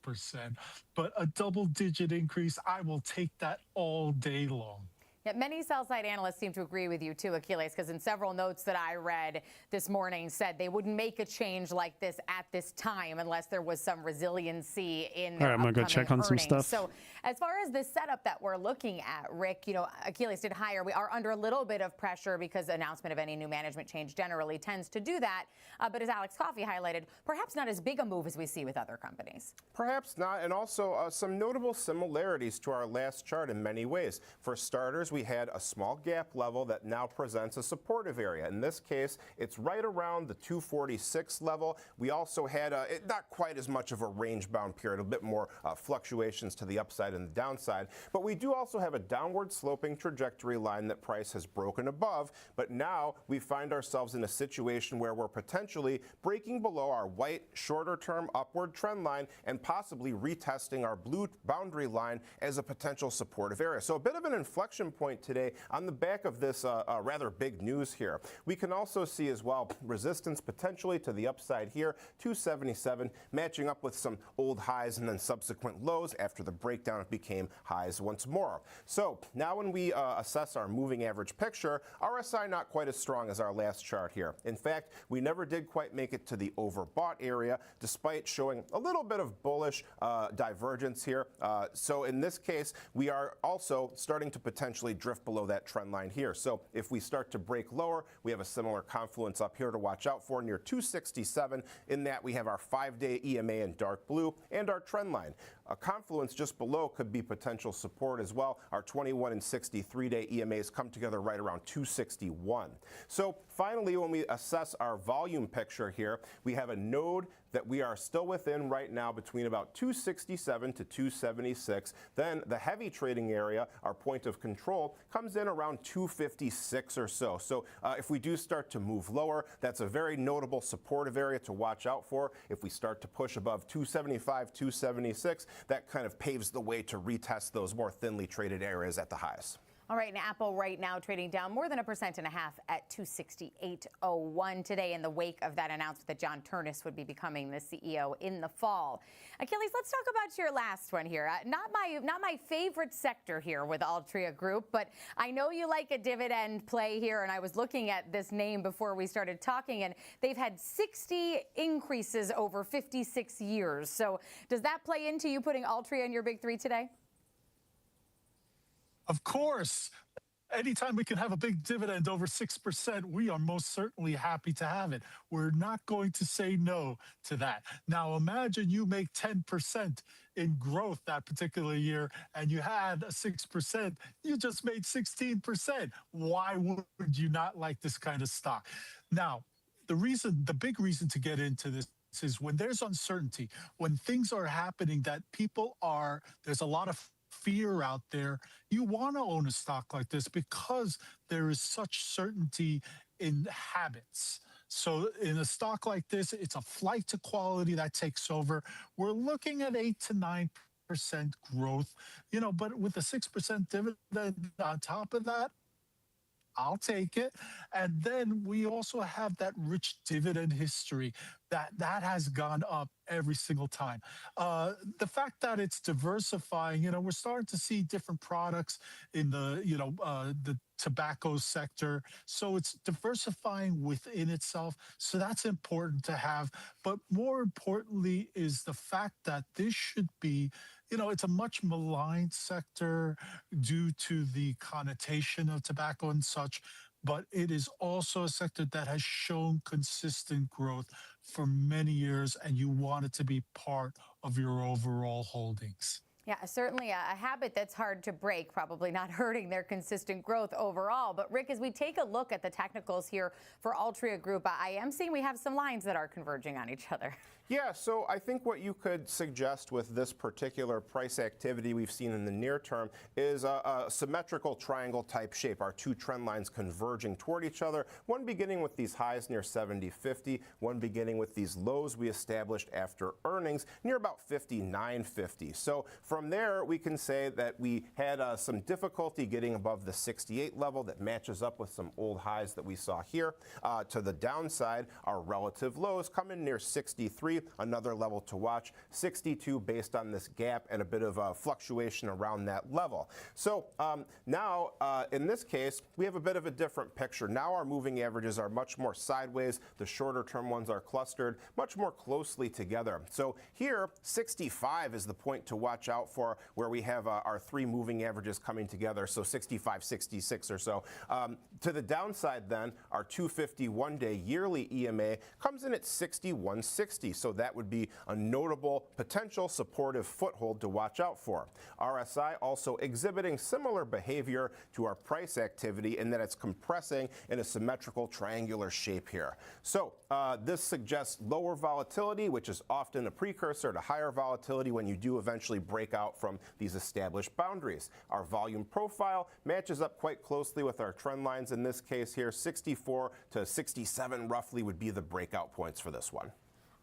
but a double-digit increase, I will take that all day long. Yeah, many sell-side analysts seem to agree with you too, Achilles, because in several notes that I read this morning said they wouldn't make a change like this at this time unless there was some resiliency in their I'm going to go check on some stuff. So as far as the setup that we're looking at, Rick, Achilles did hire. We are under a little bit of pressure because the announcement of any new management change generally tends to do that. But as Alex Coffey highlighted, perhaps not as big a move as we see with other companies. Perhaps not, and also some notable similarities to our last chart in many ways. For starters, we had a small gap level that now presents a supportive area. In this case, it's right around the 246 level. We also had not quite as much of a range-bound period, a bit more fluctuations to the upside and the downside. But we do also have a downward sloping trajectory line that price has broken above. But now we find ourselves in a situation where we're potentially breaking below our white shorter-term upward trend line and possibly retesting our blue boundary line as a potential supportive area. So a bit of an inflection point point today on the back of this rather big news here. We can also see as well resistance potentially to the upside here, 277, matching up with some old highs and then subsequent lows. After the breakdown, it became highs once more. So now when we assess our moving average picture, RSI not quite as strong as our last chart here. In fact, we never did quite make it to the overbought area, despite showing a little bit of bullish divergence here. So in this case, we are also starting to potentially drift below that trend line here. So if we start to break lower, we have a similar confluence up here to watch out for near 267. In that, we have our 5-day EMA in dark blue and our trend line. A confluence just below could be potential support as well. Our 21 and 63-day EMAs come together right around 261. So finally, when we assess our volume picture here, we have a node that we are still within right now between about 267 to 276. Then the heavy trading area, our point of control, comes in around 256 or so. So if we do start to move lower, that's a very notable supportive area to watch out for. If we start to push above 275, 276, that kind of paves the way to retest those more thinly traded areas at the highs. All right, and Apple right now trading down more than 1.5% at 268.01 today in the wake of that announcement that John Ternus would be becoming the CEO in the fall. Achilles, let's talk about your last one here. Not my favorite sector here with Altria Group, but I know you like a dividend play here, and I was looking at this name before we started talking, and they've had 60 increases over 56 years. So does that play into you putting Altria in your big three today? Of course. Anytime we can have a big dividend over 6%, we are most certainly happy to have it. We're not going to say no to that. Now, imagine you make 10% in growth that particular year and you had a 6%, you just made 16%. Why would you not like this kind of stock? Now, the big reason to get into this is when there's uncertainty, when things are happening that there's a lot of fear out there, you want to own a stock like this because there is such certainty in habits. So in a stock like this, it's a flight to quality that takes over. We're looking at 8 to 9% growth, but with a 6% dividend on top of that, I'll take it. And then we also have that rich dividend history that has gone up every single time. The fact that it's diversifying, we're starting to see different products in the tobacco sector. So it's diversifying within itself. So that's important to have. But more importantly is the fact that this should be, it's a much maligned sector due to the connotation of tobacco and such. But it is also a sector that has shown consistent growth for many years, and you want it to be part of your overall holdings. Yeah, certainly a habit that's hard to break, probably not hurting their consistent growth overall. But Rick, as we take a look at the technicals here for Altria Group, I am seeing we have some lines that are converging on each other. Yeah, so I think what you could suggest with this particular price activity we've seen in the near term is a symmetrical triangle type shape, our two trend lines converging toward each other, one beginning with these highs near 70.50, one beginning with these lows we established after earnings near about 59.50. So from there, we can say that we had some difficulty getting above the 68 level that matches up with some old highs that we saw here. To the downside, our relative lows come in near 63. Another level to watch, 62 based on this gap and a bit of a fluctuation around that level. So now, in this case, we have a bit of a different picture. Now our moving averages are much more sideways. The shorter term ones are clustered much more closely together. So here, 65 is the point to watch out for, where we have our three moving averages coming together, so 65, 66 or so. To the downside then, our 251-day yearly EMA comes in at 61.60. So that would be a notable potential supportive foothold to watch out for. RSI also exhibiting similar behavior to our price activity in that it's compressing in a symmetrical triangular shape here. So this suggests lower volatility, which is often a precursor to higher volatility when you do eventually break out from these established boundaries. Our volume profile matches up quite closely with our trend lines in this case here. 64 to 67 roughly would be the breakout points for this one.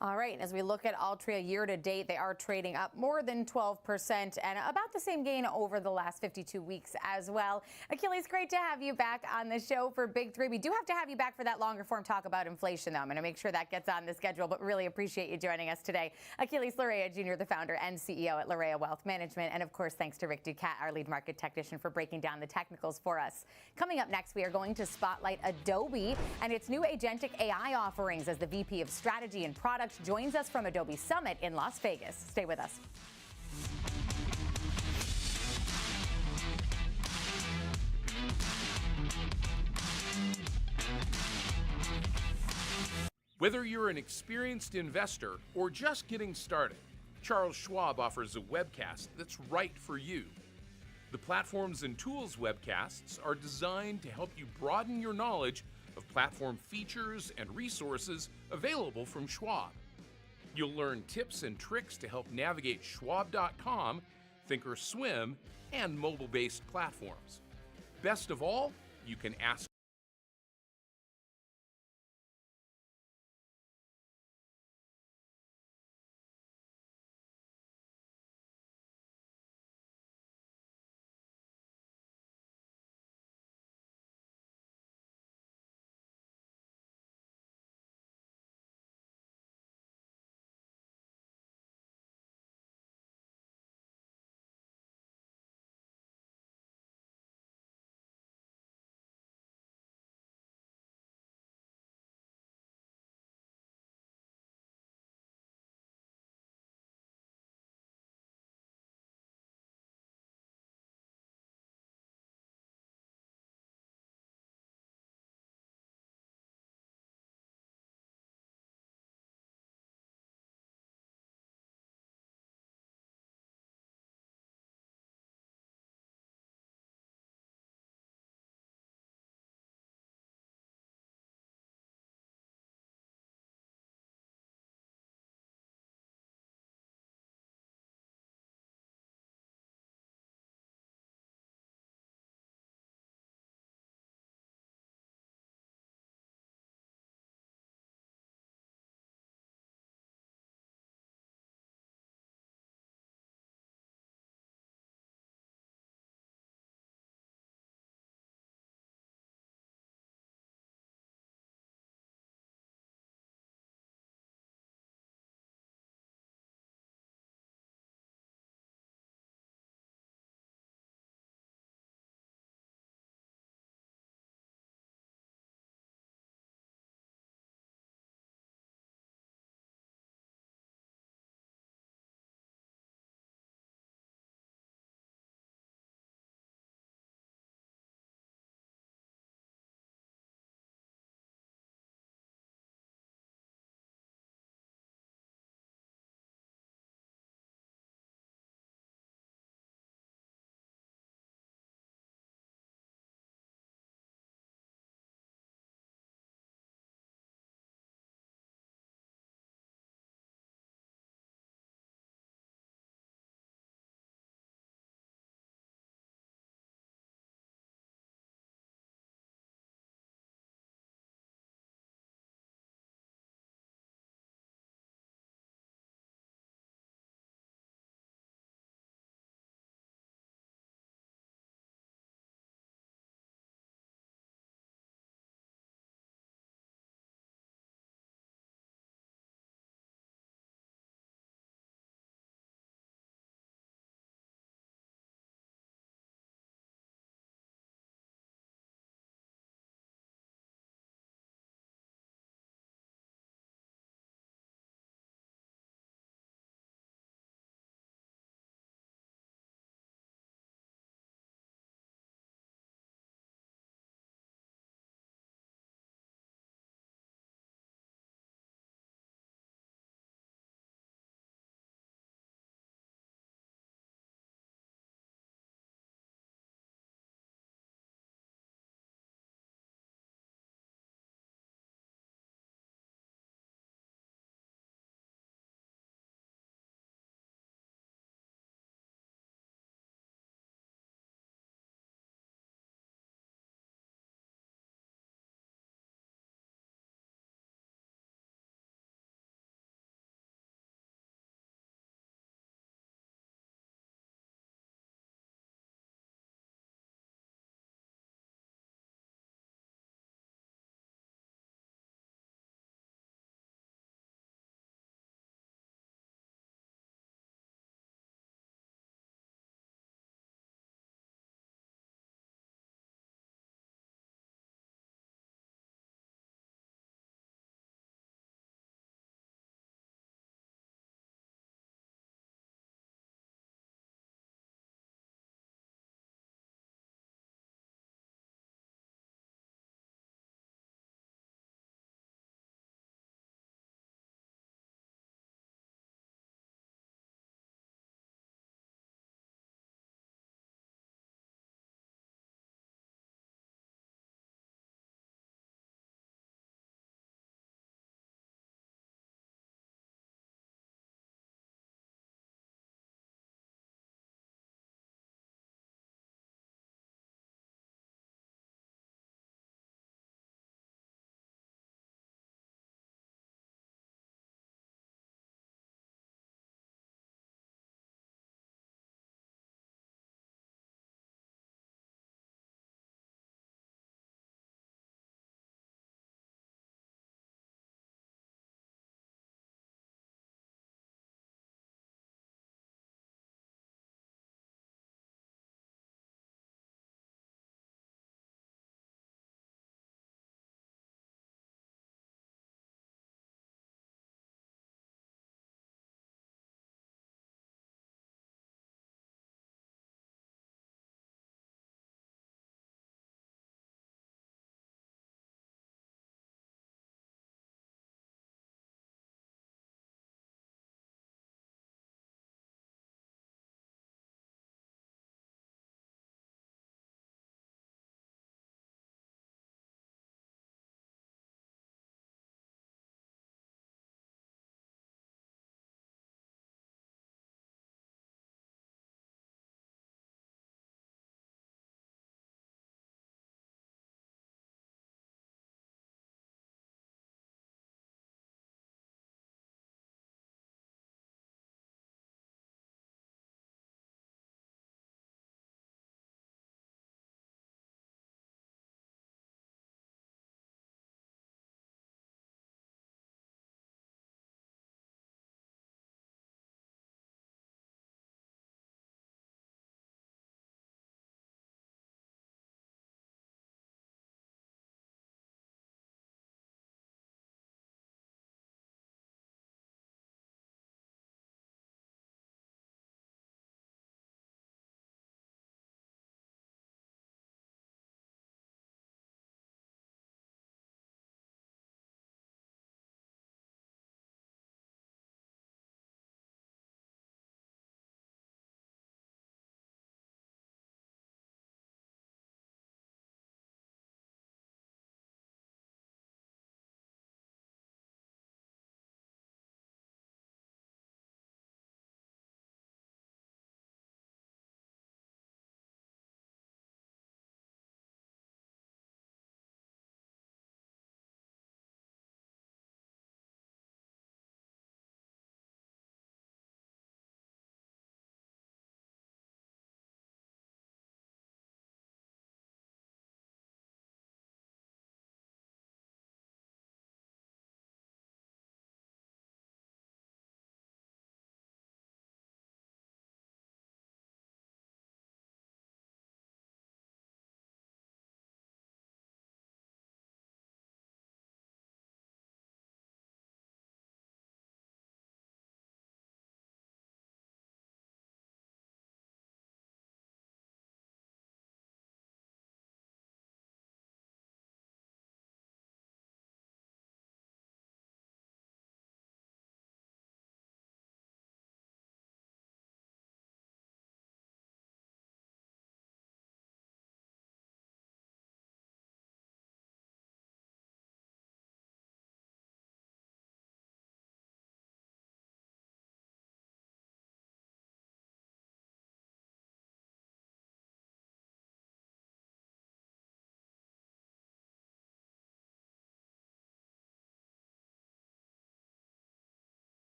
All right, as we look at Altria year to date, they are trading up more than 12% and about the same gain over the last 52 weeks as well. Achilles, great to have you back on the show for Big Three. We do have to have you back for that longer form talk about inflation, though. I'm going to make sure that gets on the schedule, but really appreciate you joining us today. Achilles Larrea Jr., the founder and CEO at Larrea Wealth Management. And of course, thanks to Rick Ducat, our lead market technician, for breaking down the technicals for us. Coming up next, we are going to spotlight Adobe and its new agentic AI offerings as the VP of Strategy and Product joins us from Adobe Summit in Las Vegas. Stay with us. Whether you're an experienced investor or just getting started, Charles Schwab offers a webcast that's right for you. The Platforms and Tools webcasts are designed to help you broaden your knowledge of platform features and resources available from Schwab. You'll learn tips and tricks to help navigate Schwab.com, Thinkorswim, and mobile-based platforms. Best of all, you can ask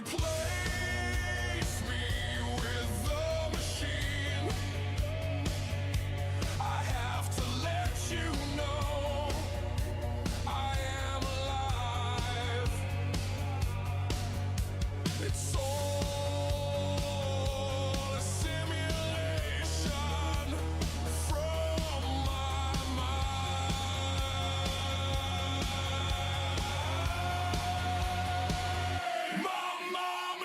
replace me with the machine. I have to let you know I am alive. It's all a simulation from my mind. My mama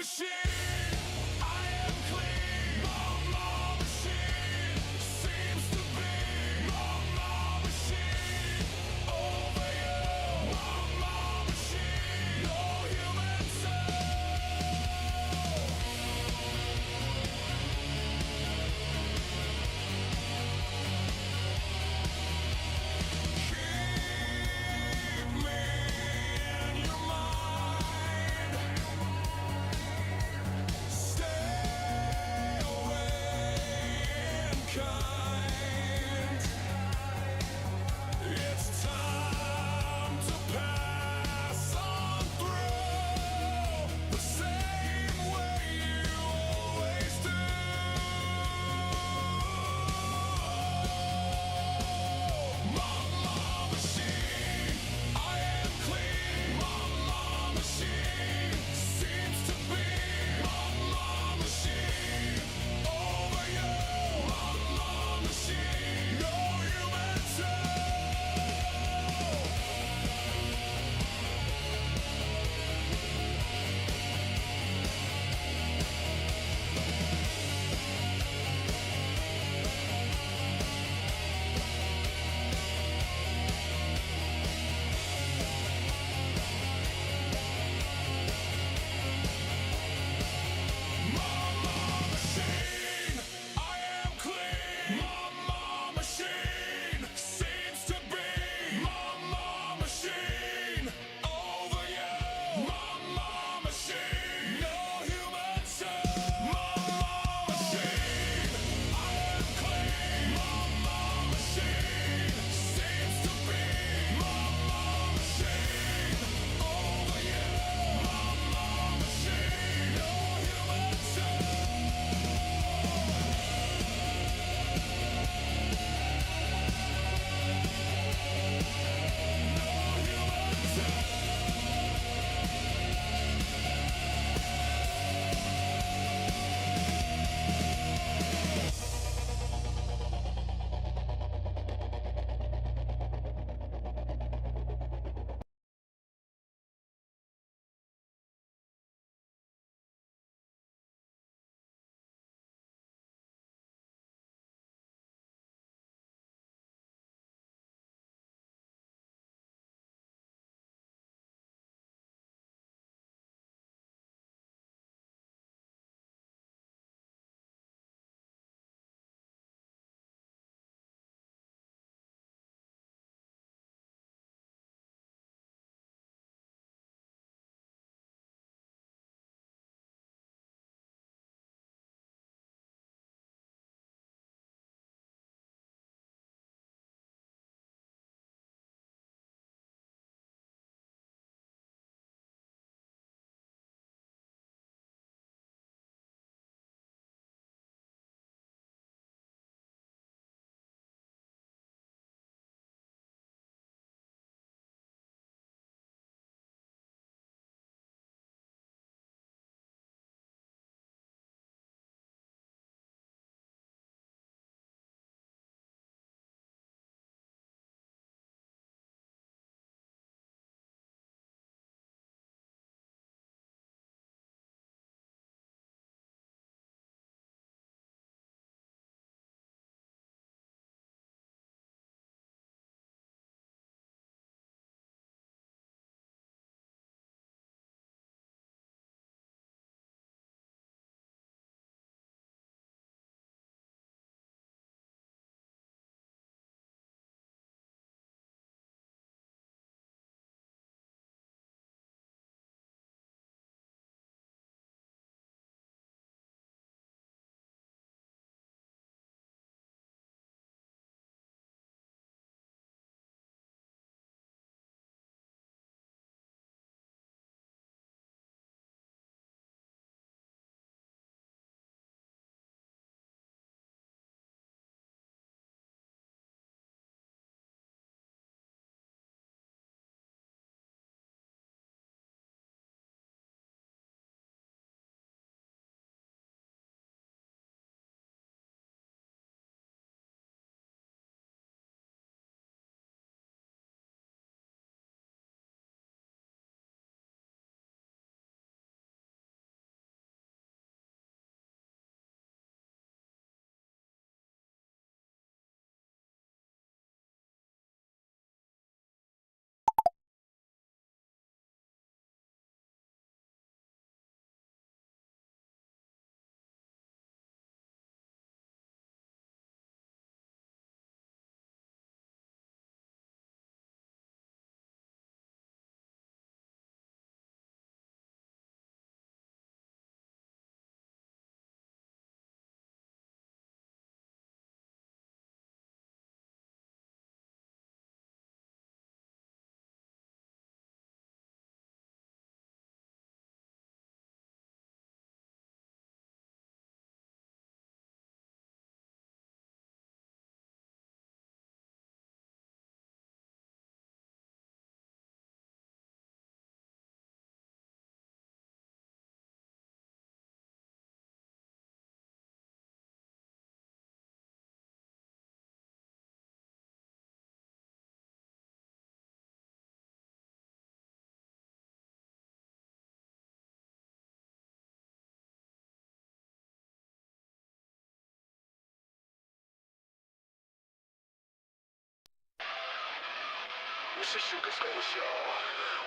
It's a Sugar Skull Show.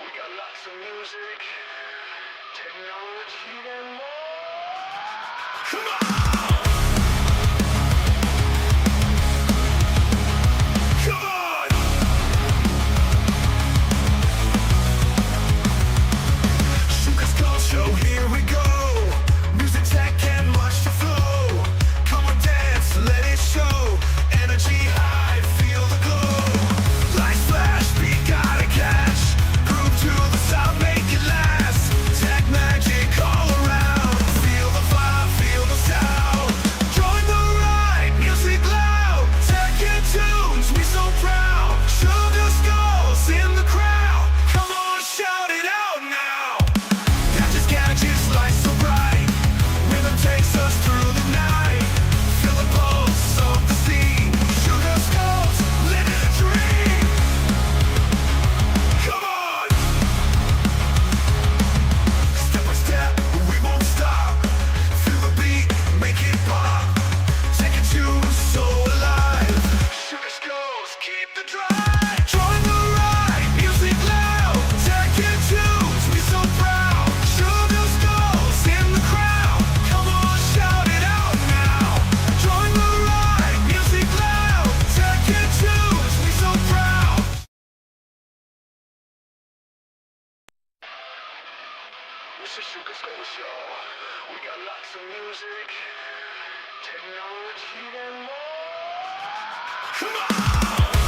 We got lots of music, technology, and more. Come on! Come on! Sugar Skull Show, here we go. Music, tech, and much to flow. Come on, dance, let it show. Energy high, feel the glow. Lights flash, beat gotta catch. Groove to the sound, make it last. Tech magic all around. Feel the vibe, feel the sound. Join the ride, music loud. Tech and tunes, we so proud. Sugar Skulls in the crowd. Come on, shout it out now. Gadgets, lights so bright. Rhythm takes us through the night. Feel the pulse of the scene. Sugar Skulls, living a dream. Come on! Step by step, we won't stop. Feel the beat, make it pop. Take it to so alive. Sugar Skulls, keep the drive. Join the ride, music loud. Tech and tunes, we so proud. Sugar Skulls in the crowd. Come on, shout it out now. Join the ride, music loud. Tech and tunes, we so proud. It's a Sugar Skull Show. We got lots of music, technology, and more. Come on!